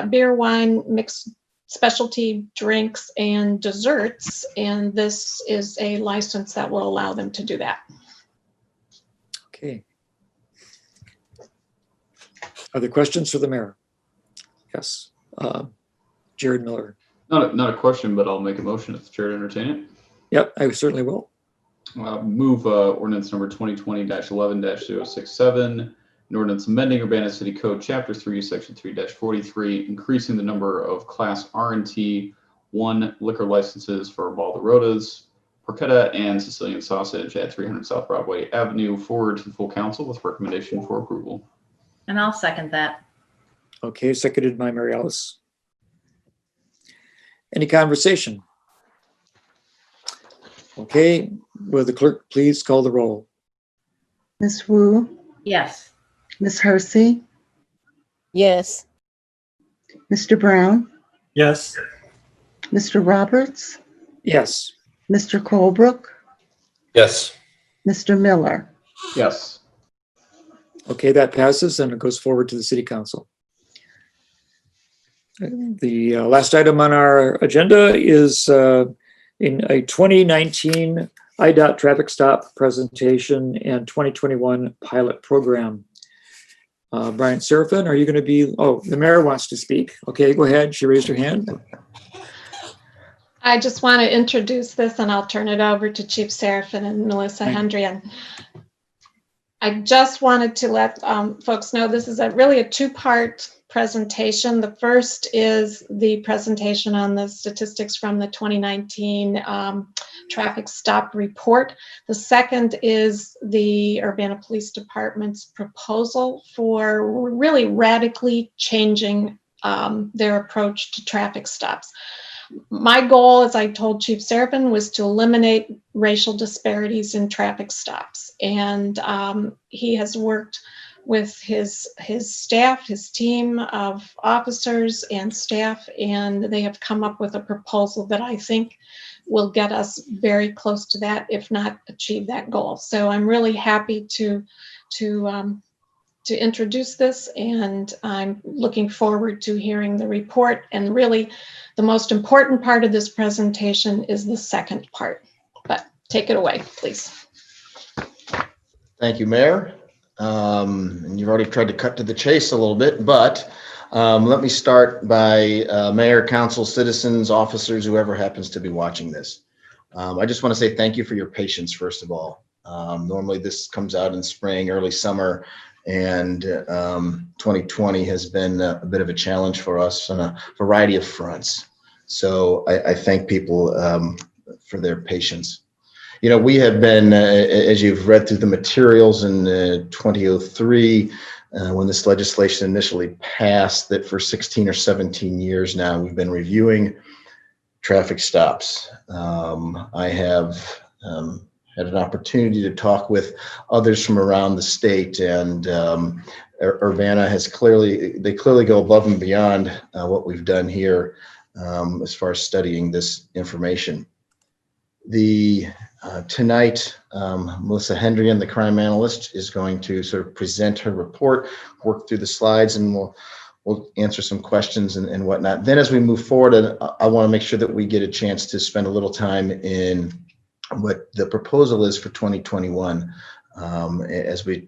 beer, wine, mixed specialty drinks, and desserts. And this is a license that will allow them to do that. Okay. Other questions for the mayor? Yes. Jared Miller. Not a question, but I'll make a motion if the chair to entertain it. Yep, I certainly will. Move ordinance number 2020-11-067, an ordinance amending Urbana City Code, Chapter 3, Section 3-43, increasing the number of Class R and T 1 liquor licenses for Balderadas, Porchetta, and Sicilian sausage at 300 South Broadway Avenue, forward to the full council with recommendation for approval. And I'll second that. Okay, seconded by Mary Alice. Any conversation? Okay, will the clerk please call the roll? Ms. Wu, Yes. Ms. Hersey, Yes. Mr. Brown, Yes. Mr. Roberts, Yes. Mr. Colebrook, Yes. Mr. Miller. Yes. Okay, that passes and it goes forward to the city council. The last item on our agenda is in a 2019 IDOT traffic stop presentation and 2021 pilot program. Brian Serafin, are you going to be, oh, the mayor wants to speak. Okay, go ahead. She raised her hand. I just want to introduce this and I'll turn it over to Chief Serafin and Melissa Hendrian. I just wanted to let folks know this is really a two-part presentation. The first is the presentation on the statistics from the 2019 traffic stop report. The second is the Urbana Police Department's proposal for really radically changing their approach to traffic stops. My goal, as I told Chief Serafin, was to eliminate racial disparities in traffic stops. And he has worked with his staff, his team of officers and staff, and they have come up with a proposal that I think will get us very close to that, if not achieve that goal. So I'm really happy to introduce this, and I'm looking forward to hearing the report. And really, the most important part of this presentation is the second part. But take it away, please. Thank you, Mayor. And you've already tried to cut to the chase a little bit, but let me start by Mayor, council, citizens, officers, whoever happens to be watching this. I just want to say thank you for your patience, first of all. Normally this comes out in spring, early summer, and 2020 has been a bit of a challenge for us on a variety of fronts. So I thank people for their patience. You know, we have been, as you've read through the materials in 2003, when this legislation initially passed, that for 16 or 17 years now, we've been reviewing traffic stops. I have had an opportunity to talk with others from around the state, and Urbana has clearly go above and beyond what we've done here as far as studying this information. Tonight, Melissa Hendrian, the crime analyst, is going to sort of present her report, work through the slides, and we'll answer some questions and whatnot. Then as we move forward, I want to make sure that we get a chance to spend a little time in what the proposal is for 2021 as we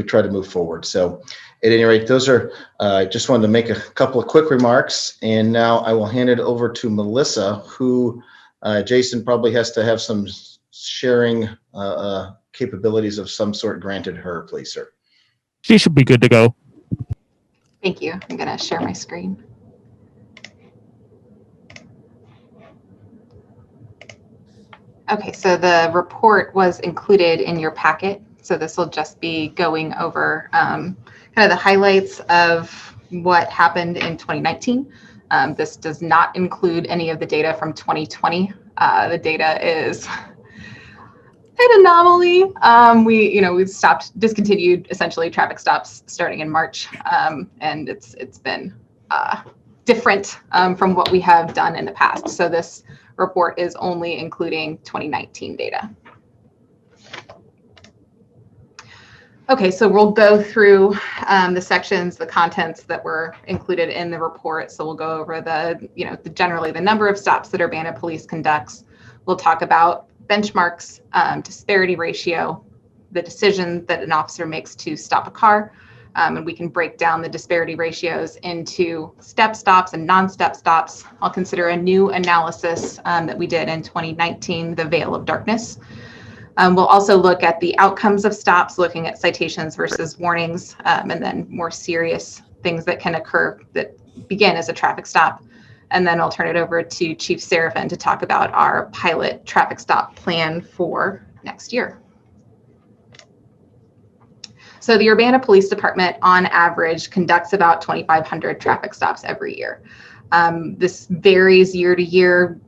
try to move forward. So at any rate, those are, I just wanted to make a couple of quick remarks, and now I will hand it over to Melissa, who Jason probably has to have some sharing capabilities of some sort granted her, please, sir. She should be good to go. Thank you. I'm going to share my screen. Okay, so the report was included in your packet. So this will just be going over kind of the highlights of what happened in 2019. This does not include any of the data from 2020. The data is an anomaly. We discontinued essentially traffic stops starting in March, and it's been different from what we have done in the past. So this report is only including 2019 data. Okay, so we'll go through the sections, the contents that were included in the report. So we'll go over generally the number of stops that Urbana Police conducts. We'll talk about benchmarks, disparity ratio, the decision that an officer makes to stop a car, and we can break down the disparity ratios into step stops and non-step stops. I'll consider a new analysis that we did in 2019, the veil of darkness. We'll also look at the outcomes of stops, looking at citations versus warnings, and then more serious things that can occur that begin as a traffic stop. And then I'll turn it over to Chief Serafin to talk about our pilot traffic stop plan for next year. So the Urbana Police Department, on average, conducts about 2,500 traffic stops every year. This varies year to year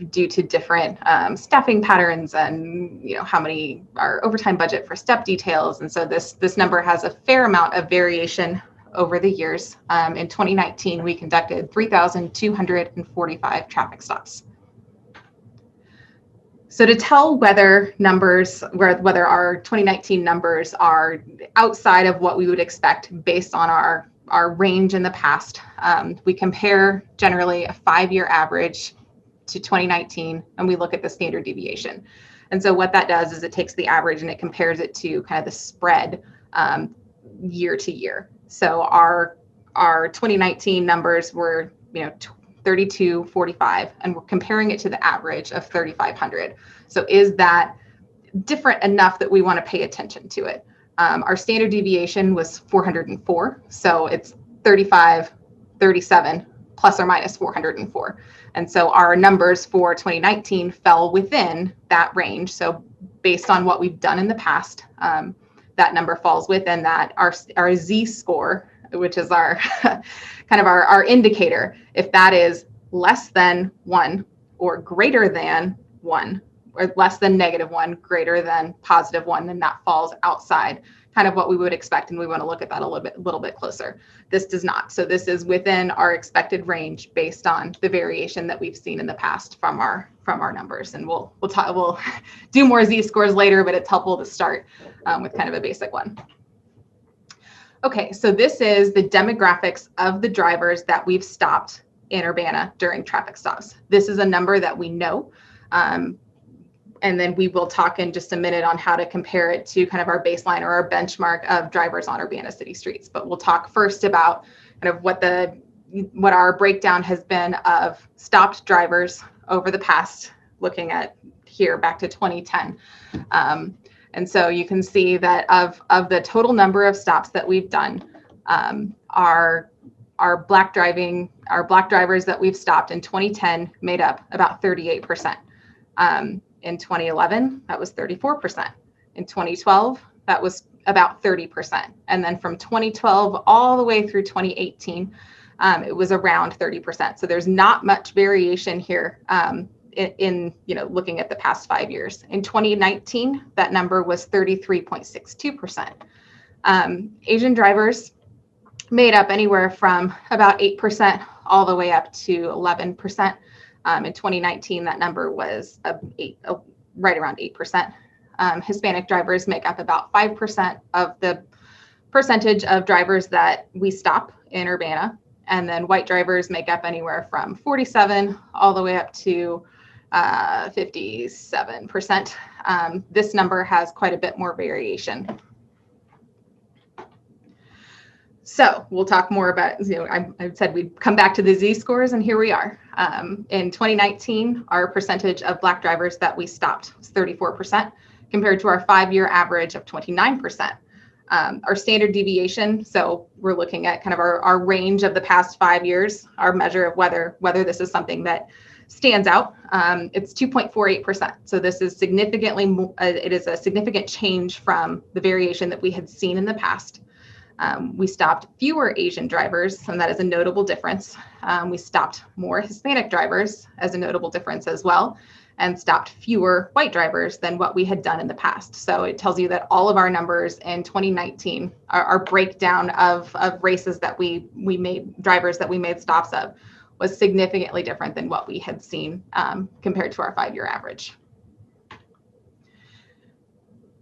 due to different staffing patterns and how many our overtime budget for step details. And so this number has a fair amount of variation over the years. In 2019, we conducted 3,245 traffic stops. So to tell whether our 2019 numbers are outside of what we would expect based on our range in the past, we compare generally a 5-year average to 2019, and we look at the standard deviation. And so what that does is it takes the average and it compares it to kind of the spread year to year. So our 2019 numbers were 3245, and we're comparing it to the average of 3,500. So is that different enough that we want to pay attention to it? Our standard deviation was 404, so it's 35, 37 plus or minus 404. And so our numbers for 2019 fell within that range. So based on what we've done in the past, that number falls within that. Our Z-score, which is our kind of our indicator, if that is less than 1 or greater than 1, or less than -1, greater than +1, then that falls outside kind of what we would expect, and we want to look at that a little bit closer. This does not. So this is within our expected range based on the variation that we've seen in the past from our numbers. And we'll do more Z-scores later, but it's helpful to start with kind of a basic one. Okay, so this is the demographics of the drivers that we've stopped in Urbana during traffic stops. This is a number that we know. And then we will talk in just a minute on how to compare it to kind of our baseline or our benchmark of drivers on Urbana city streets. But we'll talk first about kind of what our breakdown has been of stopped drivers over the past, looking at here back to 2010. And so you can see that of the total number of stops that we've done, our black drivers that we've stopped in 2010 made up about 38%. In 2011, that was 34%. In 2012, that was about 30%. And then from 2012 all the way through 2018, it was around 30%. So there's not much variation here in looking at the past 5 years. In 2019, that number was 33.62%. Asian drivers made up anywhere from about 8% all the way up to 11%. In 2019, that number was right around 8%. Hispanic drivers make up about 5% of the percentage of drivers that we stop in Urbana. And then white drivers make up anywhere from 47 all the way up to 57%. This number has quite a bit more variation. So we'll talk more about, I said we'd come back to the Z-scores, and here we are. In 2019, our percentage of black drivers that we stopped was 34%, compared to our 5-year average of 29%. Our standard deviation, so we're looking at kind of our range of the past 5 years, our measure of whether this is something that stands out. It's 2.48%. So this is it is a significant change from the variation that we had seen in the past. We stopped fewer Asian drivers, and that is a notable difference. We stopped more Hispanic drivers as a notable difference as well, and stopped fewer white drivers than what we had done in the past. So it tells you that all of our numbers in 2019, our breakdown of races that we made, drivers that we made stops of, was significantly different than what we had seen compared to our 5-year average.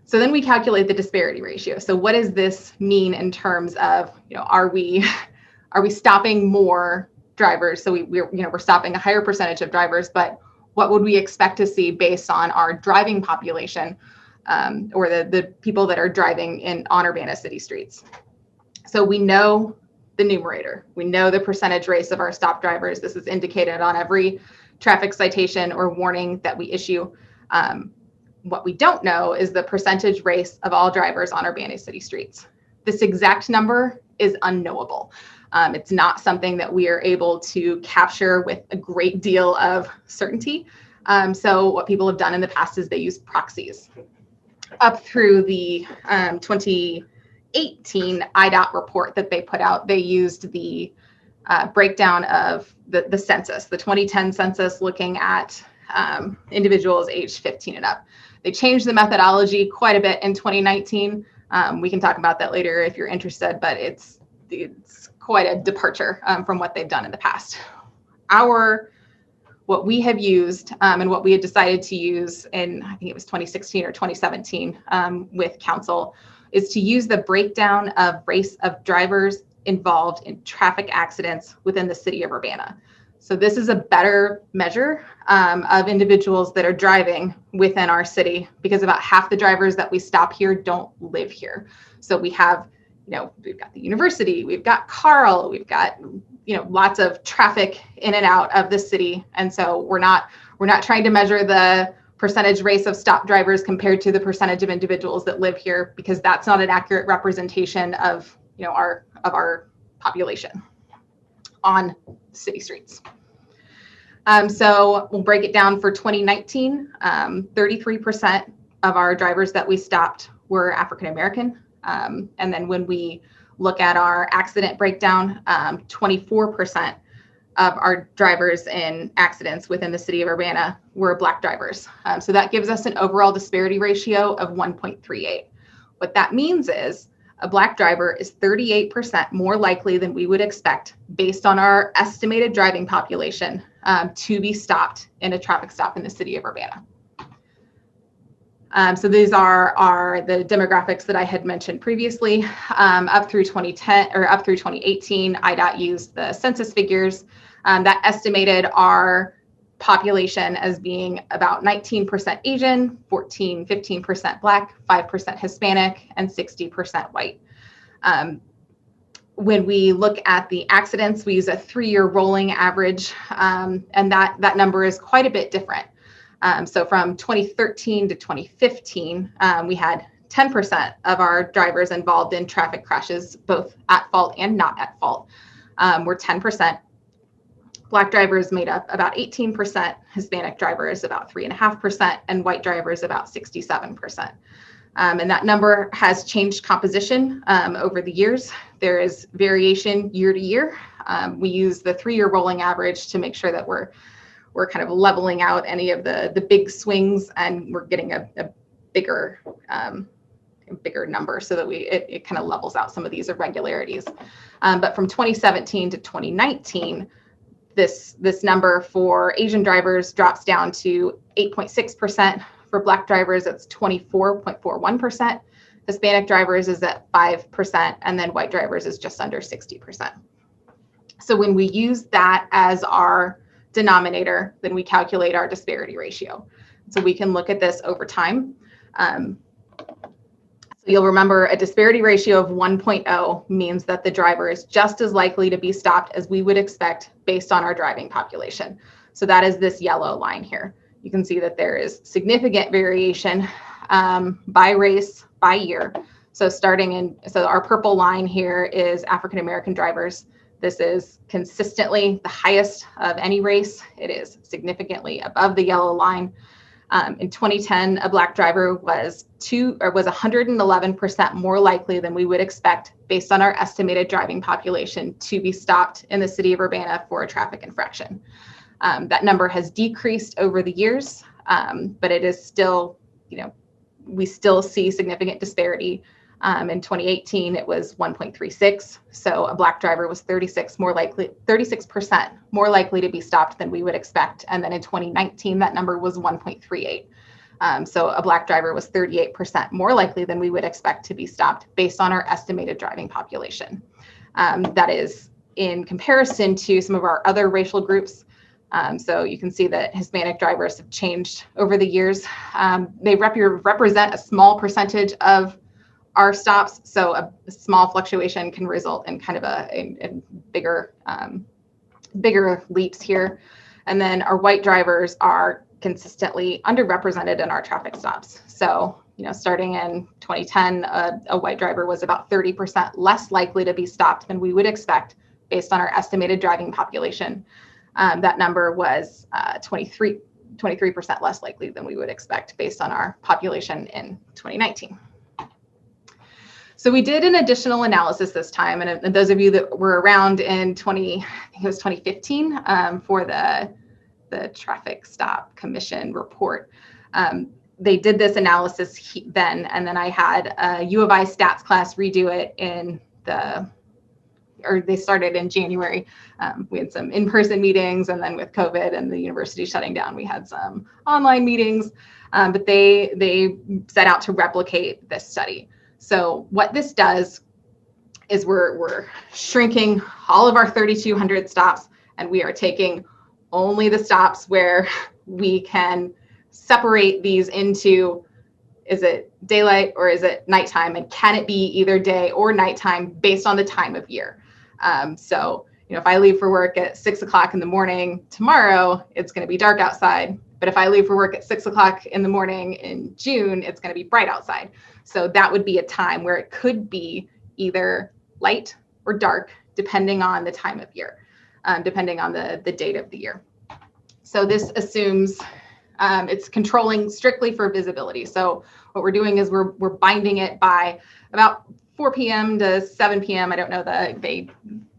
So then we calculate the disparity ratio. So what does this mean in terms of, are we stopping more drivers? So we're stopping a higher percentage of drivers, but what would we expect to see based on our driving population or the people that are driving on Urbana city streets? So we know the numerator. We know the percentage race of our stop drivers. This is indicated on every traffic citation or warning that we issue. What we don't know is the percentage race of all drivers on Urbana city streets. This exact number is unknowable. It's not something that we are able to capture with a great deal of certainty. So what people have done in the past is they use proxies. Up through the 2018 IDOT report that they put out, they used the breakdown of the census, the 2010 census, looking at individuals aged 15 and up. They changed the methodology quite a bit in 2019. We can talk about that later if you're interested, but it's quite a departure from what they've done in the past. What we have used and what we had decided to use in, I think it was 2016 or 2017 with council, is to use the breakdown of race of drivers involved in traffic accidents within the city of Urbana. So this is a better measure of individuals that are driving within our city, because about half the drivers that we stop here don't live here. So we have, we've got the university, we've got Carl, we've got, lots of traffic in and out of the city. And so we're not trying to measure the percentage race of stop drivers compared to the percentage of individuals that live here, because that's not an accurate representation of, our population on city streets. So we'll break it down for 2019. 33% of our drivers that we stopped were African American. And then when we look at our accident breakdown, 24% of our drivers in accidents within the city of Urbana were Black drivers. So that gives us an overall disparity ratio of 1.38. What that means is a Black driver is 38% more likely than we would expect, based on our estimated driving population, to be stopped in a traffic stop in the city of Urbana. So these are the demographics that I had mentioned previously. Up through 2010 or up through 2018, IDOT used the census figures that estimated our population as being about 19% Asian, 15% Black, 5% Hispanic, and 60% white. When we look at the accidents, we use a 3-year rolling average, and that number is quite a bit different. So from 2013 to 2015, we had 10% of our drivers involved in traffic crashes, both at fault and not at fault, were 10%. Black drivers made up about 18%, Hispanic drivers about 3.5%, and white drivers about 67%. And that number has changed composition over the years. There is variation year to year. We use the 3-year rolling average to make sure that we're kind of leveling out any of the big swings, and we're getting a bigger number so that it kind of levels out some of these irregularities. But from 2017 to 2019, this number for Asian drivers drops down to 8.6%. For Black drivers, it's 24.41%. Hispanic drivers is at 5%, and then white drivers is just under 60%. So when we use that as our denominator, then we calculate our disparity ratio. So we can look at this over time. So you'll remember a disparity ratio of 1.0 means that the driver is just as likely to be stopped as we would expect based on our driving population. So that is this yellow line here. You can see that there is significant variation by race, by year. So so our purple line here is African American drivers. This is consistently the highest of any race. It is significantly above the yellow line. In 2010, a Black driver was 111% more likely than we would expect, based on our estimated driving population, to be stopped in the city of Urbana for a traffic infraction. That number has decreased over the years, but it is still, we still see significant disparity. In 2018, it was 1.36. So a Black driver was 36% more likely to be stopped than we would expect. And then in 2019, that number was 1.38. So a Black driver was 38% more likely than we would expect to be stopped based on our estimated driving population. That is in comparison to some of our other racial groups. So you can see that Hispanic drivers have changed over the years. They represent a small percentage of our stops, so a small fluctuation can result in kind of a bigger leaps here. And then our white drivers are consistently underrepresented in our traffic stops. So, starting in 2010, a white driver was about 30% less likely to be stopped than we would expect based on our estimated driving population. That number was 23% less likely than we would expect based on our population in 2019. So we did an additional analysis this time, and those of you that were around in 2015 for the the Traffic Stop Commission report. They did this analysis then, and then I had a U of I stats class redo it they started in January. We had some in-person meetings, and then with COVID and the university shutting down, we had some online meetings, but they set out to replicate this study. So what this does is we're shrinking all of our 3,200 stops, and we are taking only the stops where we can separate these into, is it daylight or is it nighttime, and can it be either day or nighttime based on the time of year. So, if I leave for work at 6 o'clock in the morning tomorrow, it's going to be dark outside. But if I leave for work at 6 o'clock in the morning in June, it's going to be bright outside. So that would be a time where it could be either light or dark, depending on the time of year, depending on the date of the year. So this assumes it's controlling strictly for visibility. So what we're doing is we're binding it by about 4 p.m. to 7 p.m. I don't know that they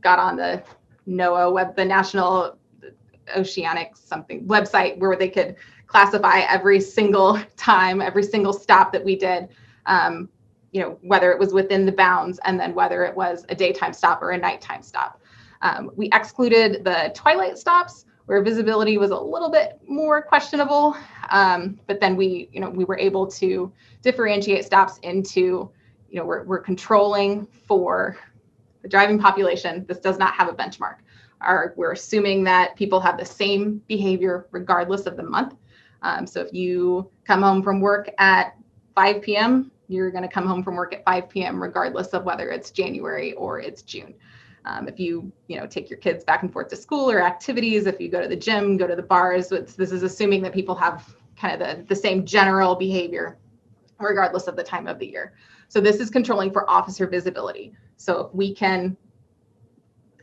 got on the NOAA the National Oceanic something website where they could classify every single time, every single stop that we did, whether it was within the bounds, and then whether it was a daytime stop or a nighttime stop. We excluded the twilight stops where visibility was a little bit more questionable, but then we were able to differentiate stops into, we're controlling for the driving population. This does not have a benchmark. We're assuming that people have the same behavior regardless of the month. So if you come home from work at 5 p.m., you're going to come home from work at 5 p.m. regardless of whether it's January or it's June. If you take your kids back and forth to school or activities, if you go to the gym, go to the bars, this is assuming that people have kind of the same general behavior regardless of the time of the year. So this is controlling for officer visibility. So if we can,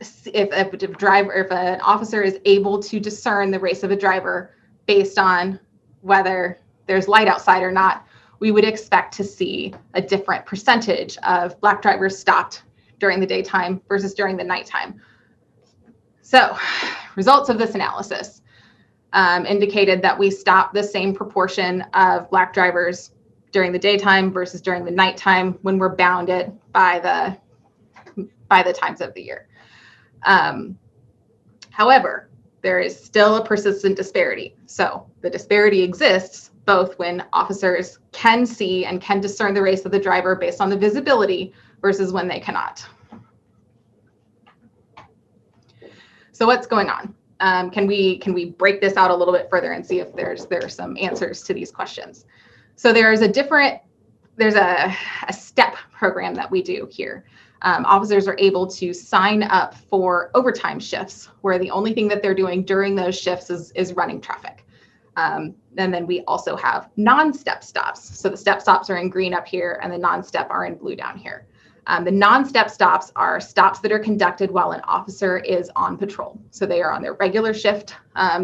if an officer is able to discern the race of a driver based on whether there's light outside or not, we would expect to see a different percentage of Black drivers stopped during the daytime versus during the nighttime. So results of this analysis indicated that we stopped the same proportion of Black drivers during the daytime versus during the nighttime when we're bounded by the times of the year. However, there is still a persistent disparity. So the disparity exists both when officers can see and can discern the race of the driver based on the visibility versus when they cannot. So what's going on? Can we break this out a little bit further and see if there's some answers to these questions? So there's a step program that we do here. Officers are able to sign up for overtime shifts where the only thing that they're doing during those shifts is running traffic. And then we also have non-step stops. So the step stops are in green up here and the non-step are in blue down here. The non-step stops are stops that are conducted while an officer is on patrol. So they are on their regular shift.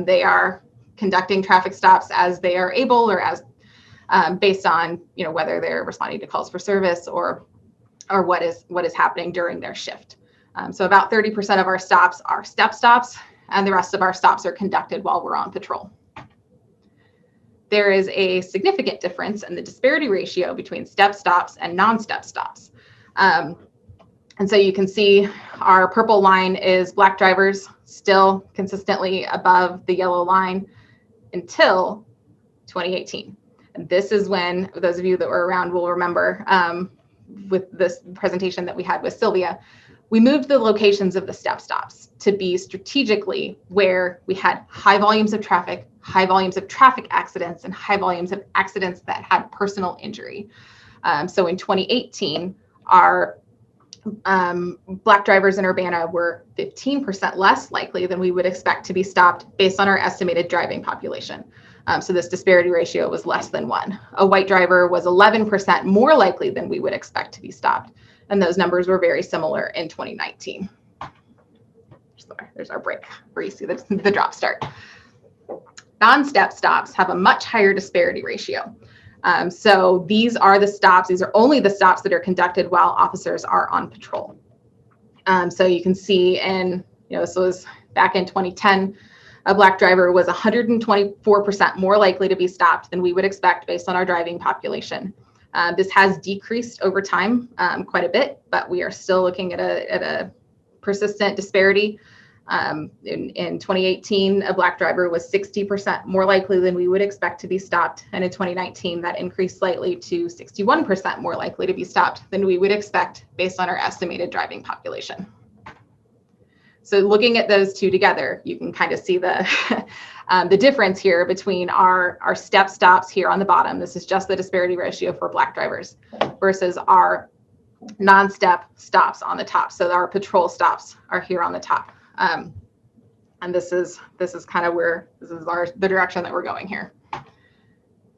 They are conducting traffic stops as they are able or as based on whether they're responding to calls for service or what is happening during their shift. So about 30% of our stops are step stops, and the rest of our stops are conducted while we're on patrol. There is a significant difference in the disparity ratio between step stops and non-step stops. And so you can see our purple line is Black drivers still consistently above the yellow line until 2018. And this is when, those of you that were around will remember, with this presentation that we had with Sylvia, we moved the locations of the step stops to be strategically where we had high volumes of traffic, high volumes of traffic accidents, and high volumes of accidents that had personal injury. So in 2018, our Black drivers in Urbana were 15% less likely than we would expect to be stopped based on our estimated driving population. So this disparity ratio was less than 1. A white driver was 11% more likely than we would expect to be stopped. And those numbers were very similar in 2019. There's our break where you see the drop start. Non-step stops have a much higher disparity ratio. So these are the stops. These are only the stops that are conducted while officers are on patrol. So you can see this was back in 2010. A Black driver was 124% more likely to be stopped than we would expect based on our driving population. This has decreased over time quite a bit, but we are still looking at a persistent disparity. In 2018, a Black driver was 60% more likely than we would expect to be stopped. And in 2019, that increased slightly to 61% more likely to be stopped than we would expect based on our estimated driving population. So looking at those two together, you can kind of see the the difference here between our step stops here on the bottom. This is just the disparity ratio for Black drivers versus our non-step stops on the top. So our patrol stops are here on the top. And this is kind of where the direction that we're going here.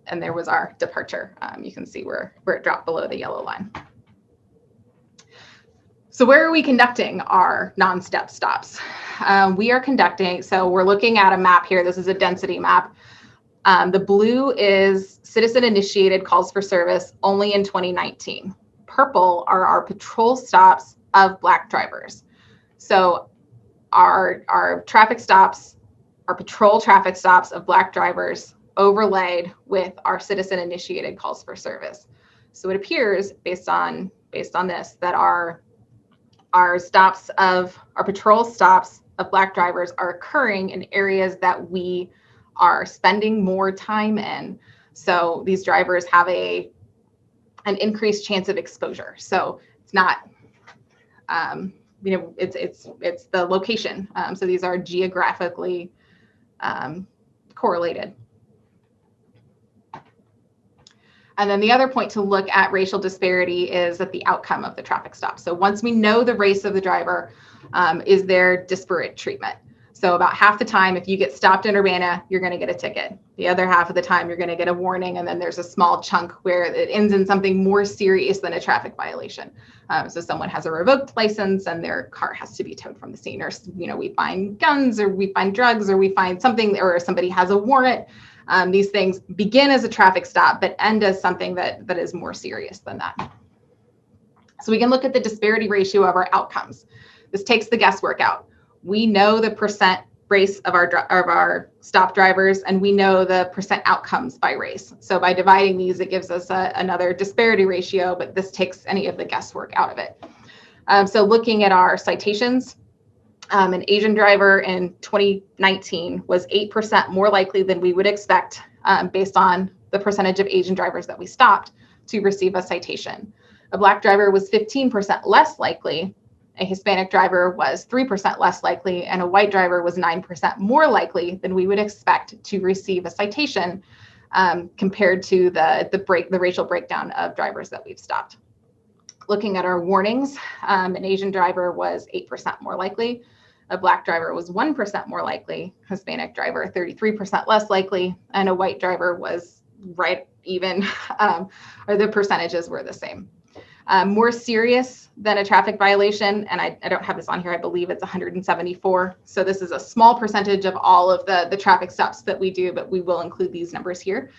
And there was our departure. You can see where it dropped below the yellow line. So where are we conducting our non-step stops? We are conducting, so we're looking at a map here. This is a density map. The blue is citizen-initiated calls for service only in 2019. Purple are our patrol stops of Black drivers. So our traffic stops, our patrol traffic stops of Black drivers overlaid with our citizen-initiated calls for service. So it appears based on this that our patrol stops of Black drivers are occurring in areas that we are spending more time in. So these drivers have an increased chance of exposure. So it's not, it's the location. So these are geographically correlated. And then the other point to look at racial disparity is at the outcome of the traffic stop. So once we know the race of the driver, is there disparate treatment? So about half the time, if you get stopped in Urbana, you're going to get a ticket. The other half of the time, you're going to get a warning. And then there's a small chunk where it ends in something more serious than a traffic violation. So someone has a revoked license and their car has to be towed from the scene, or we find guns, or we find drugs, or we find something, or somebody has a warrant. These things begin as a traffic stop, but end as something that is more serious than that. So we can look at the disparity ratio of our outcomes. This takes the guesswork out. We know the percent race of our stop drivers, and we know the percent outcomes by race. So by dividing these, it gives us another disparity ratio, but this takes any of the guesswork out of it. So looking at our citations, an Asian driver in 2019 was 8% more likely than we would expect based on the percentage of Asian drivers that we stopped to receive a citation. A Black driver was 15% less likely, a Hispanic driver was 3% less likely, and a white driver was 9% more likely than we would expect to receive a citation compared to the racial breakdown of drivers that we've stopped. Looking at our warnings, an Asian driver was 8% more likely, a Black driver was 1% more likely, Hispanic driver 33% less likely, and a white driver was right even, or the percentages were the same. More serious than a traffic violation, and I don't have this on here, I believe it's 174. So this is a small percentage of all of the traffic stops that we do, but we will include these numbers here.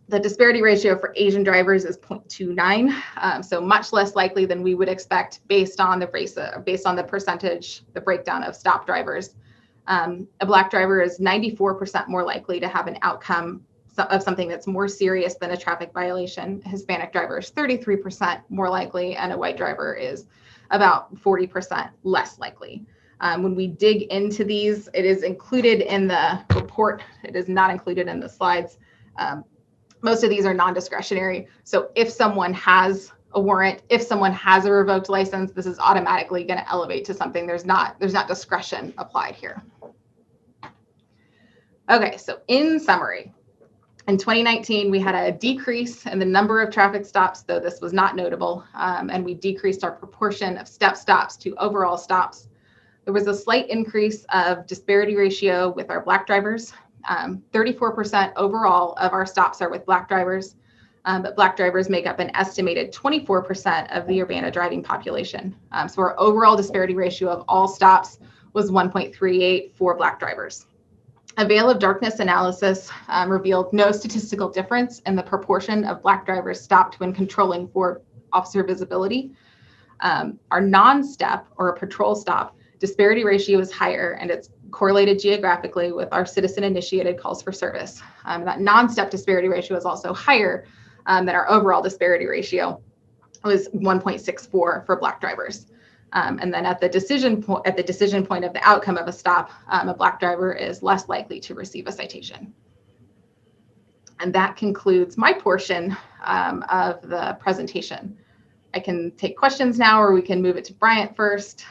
The disparity ratio for Asian drivers is 0.29, so much less likely than we would expect based on the race, based on the percentage, the breakdown of stop drivers. A Black driver is 94% more likely to have an outcome of something that's more serious than a traffic violation. A Hispanic driver is 33% more likely, and a white driver is about 40% less likely. When we dig into these, it is included in the report. It is not included in the slides. Most of these are non-discretionary. So if someone has a warrant, if someone has a revoked license, this is automatically going to elevate to something. There's not discretion applied here. Okay, so in summary, in 2019, we had a decrease in the number of traffic stops, though this was not notable, and we decreased our proportion of step stops to overall stops. There was a slight increase of disparity ratio with our Black drivers. 34% overall of our stops are with Black drivers, but Black drivers make up an estimated 24% of the Urbana driving population. So our overall disparity ratio of all stops was 1.38 for Black drivers. A veil of darkness analysis revealed no statistical difference in the proportion of Black drivers stopped when controlling for officer visibility. Our non-step or a patrol stop disparity ratio is higher, and it's correlated geographically with our citizen-initiated calls for service. That non-step disparity ratio is also higher than our overall disparity ratio. It was 1.64 for Black drivers. And then at the decision point of the outcome of a stop, a Black driver is less likely to receive a citation. And that concludes my portion of the presentation. I can take questions now, or we can move it to Bryant first.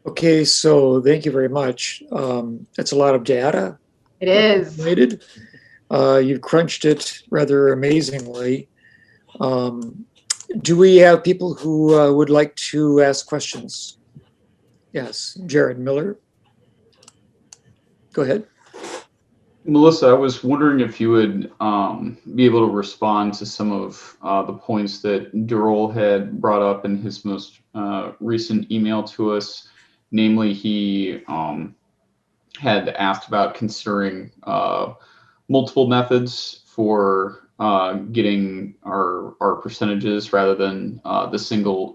Okay, so thank you very much. That's a lot of data. It is. You've crunched it rather amazingly. Do we have people who would like to ask questions? Yes, Jared Miller. Go ahead. Melissa, I was wondering if you would be able to respond to some of the points that Durrell had brought up in his most recent email to us. Namely, he had asked about considering multiple methods for getting our percentages rather than the single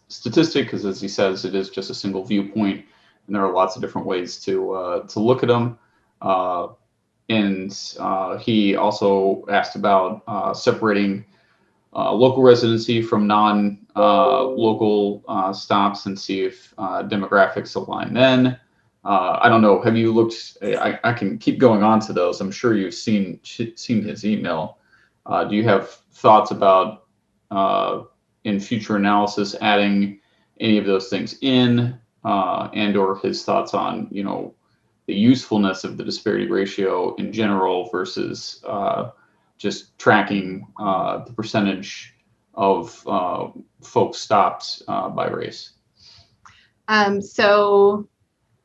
statistic, because as he says, it is just a single viewpoint, and there are lots of different ways to look at them. And he also asked about separating local residency from non-local stops and see if demographics align then. I don't know. Have you looked? I can keep going on to those. I'm sure you've seen his email. Do you have thoughts about in future analysis adding any of those things in, and/or his thoughts on the usefulness of the disparity ratio in general versus just tracking the percentage of folks stopped by race? So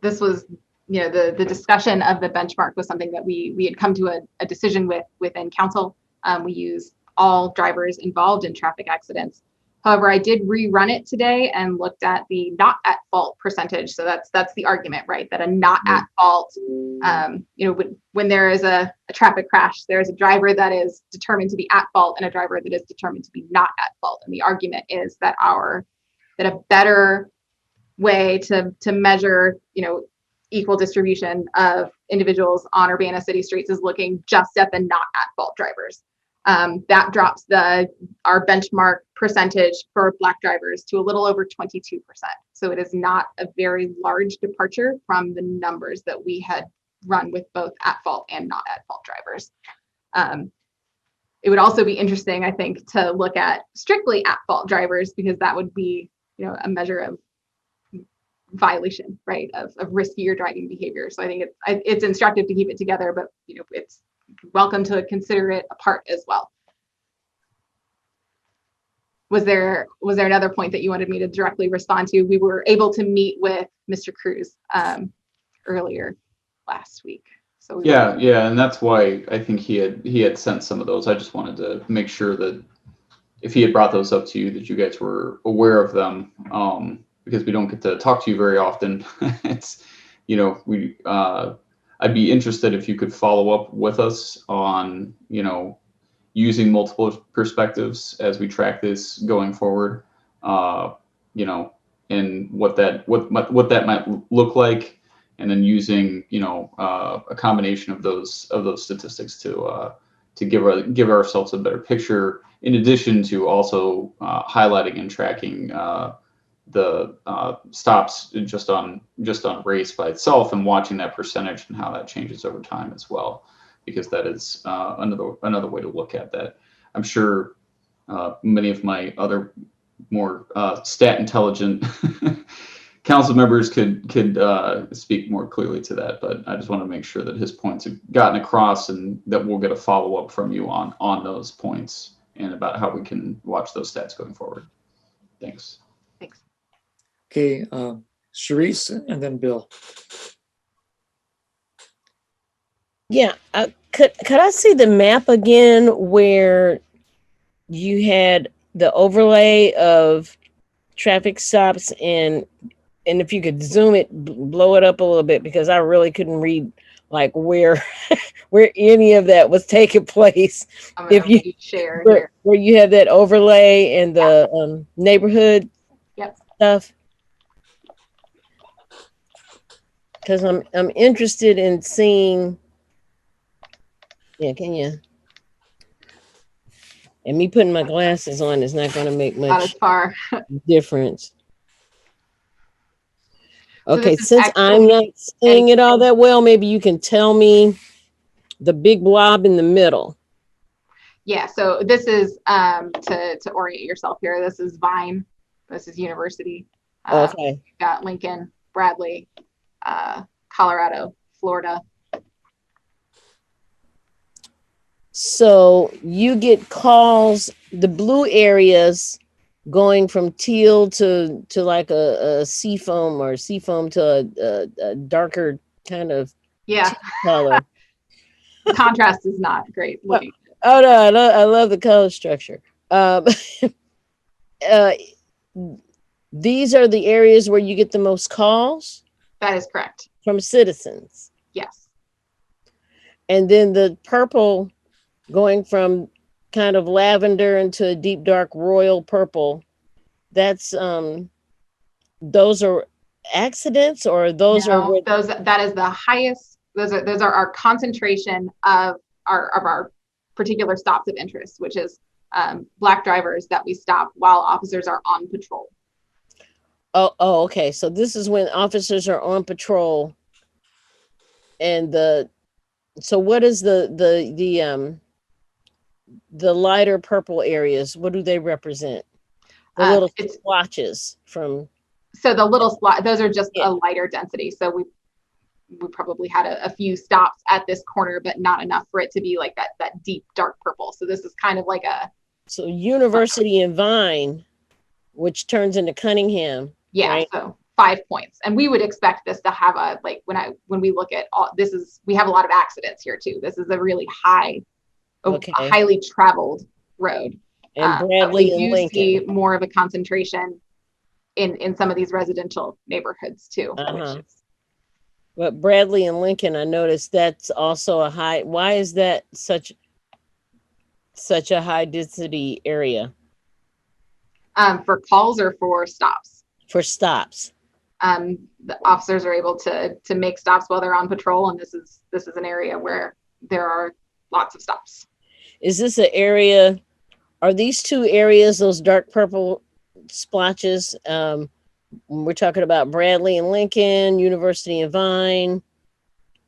this was, the discussion of the benchmark was something that we had come to a decision within council. We use all drivers involved in traffic accidents. However, I did rerun it today and looked at the not at fault percentage. So that's the argument, right? That a not at fault, when there is a traffic crash, there is a driver that is determined to be at fault and a driver that is determined to be not at fault. And the argument is that a better way to measure, equal distribution of individuals on Urbana city streets is looking just at the not at fault drivers. That drops our benchmark percentage for Black drivers to a little over 22%. So it is not a very large departure from the numbers that we had run with both at fault and not at fault drivers. It would also be interesting, I think, to look at strictly at fault drivers, because that would be, a measure of violation, right, of riskier driving behavior. So I think it's instructive to keep it together, but it's welcome to consider it apart as well. Was there another point that you wanted me to directly respond to? We were able to meet with Mr. Cruz earlier last week. So yeah, and that's why I think he had sent some of those. I just wanted to make sure that if he had brought those up to you, that you guys were aware of them, because we don't get to talk to you very often. It's I'd be interested if you could follow up with us on, using multiple perspectives as we track this going forward, and what that might look like, and then using, a combination of those statistics to give ourselves a better picture, in addition to also highlighting and tracking the stops just on race by itself, and watching that percentage and how that changes over time as well, because that is another way to look at that. I'm sure many of my other more stat intelligent council members could speak more clearly to that, but I just want to make sure that his points have gotten across, and that we'll get a follow up from you on those points and about how we can watch those stats going forward. Thanks. Okay, Sharice and then Bill. Yeah, could I see the map again where you had the overlay of traffic stops, and if you could zoom it, blow it up a little bit, because I really couldn't read like where any of that was taking place. If you share where you have that overlay and the neighborhood stuff. because I'm interested in seeing. Yeah, can you? And me putting my glasses on is not going to make Not as much far. difference. So Okay, this is since I'm not seeing it all that well, maybe you can tell me the big blob in the middle. Yeah, so this is to orient yourself here. This is Vine. This is University. Okay. You've got Lincoln, Bradley, Colorado, Florida. So you get calls, the blue areas going from teal to like a seafoam or seafoam to a darker kind of Yeah. color. The contrast is not great looking. Oh no, I love the color structure. These are the areas where you get the most calls? That is correct. From citizens? Yes. And then the purple going from kind of lavender into a deep dark royal purple, that's those are accidents, or those are what? That is the highest. Those are our concentration of our particular stops of interest, which is black drivers that we stop while officers are on patrol. Oh, okay. So this is when officers are on patrol, and so what is the lighter purple areas? What do they represent? The little splotches from. So the little spot, those are just a lighter density. So we probably had a few stops at this corner, but not enough for it to be like that deep dark purple. So this is kind of like a. So University and Vine, which turns into Cunningham. Yeah, right? So 5 points, and we would expect this to have a when we look at all this is we have a lot of accidents here too. This is a really a highly traveled road. And Bradley we and do Lincoln. see more of a concentration in some of these residential neighborhoods too. But Bradley and Lincoln, I noticed that's also a high. Why is that such a high density area? For calls or for stops? For stops. The officers are able to make stops while they're on patrol, and this is an area where there are lots of stops. Is this an area? Are these two areas those dark purple splotches? We're talking about Bradley and Lincoln, University and Vine,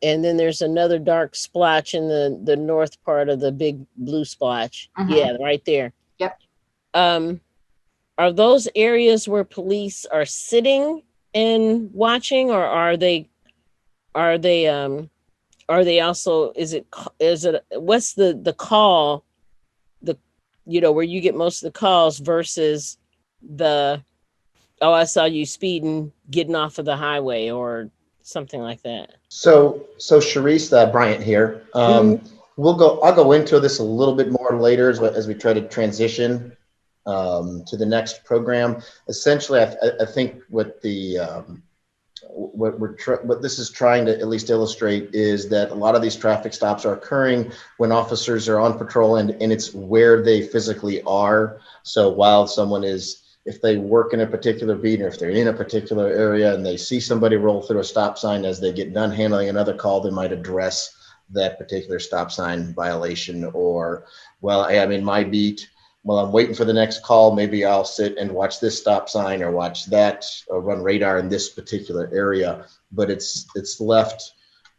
and then there's another dark splotch in the north part of the big blue splotch. Yeah, right there. Yep. Are those areas where police are sitting and watching, or are they also, is it what's the call, where you get most of the calls versus I saw you speeding, getting off of the highway or something like that? So Sharice, Bryant here. I'll go into this a little bit more later as we try to transition to the next program. Essentially, I think what this is trying to at least illustrate is that a lot of these traffic stops are occurring when officers are on patrol, and it's where they physically are. So while someone if they work in a particular beat, or if they're in a particular area and they see somebody roll through a stop sign, as they get done handling another call, they might address that particular stop sign violation. Or, well, I am in my beat, while I'm waiting for the next call, maybe I'll sit and watch this stop sign or watch that, or run radar in this particular area. But it's left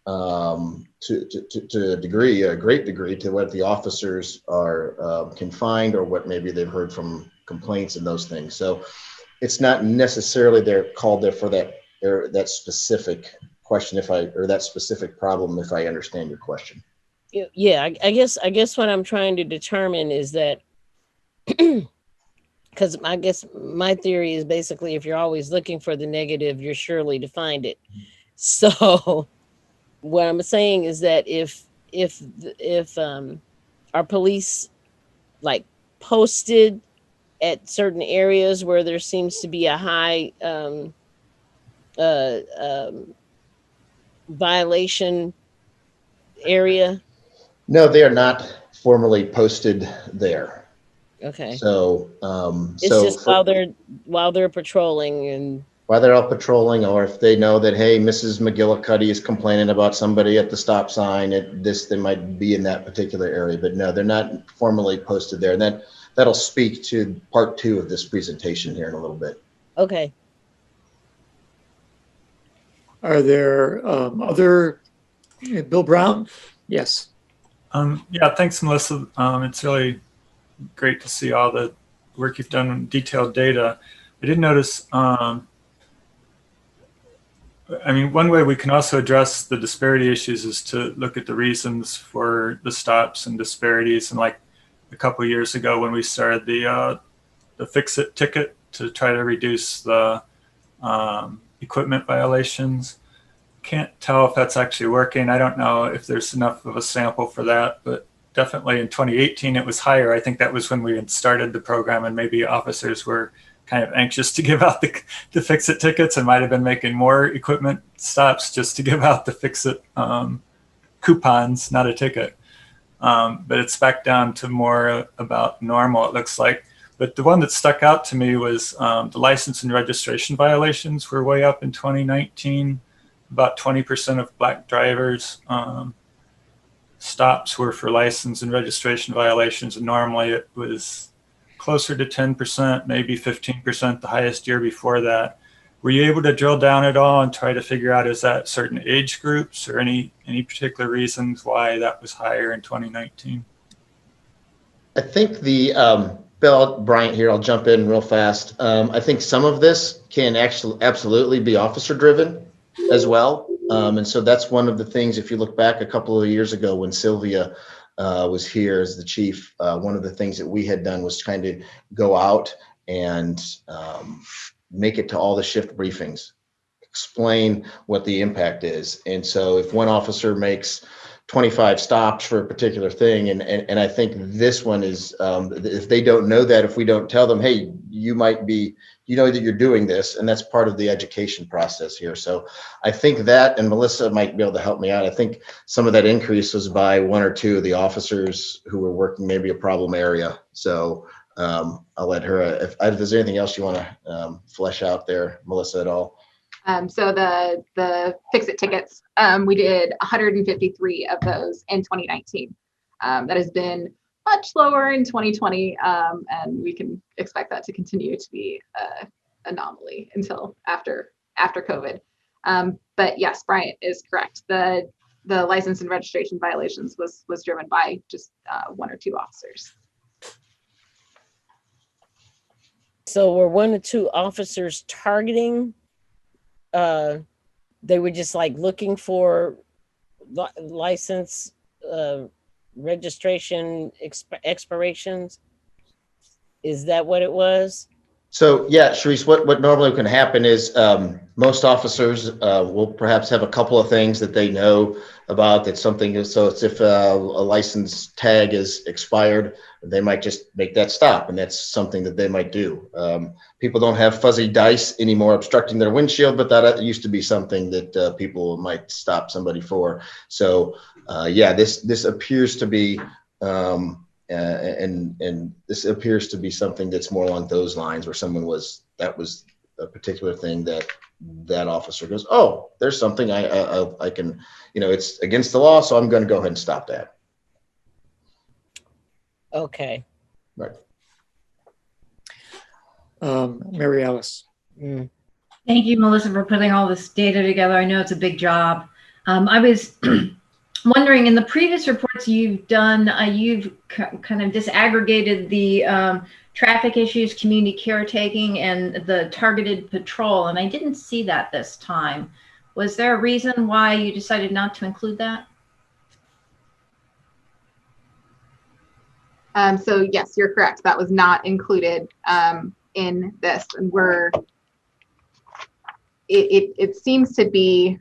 to a great degree, to what the officers are can find, or what maybe they've heard from complaints and those things. So it's not necessarily they're called there for that specific question, or that specific problem, if I understand your question. Yeah, I guess what I'm trying to determine is that, because I guess my theory is basically, if you're always looking for the negative, you're surely to find it. So what I'm saying is that if our police like posted at certain areas where there seems to be a high violation area? No, they are not formally posted there. Okay. So it's just while they're patrolling, and while they're out patrolling, or if they know that, hey, Mrs. McGillicuddy is complaining about somebody at the stop sign they might be in that particular area, but no, they're not formally posted there. And that'll speak to part 2 of this presentation here in a little bit. Okay. Are there other, Bill Brown? Yes. Yeah, thanks, Melissa. It's really great to see all the work you've done on detailed data. I did notice, I mean, one way we can also address the disparity issues is to look at the reasons for the stops and disparities. And like a couple of years ago when we started the fix-it ticket to try to reduce the equipment violations. Can't tell if that's actually working. I don't know if there's enough of a sample for that, but definitely in 2018 it was higher. I think that was when we had started the program and maybe officers were kind of anxious to give out the fix-it tickets and might have been making more equipment stops just to give out the fix-it coupons, not a ticket. But it's back down to more about normal, it looks like. But the one that stuck out to me was the license and registration violations were way up in 2019. About 20% of black drivers stops were for license and registration violations. And normally it was closer to 10%, maybe 15%, the highest year before that. Were you able to drill down at all and try to figure out, is that certain age groups or any particular reasons why that was higher in 2019? I think Bill Bryant here, I'll jump in real fast. I think some of this can actually absolutely be officer driven as well. And so that's one of the things, if you look back a couple of years ago when Sylvia was here as the chief, one of the things that we had done was trying to go out and make it to all the shift briefings, explain what the impact is. And so if one officer makes 25 stops for a particular thing, and I think this one is, if they don't know that, if we don't tell them, hey, you might be, you know that you're doing this, and that's part of the education process here. So I think that, and Melissa might be able to help me out, I think some of that increase was by 1 or 2 of the officers who were working maybe a problem area. So I'll let her, if there's anything else you want to flesh out there, Melissa, at all. So the fix-it tickets, we did 153 of those in 2019. That has been much lower in 2020, and we can expect that to continue to be an anomaly until after COVID. But yes, Bryant is correct. The license and registration violations was driven by just 1 or 2 officers. So were 1 or 2 officers targeting? They were just like looking for license registration expirations. Is that what it was? So yeah, Sharice, what normally can happen is most officers will perhaps have a couple of things that they know about that something is, so it's if a license tag is expired, they might just make that stop, and that's something that they might do. People don't have fuzzy dice anymore obstructing their windshield, but that used to be something that people might stop somebody for. So yeah, this appears to be and this appears to be something that's more along those lines, where someone that was a particular thing that officer goes, oh, there's something I can, it's against the law, so I'm going to go ahead and stop that. Okay. Right. Mary Alice. Thank you, Melissa, for putting all this data together. I know it's a big job. I was wondering, in the previous reports you've done, you've kind of disaggregated the traffic issues, community caretaking, and the targeted patrol, and I didn't see that this time. Was there a reason why you decided not to include that? So yes, you're correct. That was not included in this, and it sems to be.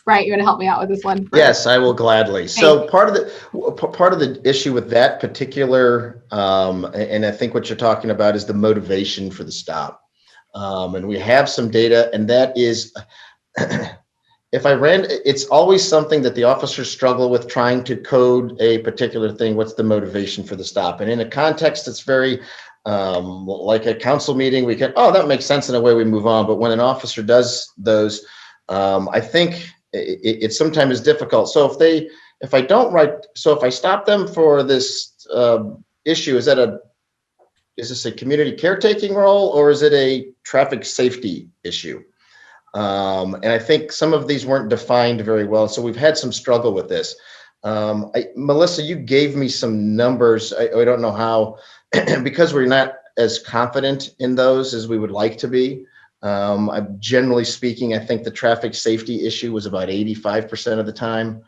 Right, you want to help me out with this one? Yes, I will gladly. So part of the issue with that particular, and I think what you're talking about is the motivation for the stop. And we have some data, and that is, it's always something that the officers struggle with, trying to code a particular thing. What's the motivation for the stop? And in a context that's very like a council meeting, we can, oh, that makes sense, in a way we move on. But when an officer does those, I think it sometimes is difficult. So if I stop them for this issue, is this a community caretaking role, or is it a traffic safety issue? And I think some of these weren't defined very well. So we've had some struggle with this. Melissa, you gave me some numbers. I don't know how, because we're not as confident in those as we would like to be. Generally speaking, I think the traffic safety issue was about 85% of the time.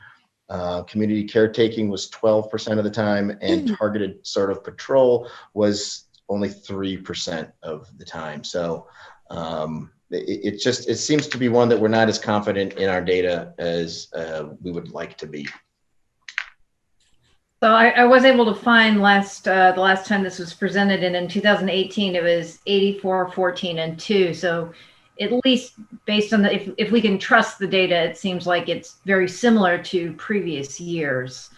Community caretaking was 12% of the time, and targeted sort of patrol was only 3% of the time. So it seems to be one that we're not as confident in our data as we would like to be. So I was able to find the last time this was presented, and in 2018 it was 84, 14, and 2. So at least based on if we can trust the data, it seems like it's very similar to previous years.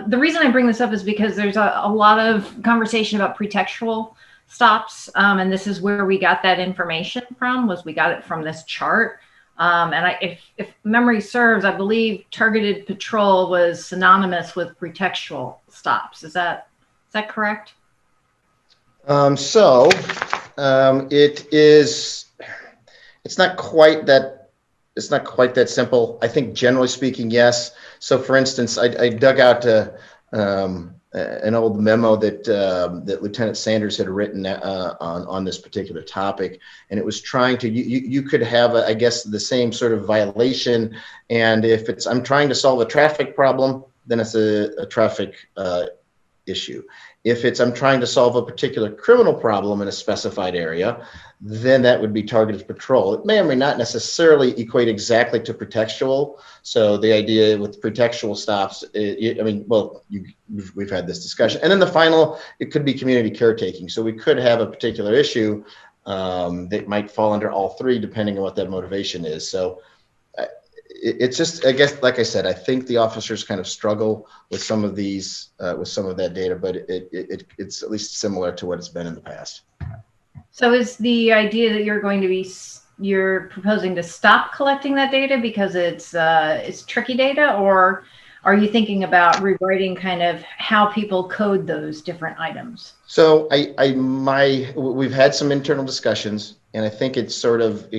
The reason I bring this up is because there's a lot of conversation about pretextual stops, and this is where we got that information from. We got it from this chart. And if memory serves, I believe targeted patrol was synonymous with pretextual stops. Is that correct? It's not quite that simple. I think generally speaking, yes. So for instance, I dug out an old memo that Lieutenant Sanders had written on this particular topic, and it was trying to, you could have, I guess, the same sort of violation, and if I'm trying to solve a traffic problem, then it's a traffic issue. If I'm trying to solve a particular criminal problem in a specified area, then that would be targeted patrol. It may or may not necessarily equate exactly to pretextual. So the idea with pretextual stops, we've had this discussion. And then the final, it could be community caretaking. So we could have a particular issue that might fall under all three, depending on what that motivation is. So it's just, I guess, like I said, I think the officers kind of struggle with some of these, with some of that data, but it's at least similar to what it's been in the past. So is the idea that you're proposing to stop collecting that data because it's tricky data, or are you thinking about rewriting kind of how people code those different items? So we've had some internal discussions, and I think it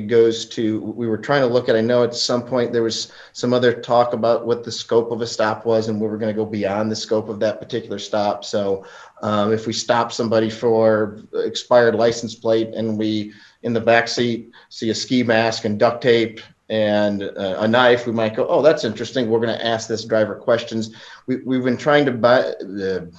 goes to, we were trying to look at, I know at some point there was some other talk about what the scope of a stop was, and we were going to go beyond the scope of that particular stop. So if we stop somebody for expired license plate and we, in the back seat, see a ski mask and duct tape and a knife, we might go, oh, that's interesting. We're going to ask this driver questions. We've been trying to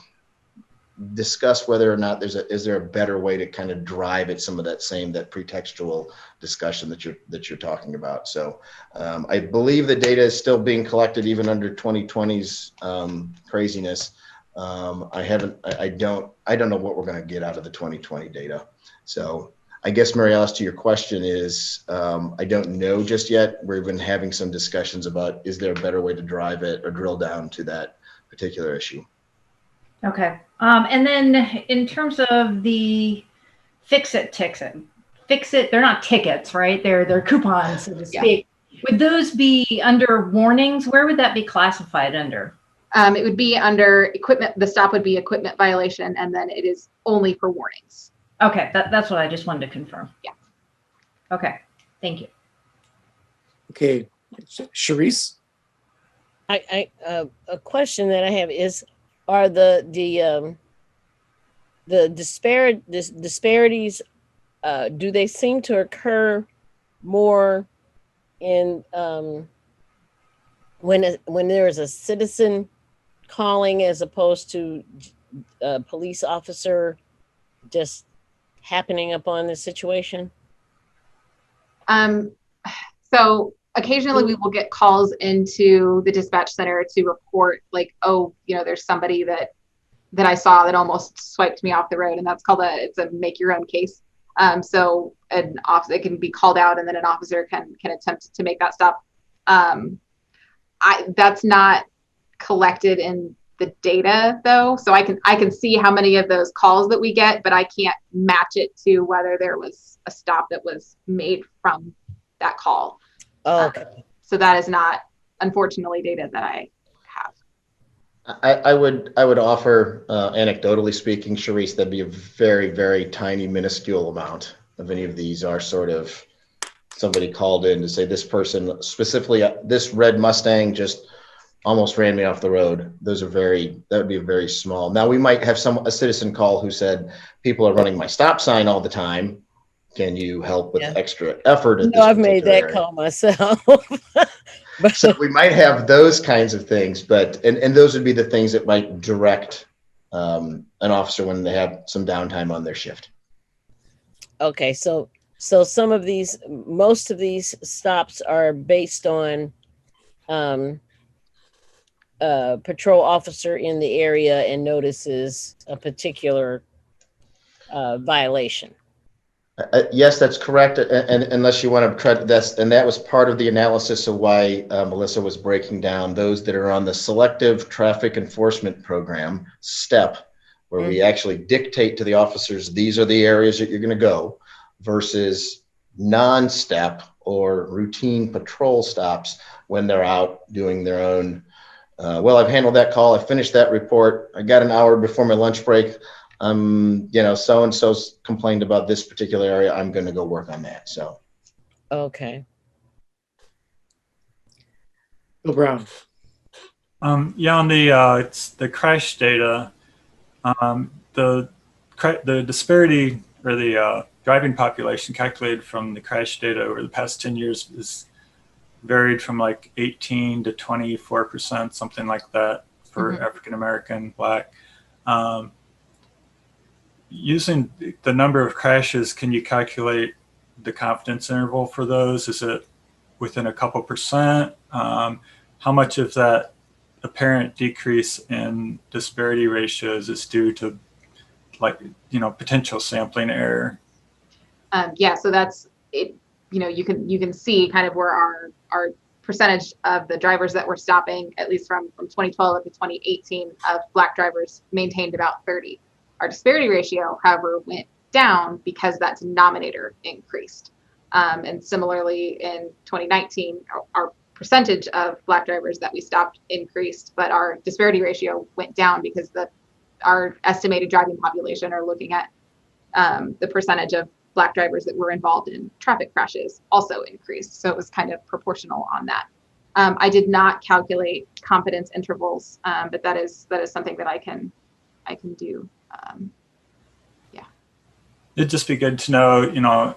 discuss whether or not is there a better way to kind of drive at some of that pretextual discussion that you're talking about. So I believe the data is still being collected even under 2020's craziness. I don't know what we're going to get out of the 2020 data. So I guess, Mary Alice, to your question is, I don't know just yet. We've been having some discussions about, is there a better way to drive it or drill down to that particular issue? Okay. And then in terms of the fix-it tickets, they're not tickets, right? They're coupons, so to speak. Yeah. Would those be under warnings? Where would that be classified under? It would be under equipment. The stop would be equipment violation, and then it is only for warnings. Okay, that's what I just wanted to confirm. Yeah. Okay, thank you. Okay, Charisse? A question that I have is, are the disparities, do they seem to occur more in when there is a citizen calling as opposed to a police officer just happening upon the situation? So occasionally we will get calls into the dispatch center to report, like, oh, there's somebody that I saw that almost swiped me off the road, and that's called it's a make your own case. So an officer, it can be called out, and then an officer can attempt to make that stop. That's not collected in the data though. So I can see how many of those calls that we get, but I can't match it to whether there was a stop that was made from that call. Okay. So that is not, unfortunately, data that I have. I would offer, anecdotally speaking, Sharice, that'd be a very, very tiny, minuscule amount of any of these are sort of somebody called in to say this person specifically, this red Mustang just almost ran me off the road. Those are that would be very small. Now we might have a citizen call who said, people are running my stop sign all the time. Can you help with extra effort at this I've made that area? call myself. So we might have those kinds of things, but and those would be the things that might direct an officer when they have some downtime on their shift. Okay, so most of these stops are based on a patrol officer in the area and notices a particular violation. Yes, that's correct. And unless you want to try that was part of the analysis of why Melissa was breaking down those that are on the selective traffic enforcement program STEP, where we actually dictate to the officers, these are the areas that you're going to go, versus non-STEP or routine patrol stops when they're out doing their own. Well, I've handled that call. I finished that report. I got an hour before my lunch break. So-and-so's complained about this particular area. I'm going to go work on that. So. Okay. Bill Brown. Yeah, on the crash data, the disparity or the driving population calculated from the crash data over the past 10 years is varied from like 18 to 24%, something like that for African American, Black. Using the number of crashes, can you calculate the confidence interval for those? Is it within a couple percent? How much of that apparent decrease in disparity ratios is due to potential sampling error? Yeah, so that's it. You can see kind of where our percentage of the drivers that were stopping, at least from 2012 up to 2018, of Black drivers maintained about 30. Our disparity ratio, however, went down because that denominator increased. And similarly, in 2019, our percentage of Black drivers that we stopped increased, but our disparity ratio went down because our estimated driving population are looking at the percentage of Black drivers that were involved in traffic crashes also increased. So it was kind of proportional on that. I did not calculate confidence intervals, but that is something that I can do. It'd just be good to know,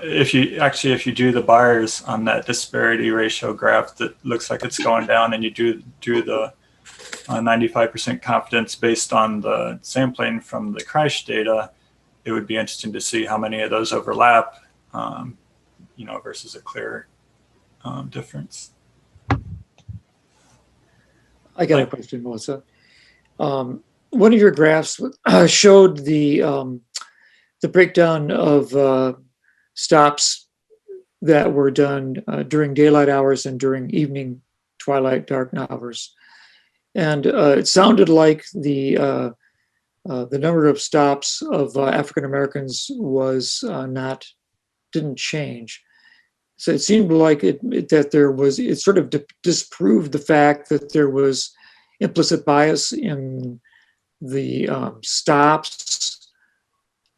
if you do the bars on that disparity ratio graph that looks like it's going down, and you do the 95% confidence based on the sampling from the crash data, it would be interesting to see how many of those overlap, versus a clear difference. I got a question, Melissa. One of your graphs showed the breakdown of stops that were done during daylight hours and during evening, twilight, dark hours. And it sounded like the number of stops of African Americans didn't change. So it seemed like it sort of disproved the fact that there was implicit bias in the stops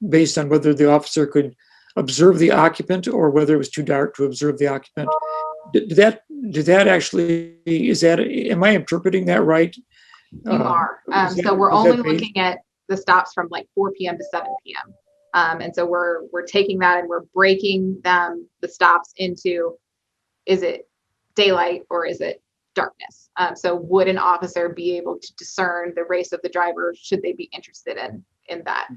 based on whether the officer could observe the occupant or whether it was too dark to observe the occupant. Am I interpreting that right? You are. So we're only looking at the stops from like 4 p.m. to 7 p.m. And so we're taking that and we're breaking the stops into, is it daylight or is it darkness? So would an officer be able to discern the race of the driver? Should they be interested in that?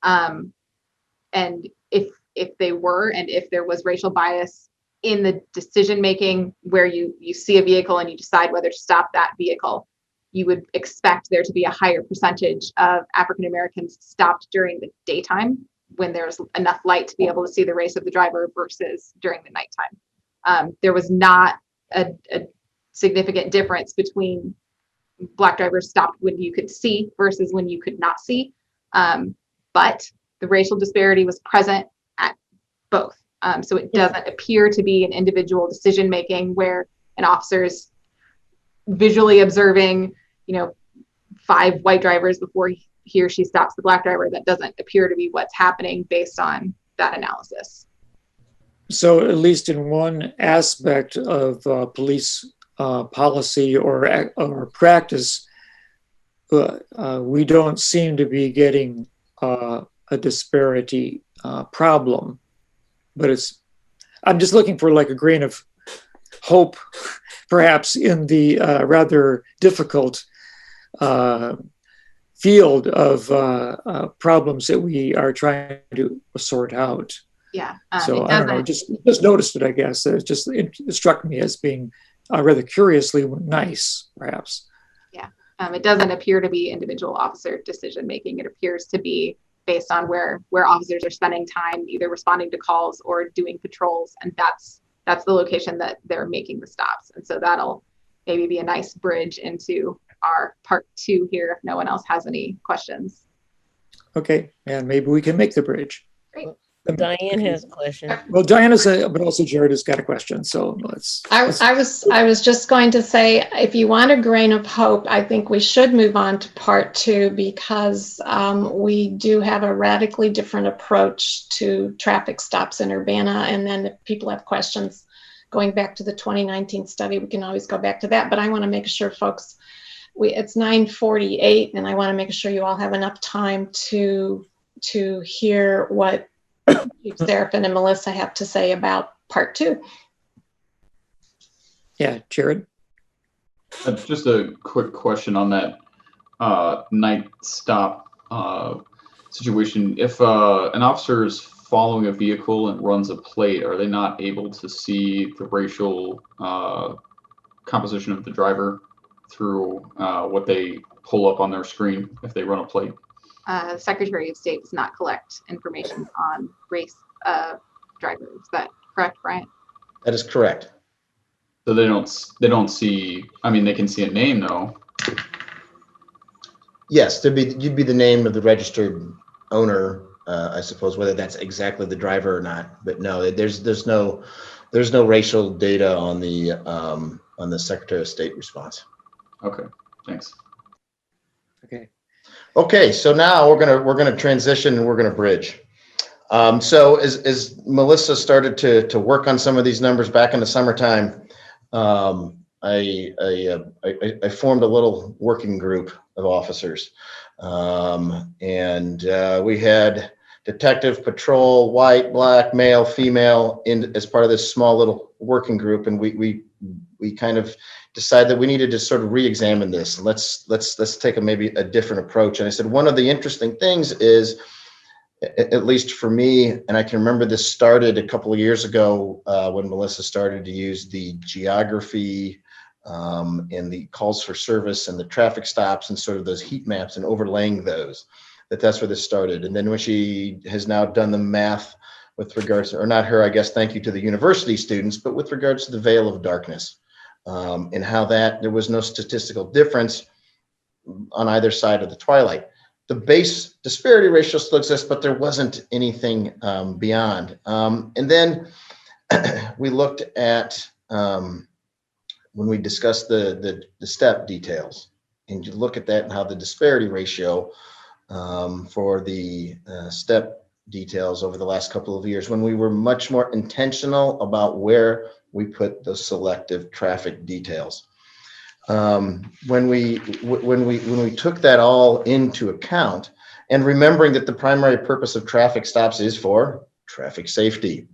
And if they were, and if there was racial bias in the decision making where you see a vehicle and you decide whether to stop that vehicle, you would expect there to be a higher percentage of African Americans stopped during the daytime when there's enough light to be able to see the race of the driver versus during the nighttime. There was not a significant difference between black drivers stopped when you could see versus when you could not see. But the racial disparity was present at both. So it doesn't appear to be an individual decision making where an officer is visually observing, 5 white drivers before he or she stops the black driver. That doesn't appear to be what's happening based on that analysis. So at least in one aspect of police policy or practice, we don't seem to be getting a disparity problem. But I'm just looking for like a grain of hope, perhaps, in the rather difficult field of problems that we are trying to sort out. Yeah. So I don't know, just noticed it, I guess. It struck me as being rather curiously nice, perhaps. Yeah. It doesn't appear to be individual officer decision making. It appears to be based on where officers are spending time either responding to calls or doing patrols, and that's the location that they're making the stops. And so that'll maybe be a nice bridge into our part 2 here if no one else has any questions. Okay, and maybe we can make the bridge. Great. Diane has a question. Well, Diana's but also Jared has got a question. So let's. I was just going to say, if you want a grain of hope, I think we should move on to part 2 because we do have a radically different approach to traffic stops in Urbana. And then if people have questions going back to the 2019 study, we can always go back to that. But I want to make sure folks, it's 9:48, and I want to make sure you all have enough time to hear what Chief Seraphin and Melissa have to say about part 2. Yeah, Jared. Just a quick question on that night stop situation. If an officer is following a vehicle and runs a plate, are they not able to see the racial composition of the driver through what they pull up on their screen if they run a plate? Secretary of State does not collect information on race of drivers. Is that correct, Brian? That is correct. So they don't see. I mean, they can see a name though. Yes, you'd be the name of the registered owner, I suppose, whether that's exactly the driver or not. But no, there's no racial data on the Secretary of State response. Okay, thanks. Okay. Okay, so now we're gonna transition and we're gonna bridge. So as Melissa started to work on some of these numbers back in the summertime, I formed a little working group of officers, and we had detective, patrol, white, black, male, female, as part of this small little working group, and we kind of decided that we needed to sort of re-examine this. Let's take maybe a different approach. And I said, one of the interesting things is, at least for me, and I can remember this started a couple of years ago when Melissa started to use the geography and the calls for service and the traffic stops and sort of those heat maps and overlaying those, that's where this started. And then when she has now done the math with regards to, or not her, I guess, thank you to the university students, but with regards to the veil of darkness. And how there was no statistical difference on either side of the twilight. The base disparity ratio still exists, but there wasn't anything beyond. And then we looked at, when we discussed the step details, and you look at that and how the disparity ratio for the step details over the last couple of years, when we were much more intentional about where we put those selective traffic details. When we took that all into account, and remembering that the primary purpose of traffic stops is for traffic safety,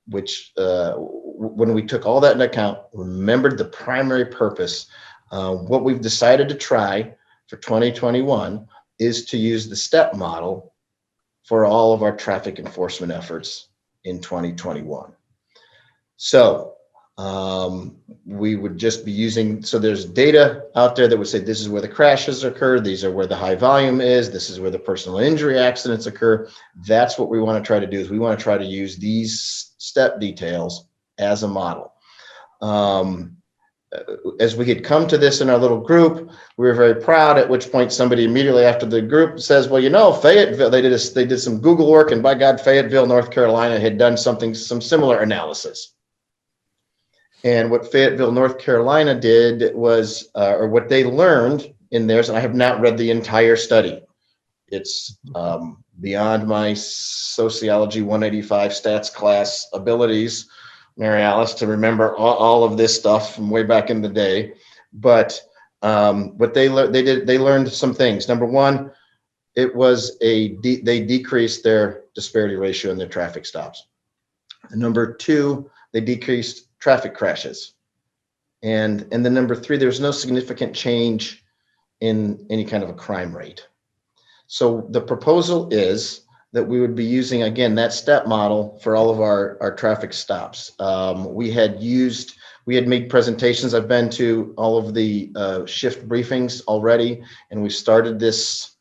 which when we took all that into account, remembered the primary purpose, what we've decided to try for 2021 is to use the step model for all of our traffic enforcement efforts in 2021. So we would just be using, so there's data out there that would say this is where the crashes occur, these are where the high volume is, this is where the personal injury accidents occur. That's what we want to try to do, is we want to try to use these step details as a model. as we had come to this in our little group, we were very proud, at which point somebody immediately after the group says, well, you know, Fayetteville, they did some Google work, and by God, Fayetteville, North Carolina had done some similar analysis. And what Fayetteville, North Carolina did was, or what they learned in theirs, and I have not read the entire study. It's beyond my sociology 185 stats class abilities, Mary Alice, to remember all of this stuff from way back in the day. But what they learned some things. Number one, it was they decreased their disparity ratio in their traffic stops. And number two, they decreased traffic crashes. And then number three, there's no significant change in any kind of a crime rate. So the proposal is that we would be using, again, that step model for all of our traffic stops. We had made presentations. I've been to all of the shift briefings already, and we've started this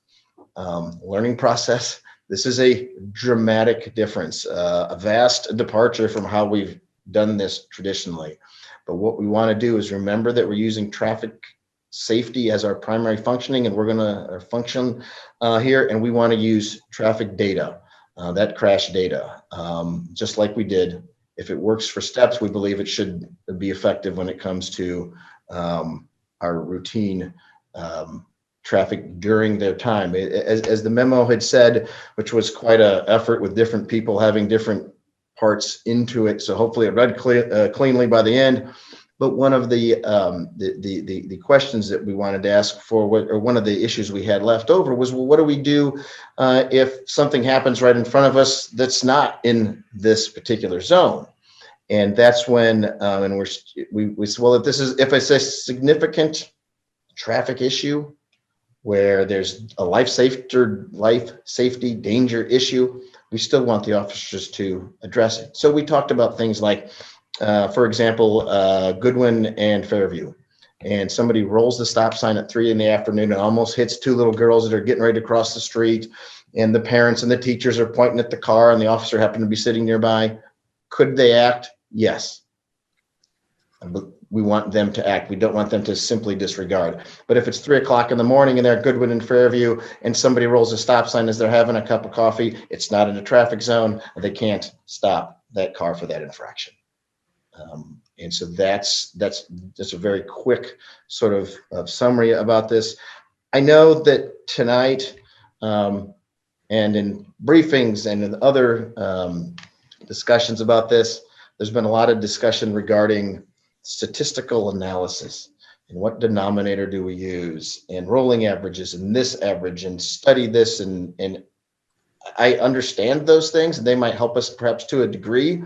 learning process. This is a dramatic difference, a vast departure from how we've done this traditionally. But what we want to do is remember that we're using traffic safety as our primary functioning, and we're going to function here, and we want to use traffic data, that crash data, just like we did. If it works for steps, we believe it should be effective when it comes to our routine traffic during their time. As the memo had said, which was quite an effort with different people having different parts into it, so hopefully it read cleanly by the end. But one of the questions that we wanted to ask for, or one of the issues we had left over, was, well, what do we do if something happens right in front of us that's not in this particular zone? And that's when, and we said, well, if it's a significant traffic issue where there's a life safety danger issue, we still want the officers to address it. So we talked about things like, for example, Goodwin and Fairview, and somebody rolls the stop sign at 3 p.m. and almost hits two little girls that are getting ready to cross the street, and the parents and the teachers are pointing at the car, and the officer happened to be sitting nearby. Could they act? Yes. We want them to act. We don't want them to simply disregard. But if it's 3 o'clock in the morning and they're at Goodwin and Fairview, and somebody rolls a stop sign as they're having a cup of coffee, it's not in a traffic zone, they can't stop that car for that infraction. And so that's a very quick sort of summary about this. I know that tonight and in briefings and in other discussions about this, there's been a lot of discussion regarding statistical analysis and what denominator do we use, and rolling averages and this average, and study this, and I understand those things, and they might help us perhaps to a degree.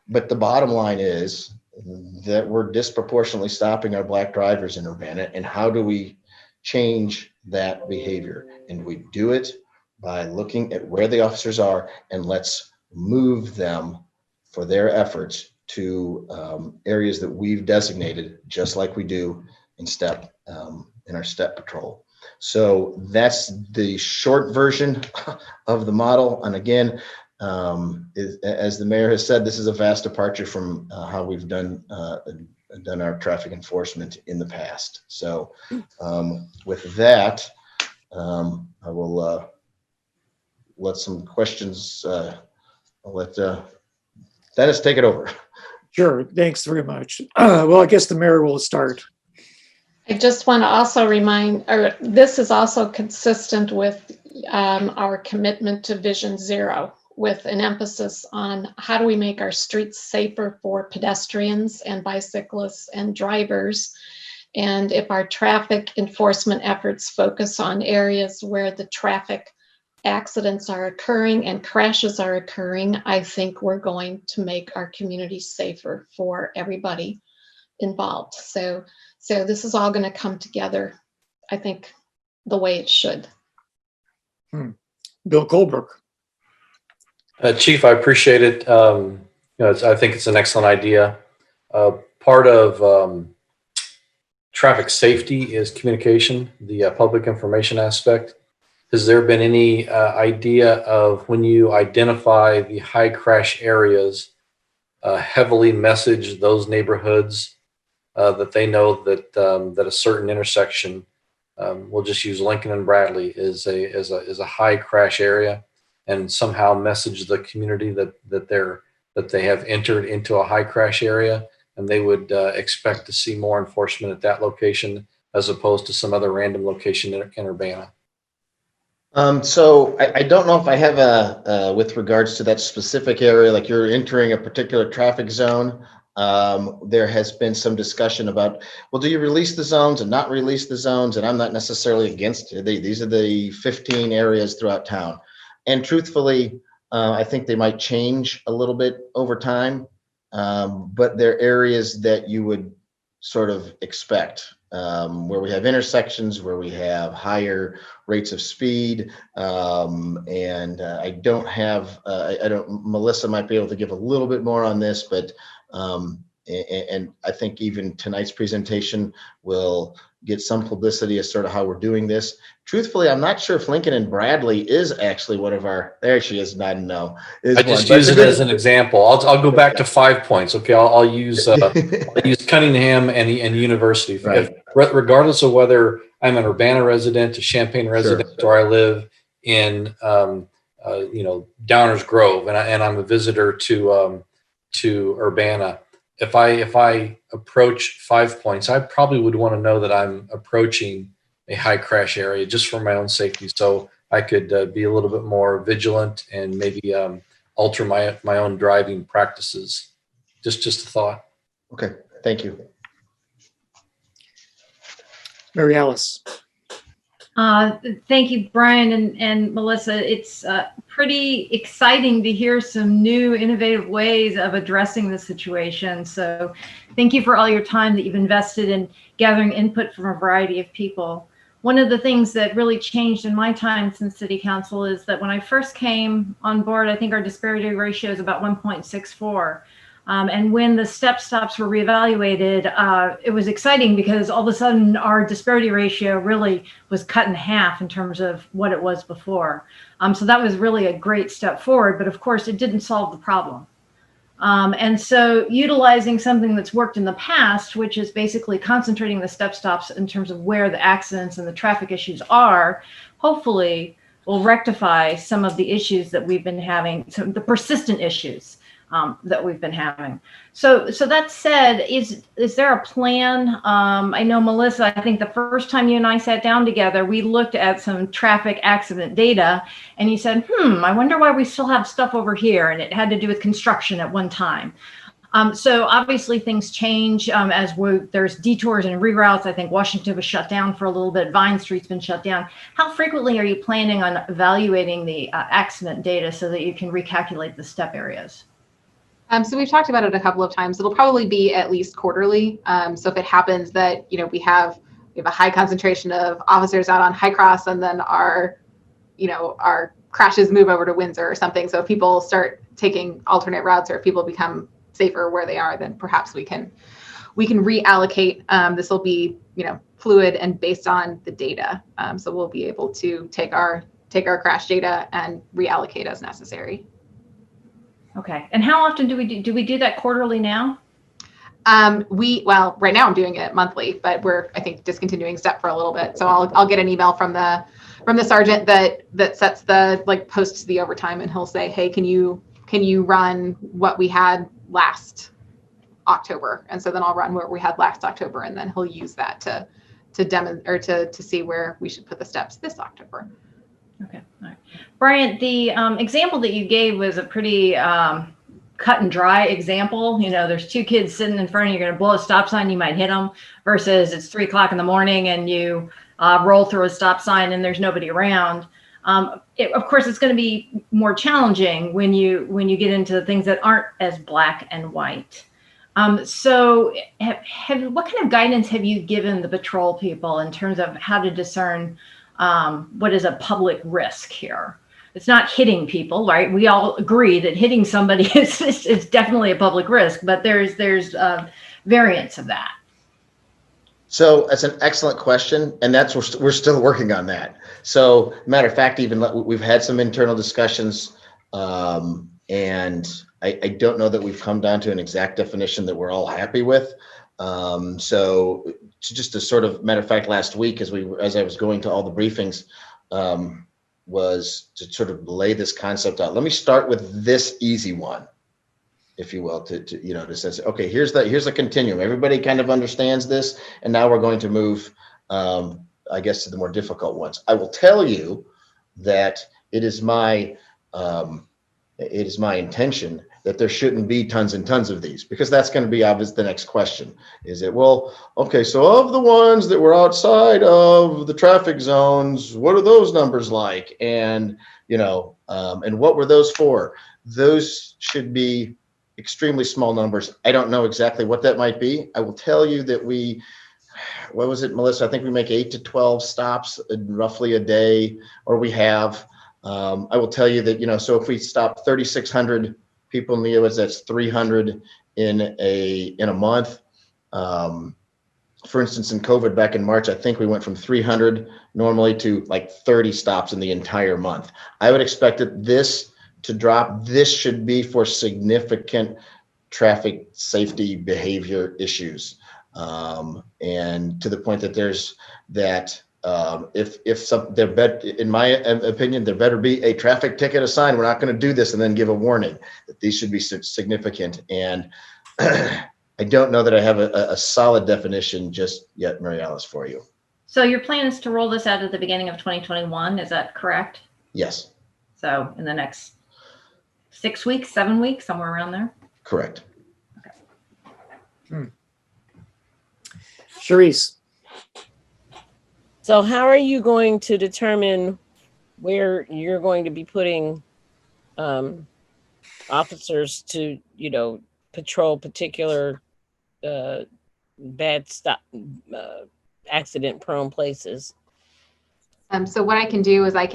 But the bottom line is that we're disproportionately stopping our Black drivers in Urbana, and how do we change that behavior? And we do it by looking at where the officers are, and let's move them for their efforts to areas that we've designated, just like we do in in our step patrol. So that's the short version of the model. And again, as the mayor has said, this is a vast departure from how we've done our traffic enforcement in the past. So with that, I will let some questions. I'll let Dennis take it over. Sure, thanks very much. Well, I guess the mayor will start. I just want to also remind, or this is also consistent with our commitment to Vision Zero, with an emphasis on how do we make our streets safer for pedestrians and bicyclists and drivers. And if our traffic enforcement efforts focus on areas where the traffic accidents are occurring and crashes are occurring, I think we're going to make our community safer for everybody involved. So this is all going to come together, I think, the way it should. Bill Colebrook. Chief, I appreciate it. I think it's an excellent idea. Part of traffic safety is communication, the public information aspect. Has there been any idea of, when you identify the high crash areas, heavily message those neighborhoods that they know that a certain intersection, we'll just use Lincoln and Bradley, is a high crash area, and somehow message the community that they have entered into a high crash area, and they would expect to see more enforcement at that location as opposed to some other random location in Urbana. So I don't know if I have with regards to that specific area, like you're entering a particular traffic zone. There has been some discussion about, well, do you release the zones and not release the zones? And I'm not necessarily against it. These are the 15 areas throughout town. And truthfully, I think they might change a little bit over time. But they're areas that you would sort of expect, where we have intersections, where we have higher rates of speed. And I don't have, Melissa might be able to give a little bit more on this, but and I think even tonight's presentation will get some publicity as sort of how we're doing this. Truthfully, I'm not sure if Lincoln and Bradley is actually one of our, there she is, not no. I just use it as an example. I'll go back to 5 points. Okay, I'll use Cunningham and University. Right. Regardless of whether I'm an Urbana resident, a Champaign resident, or I live in Downers Grove, and I'm a visitor to Urbana. If I approach 5 points, I probably would want to know that I'm approaching a high crash area just for my own safety, so I could be a little bit more vigilant and maybe alter my own driving practices. Just a thought. Okay, thank you. Mary Alice. Thank you, Brian and Melissa. It's pretty exciting to hear some new innovative ways of addressing the situation. So thank you for all your time that you've invested in gathering input from a variety of people. One of the things that really changed in my time since City Council is that when I first came on board, I think our disparity ratio is about 1.64. And when the step stops were reevaluated, it was exciting because all of a sudden our disparity ratio really was cut in half in terms of what it was before. So that was really a great step forward, but of course it didn't solve the problem. And so utilizing something that's worked in the past, which is basically concentrating the step stops in terms of where the accidents and the traffic issues are, hopefully will rectify some of the issues that we've been having, some of the persistent issues that we've been having. So that said, is there a plan? I know, Melissa, I think the first time you and I sat down together, we looked at some traffic accident data and you said, I wonder why we still have stuff over here. And it had to do with construction at one time. So obviously things change as there's detours and reroutes. I think Washington was shut down for a little bit. Vine Street's been shut down. How frequently are you planning on evaluating the accident data so that you can recalculate the step areas? So we've talked about it a couple of times. It'll probably be at least quarterly. So if it happens that, we have a high concentration of officers out on High Cross and then our crashes move over to Windsor or something. So if people start taking alternate routes or if people become safer where they are, then perhaps we can reallocate. This will be, fluid and based on the data. So we'll be able to take our crash data and reallocate as necessary. Okay. And how often do we do that quarterly now? Well, right now I'm doing it monthly, but we're, I think, discontinuing STEP for a little bit. So I'll get an email from the sergeant that sets posts the overtime, and he'll say, hey, can you run what we had last October? And so then I'll run what we had last October, and then he'll use that to demo or to see where we should put the steps this October. Okay. All right. Brian, the example that you gave was a pretty cut and dry example. There's two kids sitting in front of you, you're going to blow a stop sign, you might hit them, versus it's 3 o'clock in the morning and you roll through a stop sign and there's nobody around. Of course, it's going to be more challenging when you get into things that aren't as black and white. So what kind of guidance have you given the patrol people in terms of how to discern what is a public risk here? It's not hitting people, right? We all agree that hitting somebody is definitely a public risk, but there's variants of that. So that's an excellent question, and we're still working on that. So matter of fact, even we've had some internal discussions, and I don't know that we've come down to an exact definition that we're all happy with. So just a sort of matter of fact, last week as I was going to all the briefings, was to sort of lay this concept out. Let me start with this easy one, if you will, to say, okay, here's a continuum. Everybody kind of understands this, and now we're going to move, I guess, to the more difficult ones. I will tell you that it is my intention that there shouldn't be tons and tons of these, because that's going to be obvious. The next question is it, well, okay, so of the ones that were outside of the traffic zones, what are those numbers like? And, and what were those for? Those should be extremely small numbers. I don't know exactly what that might be. I will tell you that what was it, Melissa? I think we make 8 to 12 stops roughly a day, or we have. I will tell you that, so if we stop 3,600 people in the US, that's 300 in a month. For instance, in COVID back in March, I think we went from 300 normally to like 30 stops in the entire month. I would expect this to drop. This should be for significant traffic safety behavior issues. And to the point that in my opinion, there better be a traffic ticket assigned. We're not going to do this and then give a warning that these should be significant. And I don't know that I have a solid definition just yet, Mary Alice, for you. So your plan is to roll this out at the beginning of 2021, is that correct? Yes. So in the next 6 weeks, 7 weeks, somewhere around there? Correct. Charisse. So how are you going to determine where you're going to be putting officers to, patrol particular bad stop, accident prone places? So what I can do is I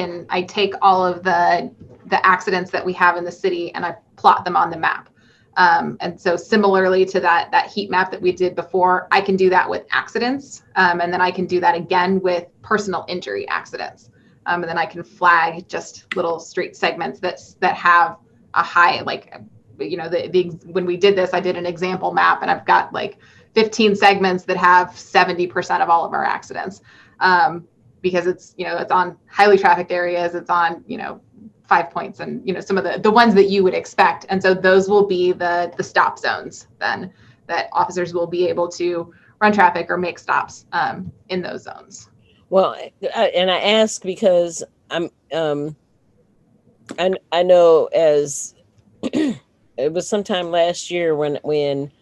take all of the accidents that we have in the city and I plot them on the map. And so similarly to that heat map that we did before, I can do that with accidents. And then I can do that again with personal injury accidents. And then I can flag just little street segments that have a high, when we did this, I did an example map and I've got like 15 segments that have 70% of all of our accidents. Because it's on highly trafficked areas, it's on, 5 points and, some of the ones that you would expect. And so those will be the stop zones then that officers will be able to run traffic or make stops in those zones. Well, and I ask because I know as it was sometime last year when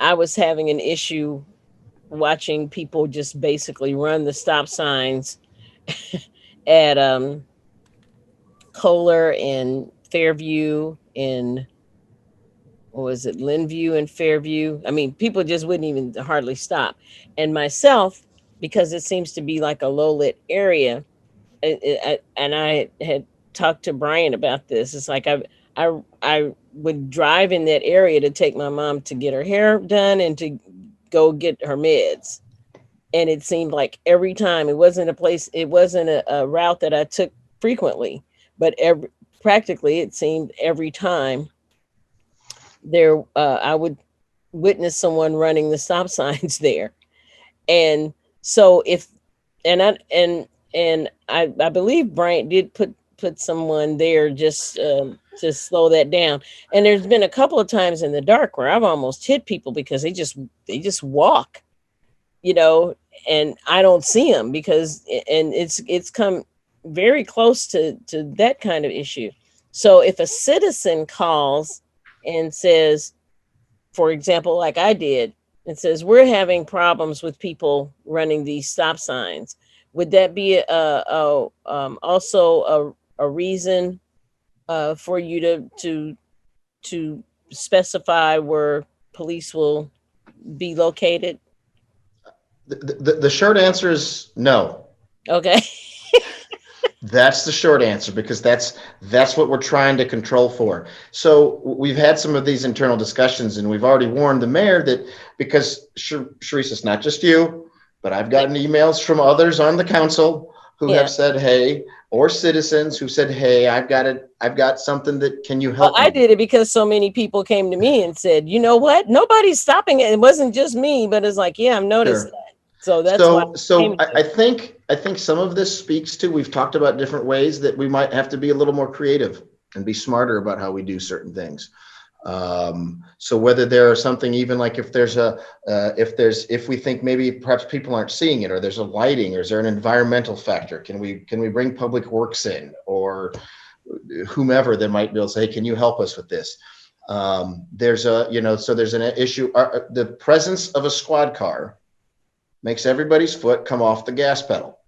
I was having an issue watching people just basically run the stop signs at Kohler and Fairview and Linview and Fairview. I mean, people just wouldn't even hardly stop. And myself, because it seems to be like a low lit area, and I had talked to Brian about this. It's like I would drive in that area to take my mom to get her hair done and to go get her meds. And it seemed like every time it wasn't a route that I took frequently, but practically it seemed every time there, I would witness someone running the stop signs there. And so I believe Bryant did put someone there just to slow that down. And there's been a couple of times in the dark where I've almost hit people because they just walk, and I don't see them and it's come very close to that kind of issue. So if a citizen calls and says, for example, like I did, it says, we're having problems with people running these stop signs, would that be also a reason for you to specify where police will be located? The short answer is no. Okay. That's the short answer, because that's what we're trying to control for. So we've had some of these internal discussions, and we've already warned the mayor that, because Charisse, it's not just you, but I've gotten emails from others on the council who Yeah. have said, hey, or citizens who said, hey, I've got something that, can you help I me? did it because so many people came to me and said, you know what? Nobody's stopping it. It wasn't just me, but it's like, yeah, I've noticed Sure. that. So that's why. I think some of this speaks to, we've talked about different ways that we might have to be a little more creative and be smarter about how we do certain things. So whether there are something, even like if we think maybe perhaps people aren't seeing it, or there's a lighting, or is there an environmental factor? Can we bring public works in, or whomever that might be able to say, hey, can you help us with this? There's an issue. The presence of a squad car makes everybody's foot come off the gas pedal.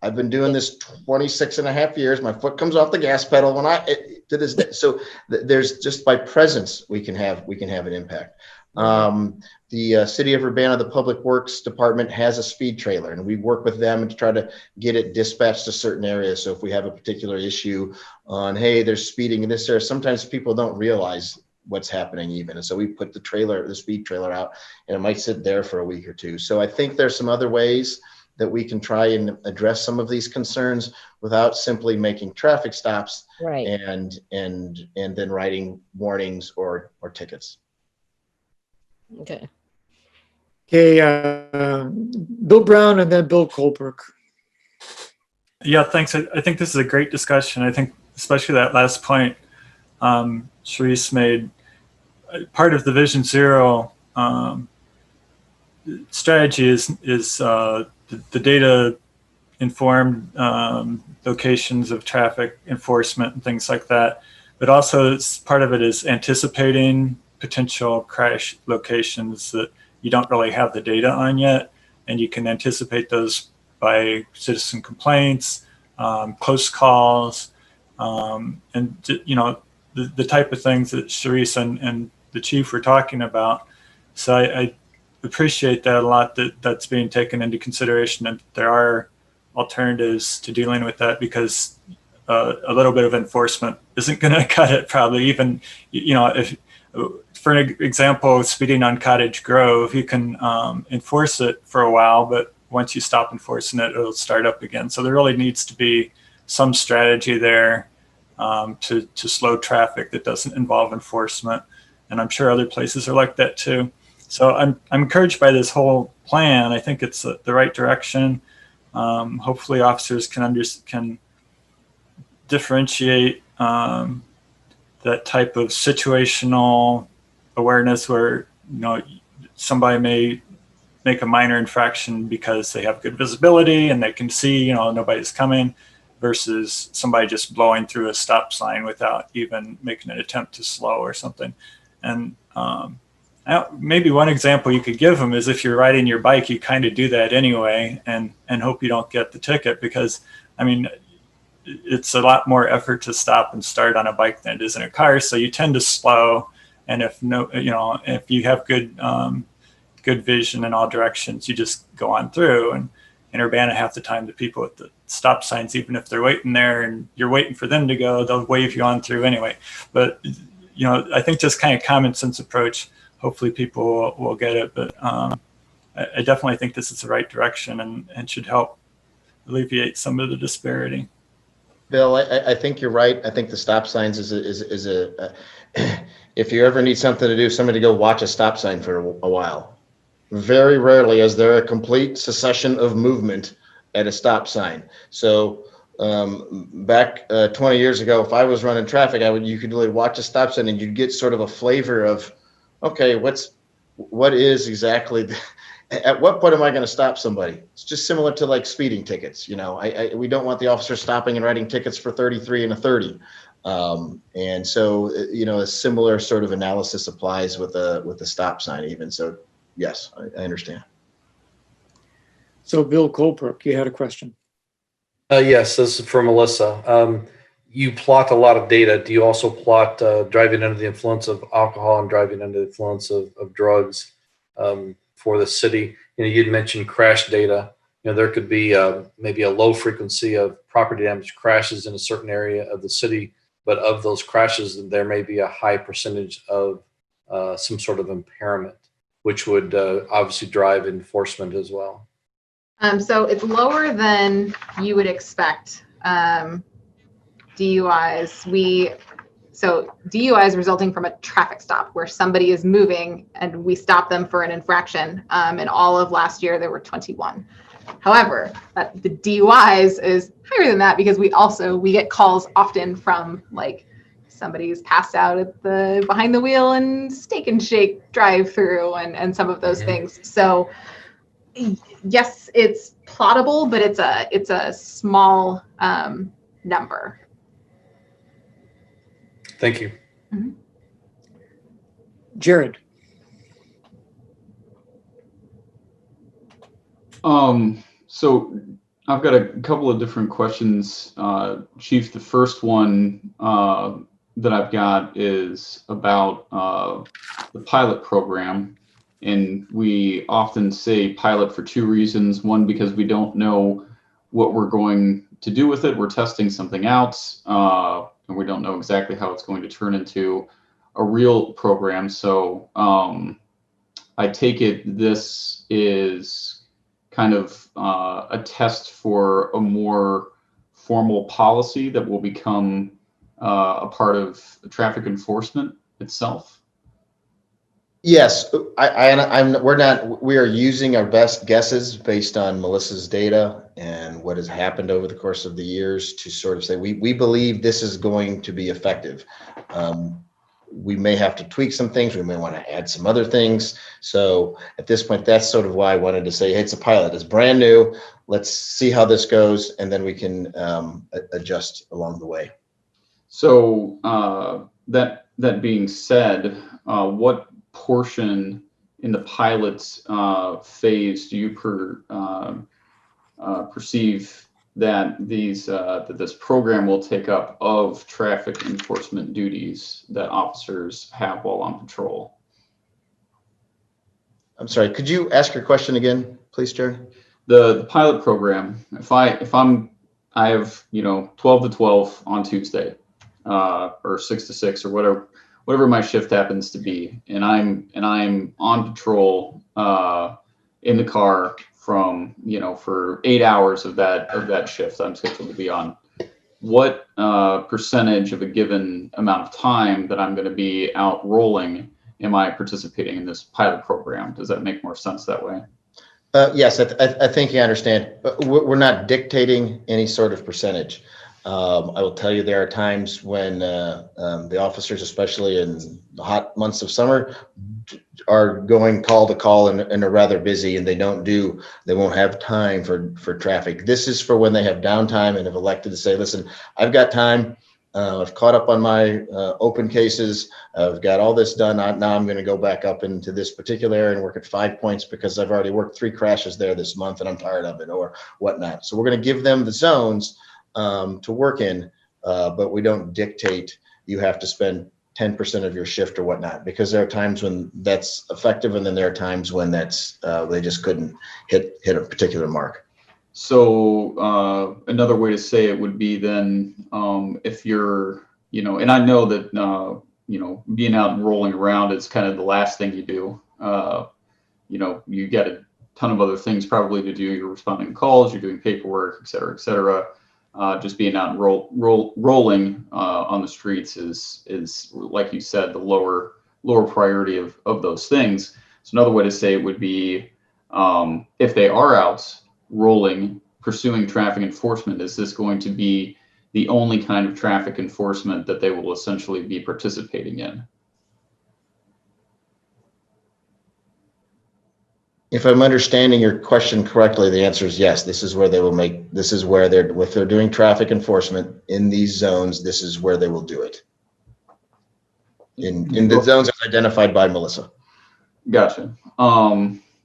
I've been doing this 26 and a half years. My foot comes off the gas pedal to this day. So there's just by presence, we can have an impact. The City of Urbana, the Public Works Department, has a speed trailer, and we work with them to try to get it dispatched to certain areas. So if we have a particular issue on, hey, there's speeding in this area, sometimes people don't realize what's happening even. And so we put the speed trailer out, and it might sit there for a week or two. So I think there's some other ways that we can try and address some of these concerns without simply making traffic stops, right, and then writing warnings or tickets. Okay. Okay, Bill Brown and then Bill Colbrook. Yeah, thanks. I think this is a great discussion. I think especially that last point Sharice made. Part of the Vision Zero strategy is the data informed locations of traffic enforcement and things like that. But also part of it is anticipating potential crash locations that you don't really have the data on yet. And you can anticipate those by citizen complaints, close calls, and the type of things that Sharice and the chief were talking about. So I appreciate that a lot, that's being taken into consideration, and there are alternatives to dealing with that, because a little bit of enforcement isn't going to cut it probably. Even, if, for an example, speeding on Cottage Grove, you can enforce it for a while, but once you stop enforcing it, it'll start up again. So there really needs to be some strategy there to slow traffic that doesn't involve enforcement. And I'm sure other places are like that too. So I'm encouraged by this whole plan. I think it's the right direction. Hopefully officers can differentiate that type of situational awareness where, somebody may make a minor infraction because they have good visibility and they can see, nobody's coming, versus somebody just blowing through a stop sign without even making an attempt to slow or something. And maybe one example you could give them is, if you're riding your bike, you kind of do that anyway, and hope you don't get the ticket, because it's a lot more effort to stop and start on a bike than it is in a car. So you tend to slow. And if you have good vision in all directions, you just go on through. And in Urbana, half the time, the people at the stop signs, even if they're waiting there and you're waiting for them to go, they'll wave you on through anyway. But, I think just kind of common sense approach, hopefully people will get it. But I definitely think this is the right direction and should help alleviate some of the disparity. Bill, I think you're right. I think the stop signs is a if you ever need something to do, somebody go watch a stop sign for a while. Very rarely is there a complete cessation of movement at a stop sign. So back 20 years ago, if I was running traffic, you could really watch a stop sign and you'd get sort of a flavor of, okay, what is exactly at what point am I going to stop somebody? It's just similar to like speeding tickets. We don't want the officer stopping and writing tickets for 33 and a 30. And so, a similar sort of analysis applies with a stop sign even. So yes, I understand. So Bill Colbrook, you had a question. Yes, this is for Melissa. You plot a lot of data. Do you also plot driving under the influence of alcohol and driving under the influence of drugs for the city? You'd mentioned crash data. There could be maybe a low frequency of property damage crashes in a certain area of the city, but of those crashes, there may be a high percentage of some sort of impairment, which would obviously drive enforcement as well. So it's lower than you would expect. DUIs, so DUIs resulting from a traffic stop where somebody is moving and we stop them for an infraction. And all of last year there were 21. However, the DUIs is higher than that because we get calls often from like somebody's passed out at the behind the wheel and Steak and Shake drive-through and some of those things. So yes, it's plottable, but it's a small number. Thank you. Jared. So I've got a couple of different questions, Chief. The first one that I've got is about the pilot program. And we often say pilot for two reasons. One, because we don't know what we're going to do with it. We're testing something out, and we don't know exactly how it's going to turn into a real program. So I take it this is kind of a test for a more formal policy that will become a part of traffic enforcement itself. Yes, we are using our best guesses based on Melissa's data and what has happened over the course of the years to sort of say, we believe this is going to be effective. We may have to tweak some things. We may want to add some other things. So at this point, that's sort of why I wanted to say, hey, it's a pilot. It's brand new. Let's see how this goes. And then we can adjust along the way. So that being said, what portion in the pilot phase do you perceive that this program will take up of traffic enforcement duties that officers have while on patrol? I'm sorry, could you ask your question again, please, Jerry? The pilot program, if I have 12 to 12 on Tuesday, or 6 to 6 or whatever my shift happens to be, and I'm on patrol in the car from for 8 hours of that shift I'm scheduled to be on. What percentage of a given amount of time that I'm going to be out rolling am I participating in this pilot program? Does that make more sense that way? Yes, I think you understand. We're not dictating any sort of percentage. I will tell you there are times when the officers, especially in the hot months of summer, are going call to call and are rather busy, and they won't have time for traffic. This is for when they have downtime and have elected to say, listen, I've got time. I've caught up on my open cases. I've got all this done. Now I'm going to go back up into this particular area and work at 5 points because I've already worked 3 crashes there this month and I'm tired of it or whatnot. So we're going to give them the zones to work in, but we don't dictate you have to spend 10% of your shift or whatnot, because there are times when that's effective and then there are times when that's they just couldn't hit a particular mark. So another way to say it would be then if you're, and I know that, being out and rolling around is kind of the last thing you do. You get a ton of other things probably to do. You're responding to calls, you're doing paperwork, et cetera, et cetera. Just being out and rolling on the streets is, like you said, the lower priority of those things. So another way to say it would be if they are out rolling, pursuing traffic enforcement, is this going to be the only kind of traffic enforcement that they will essentially be participating in? If I'm understanding your question correctly, the answer is yes. This is where if they're doing traffic enforcement in these zones, this is where they will do it. In the zones identified by Melissa. Gotcha.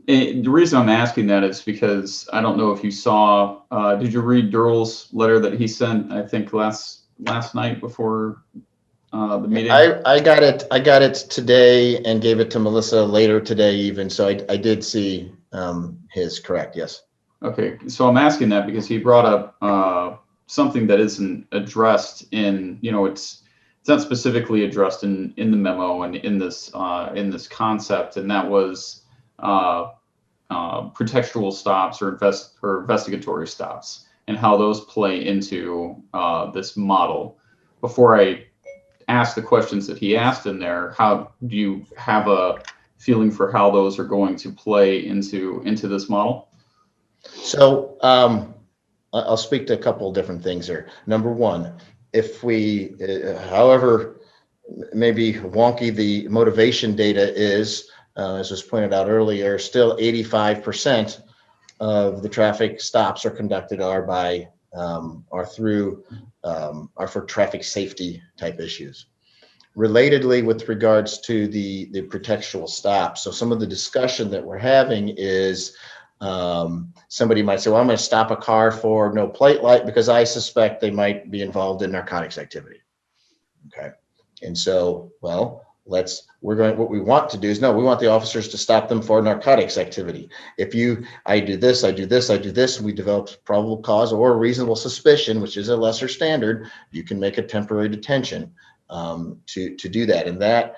And the reason I'm asking that is because I don't know if you saw, did you read Durrell's letter that he sent, I think last night before the meeting? I got it today and gave it to Melissa later today even. So I did see his, correct, yes. Okay, so I'm asking that because he brought up something that isn't addressed in, it's not specifically addressed in the memo and in this concept, and that was pretextual stops or investigatory stops, and how those play into this model. Before I ask the questions that he asked in there, how do you have a feeling for how those are going to play into this model? So I'll speak to a couple of different things here. Number one, if we, however, maybe wonky the motivation data is, as was pointed out earlier, still 85% of the traffic stops are conducted are for traffic safety type issues. Relatedly, with regards to the pretextual stops, so some of the discussion that we're having is somebody might say, well, I'm going to stop a car for no plate light because I suspect they might be involved in narcotics activity. Okay. And so, well, what we want to do is, no, we want the officers to stop them for narcotics activity. If I do this, and we develop probable cause or reasonable suspicion, which is a lesser standard, you can make a temporary detention to do that. And that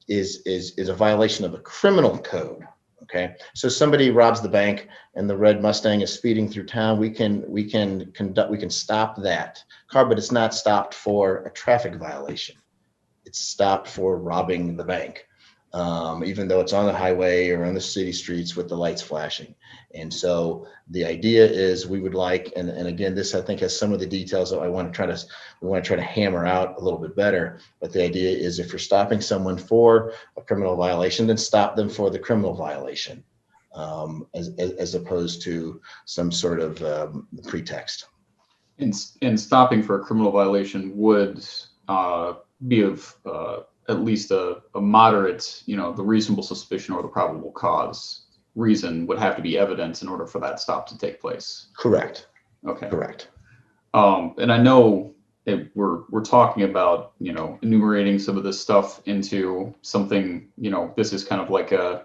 is a violation of the criminal code. Okay. So somebody robs the bank and the red Mustang is speeding through town. We can stop that car, but it's not stopped for a traffic violation. It's stopped for robbing the bank, even though it's on the highway or on the city streets with the lights flashing. And so the idea is we would like, and again, this I think has some of the details that we want to try to hammer out a little bit better. But the idea is if you're stopping someone for a criminal violation, then stop them for the criminal violation, as opposed to some sort of pretext. And stopping for a criminal violation would be of at least a moderate, the reasonable suspicion or the probable cause reason would have to be evidence in order for that stop to take place. Correct. Okay. Correct. And I know we're talking about, enumerating some of this stuff into something, this is kind of like a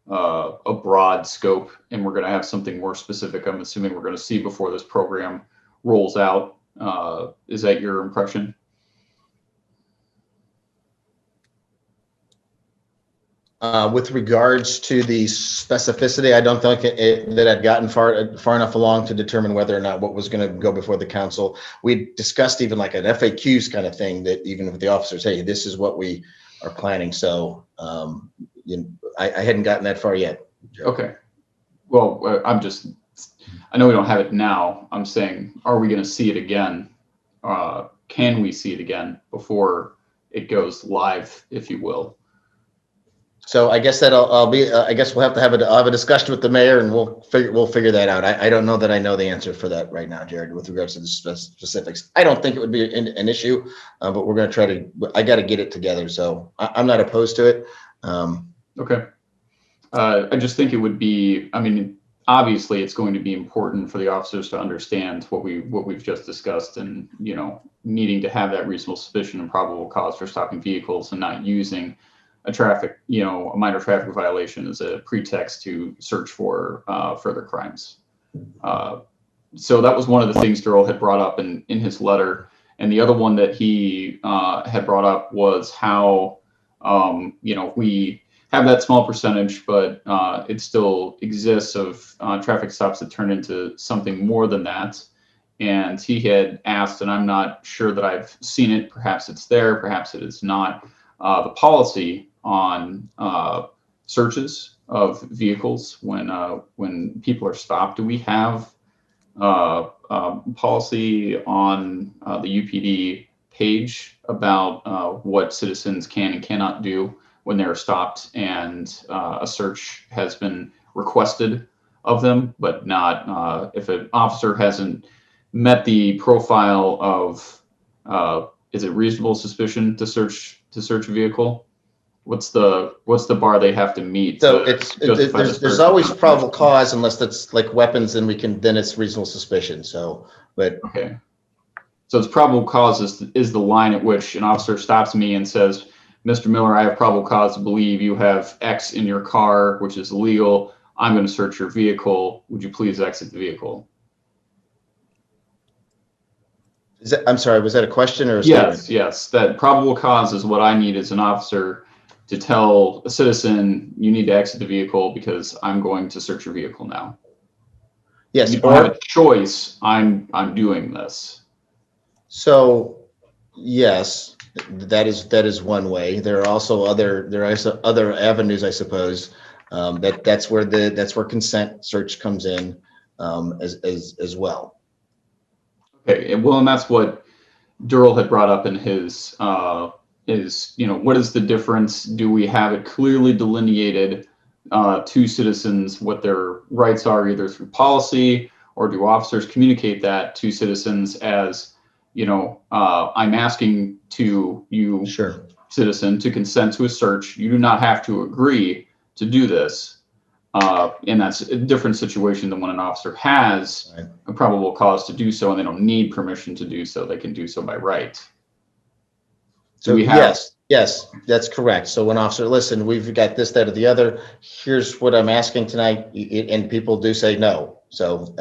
broad scope, and we're going to have something more specific, I'm assuming we're going to see before this program rolls out. Is that your impression? With regards to the specificity, I don't think that I'd gotten far enough along to determine whether or not what was going to go before the council. We discussed even like an FAQs kind of thing, that even with the officers, hey, this is what we are planning. So I hadn't gotten that far yet. Okay. Well, I know we don't have it now. I'm saying, are we going to see it again? Can we see it again before it goes live, if you will? So I guess that I guess we'll have to have a discussion with the mayor, and we'll figure that out. I don't know that I know the answer for that right now, Jared, with regards to the specifics. I don't think it would be an issue, but we're going to try to. I got to get it together, so I'm not opposed to it. Okay. I just think it would be. I mean, obviously, it's going to be important for the officers to understand what we've just discussed, and needing to have that reasonable suspicion and probable cause for stopping vehicles, and not using a minor traffic violation as a pretext to search for further crimes. So that was one of the things Daryl had brought up in his letter. And the other one that he had brought up was how, we have that small percentage, but it still exists of traffic stops that turn into something more than that. And he had asked, and I'm not sure that I've seen it, perhaps it's there, perhaps it is not, the policy on searches of vehicles when people are stopped. Do we have policy on the UPD page about what citizens can and cannot do when they're stopped and a search has been requested of them, but not if an officer hasn't met the profile of is it reasonable suspicion to search a vehicle? What's the bar they have to meet? So there's always probable cause unless that's like weapons, and then it's reasonable suspicion. So, but okay. So it's probable cause is the line at which an officer stops me and says, Mr. Miller, I have probable cause to believe you have X in your car, which is illegal. I'm going to search your vehicle. Would you please exit the vehicle? I'm sorry, was that a question or a statement? Yes. Yes. That probable cause is what I need as an officer to tell a citizen, you need to exit the vehicle because I'm going to search your vehicle now. Yes. You don't have a choice. I'm doing this. So, yes, that is one way. There are also other avenues, I suppose. That's where consent search comes in, as well. Okay, well, and that's what Durrell had brought up in his what is the difference? Do we have it clearly delineated to citizens what their rights are, either through policy, or do officers communicate that to citizens as, I'm asking to you, sure, citizen, to consent to a search. You do not have to agree to do this. And that's a different situation than when an officer has a probable cause to do so and they don't need permission to do so. They can do so by right. So yes, that's correct. So when officer, listen, we've got this, that, or the other. Here's what I'm asking tonight, and people do say no. So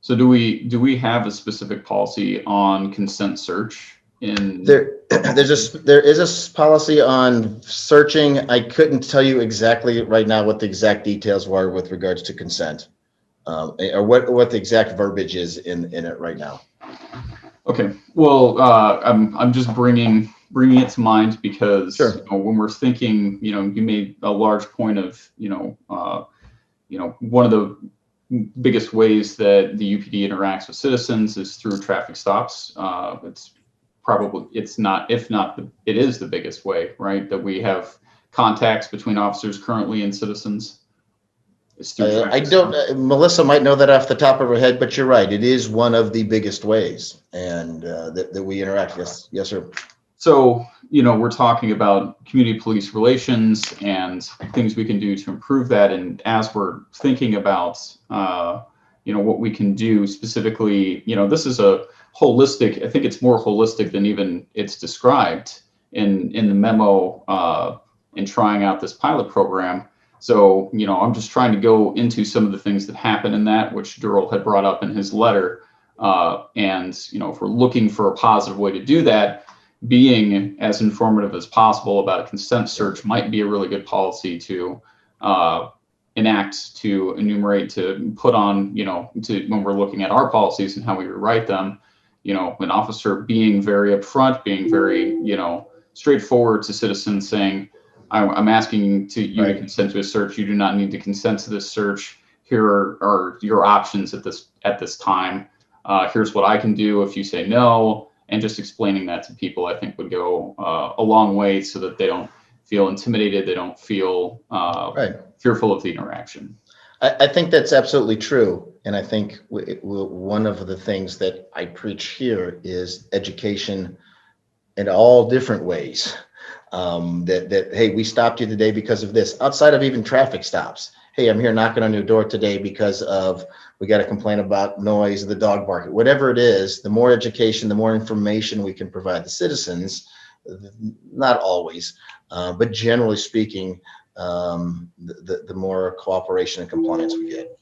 So do we have a specific policy on consent search? There is a policy on searching. I couldn't tell you exactly right now what the exact details were with regards to consent, or what the exact verbiage is in it right now. Okay, well, I'm just bringing it to mind because when we're thinking, you made a large point of, one of the biggest ways that the UPD interacts with citizens is through traffic stops. It is the biggest way, right? That we have contacts between officers currently and citizens. I don't. Melissa might know that off the top of her head, but you're right. It is one of the biggest ways, and that we interact. Yes, sir. So we're talking about community police relations and things we can do to improve that. And as we're thinking about what we can do specifically, this is a holistic. I think it's more holistic than even it's described in the memo in trying out this pilot program. So, I'm just trying to go into some of the things that happen in that, which Durrell had brought up in his letter. And, if we're looking for a positive way to do that, being as informative as possible about a consent search might be a really good policy to enact, to enumerate, to put on, when we're looking at our policies and how we rewrite them, an officer being very upfront, being very, straightforward to citizens, saying, I'm asking you to consent to a search. You do not need to consent to this search. Here are your options at this time. Here's what I can do if you say no, and just explaining that to people, I think would go a long way so that they don't feel intimidated. They don't feel fearful of the interaction. I think that's absolutely true. And I think one of the things that I preach here is education in all different ways. Hey, we stopped you today because of this, outside of even traffic stops. Hey, I'm here knocking on your door today because we got a complaint about noise, the dog barking, whatever it is. The more education, the more information we can provide the citizens, not always, but generally speaking, the more cooperation and compliance we get.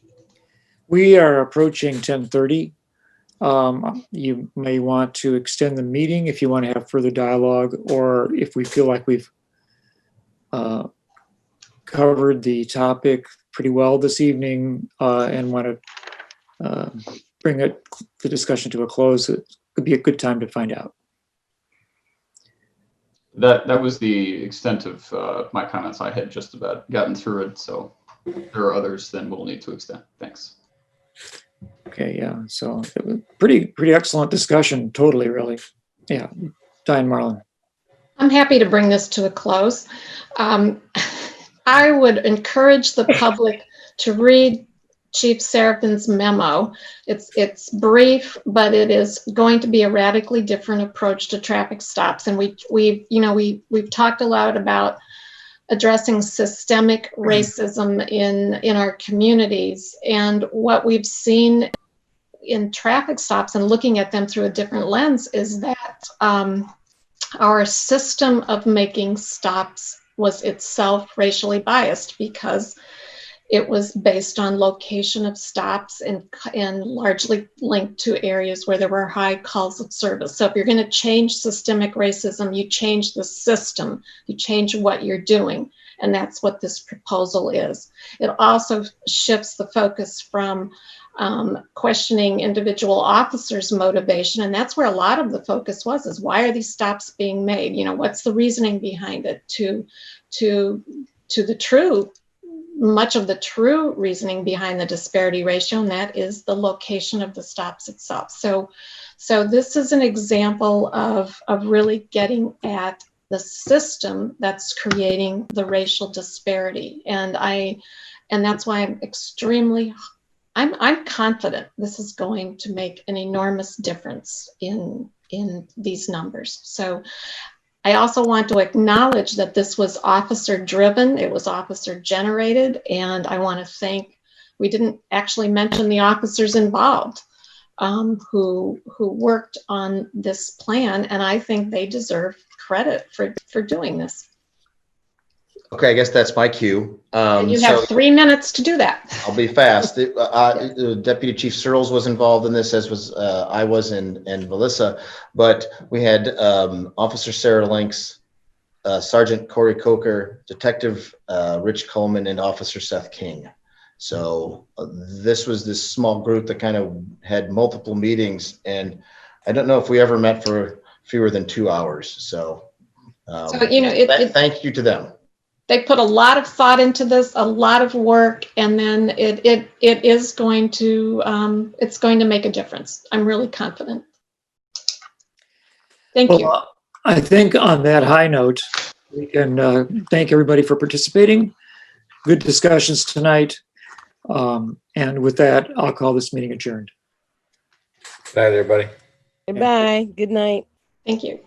We are approaching 10:30. You may want to extend the meeting if you want to have further dialogue, or if we feel like we've covered the topic pretty well this evening and want to bring the discussion to a close, it could be a good time to find out. That was the extent of my comments. I had just about gotten through it, so there are others, then we'll need to extend. Thanks. Okay, yeah, so it was pretty excellent discussion, totally, really. Yeah, Diane Marlin. I'm happy to bring this to a close. I would encourage the public to read Chief Serafin's memo. It's brief, but it is going to be a radically different approach to traffic stops. And we've talked a lot about addressing systemic racism in our communities, and what we've seen in traffic stops and looking at them through a different lens is that our system of making stops was itself racially biased, because It was based on location of stops and largely linked to areas where there were high calls of service. So if you're going to change systemic racism, you change the system, you change what you're doing. And that's what this proposal is. It also shifts the focus from questioning individual officers' motivation. And that's where a lot of the focus was, is why are these stops being made? You know, what's the reasoning behind it? To the true, much of the true reasoning behind the disparity ratio, and that is the location of the stops itself. So this is an example of really getting at the system that's creating the racial disparity. And that's why I'm confident this is going to make an enormous difference in these numbers. So I also want to acknowledge that this was officer driven, it was officer generated, and I want to thank, we didn't actually mention the officers involved who worked on this plan, and I think they deserve credit for doing this. Okay, I guess that's my cue. And you have 3 minutes to do that. I'll be fast. Deputy Chief Searles was involved in this, as was I was, and Melissa. But we had Officer Sarah Links, Sergeant Corey Coker, Detective Rich Coleman, and Officer Seth King. So this was this small group that kind of had multiple meetings, and I don't know if we ever met for fewer than 2 hours. So, you know, thank you to them. They put a lot of thought into this, a lot of work, and then it is going to it's going to make a difference. I'm really confident. Thank you. I think on that high note, we can thank everybody for participating. Good discussions tonight. And with that, I'll call this meeting adjourned. Good night, everybody. Bye. Good night. Thank you.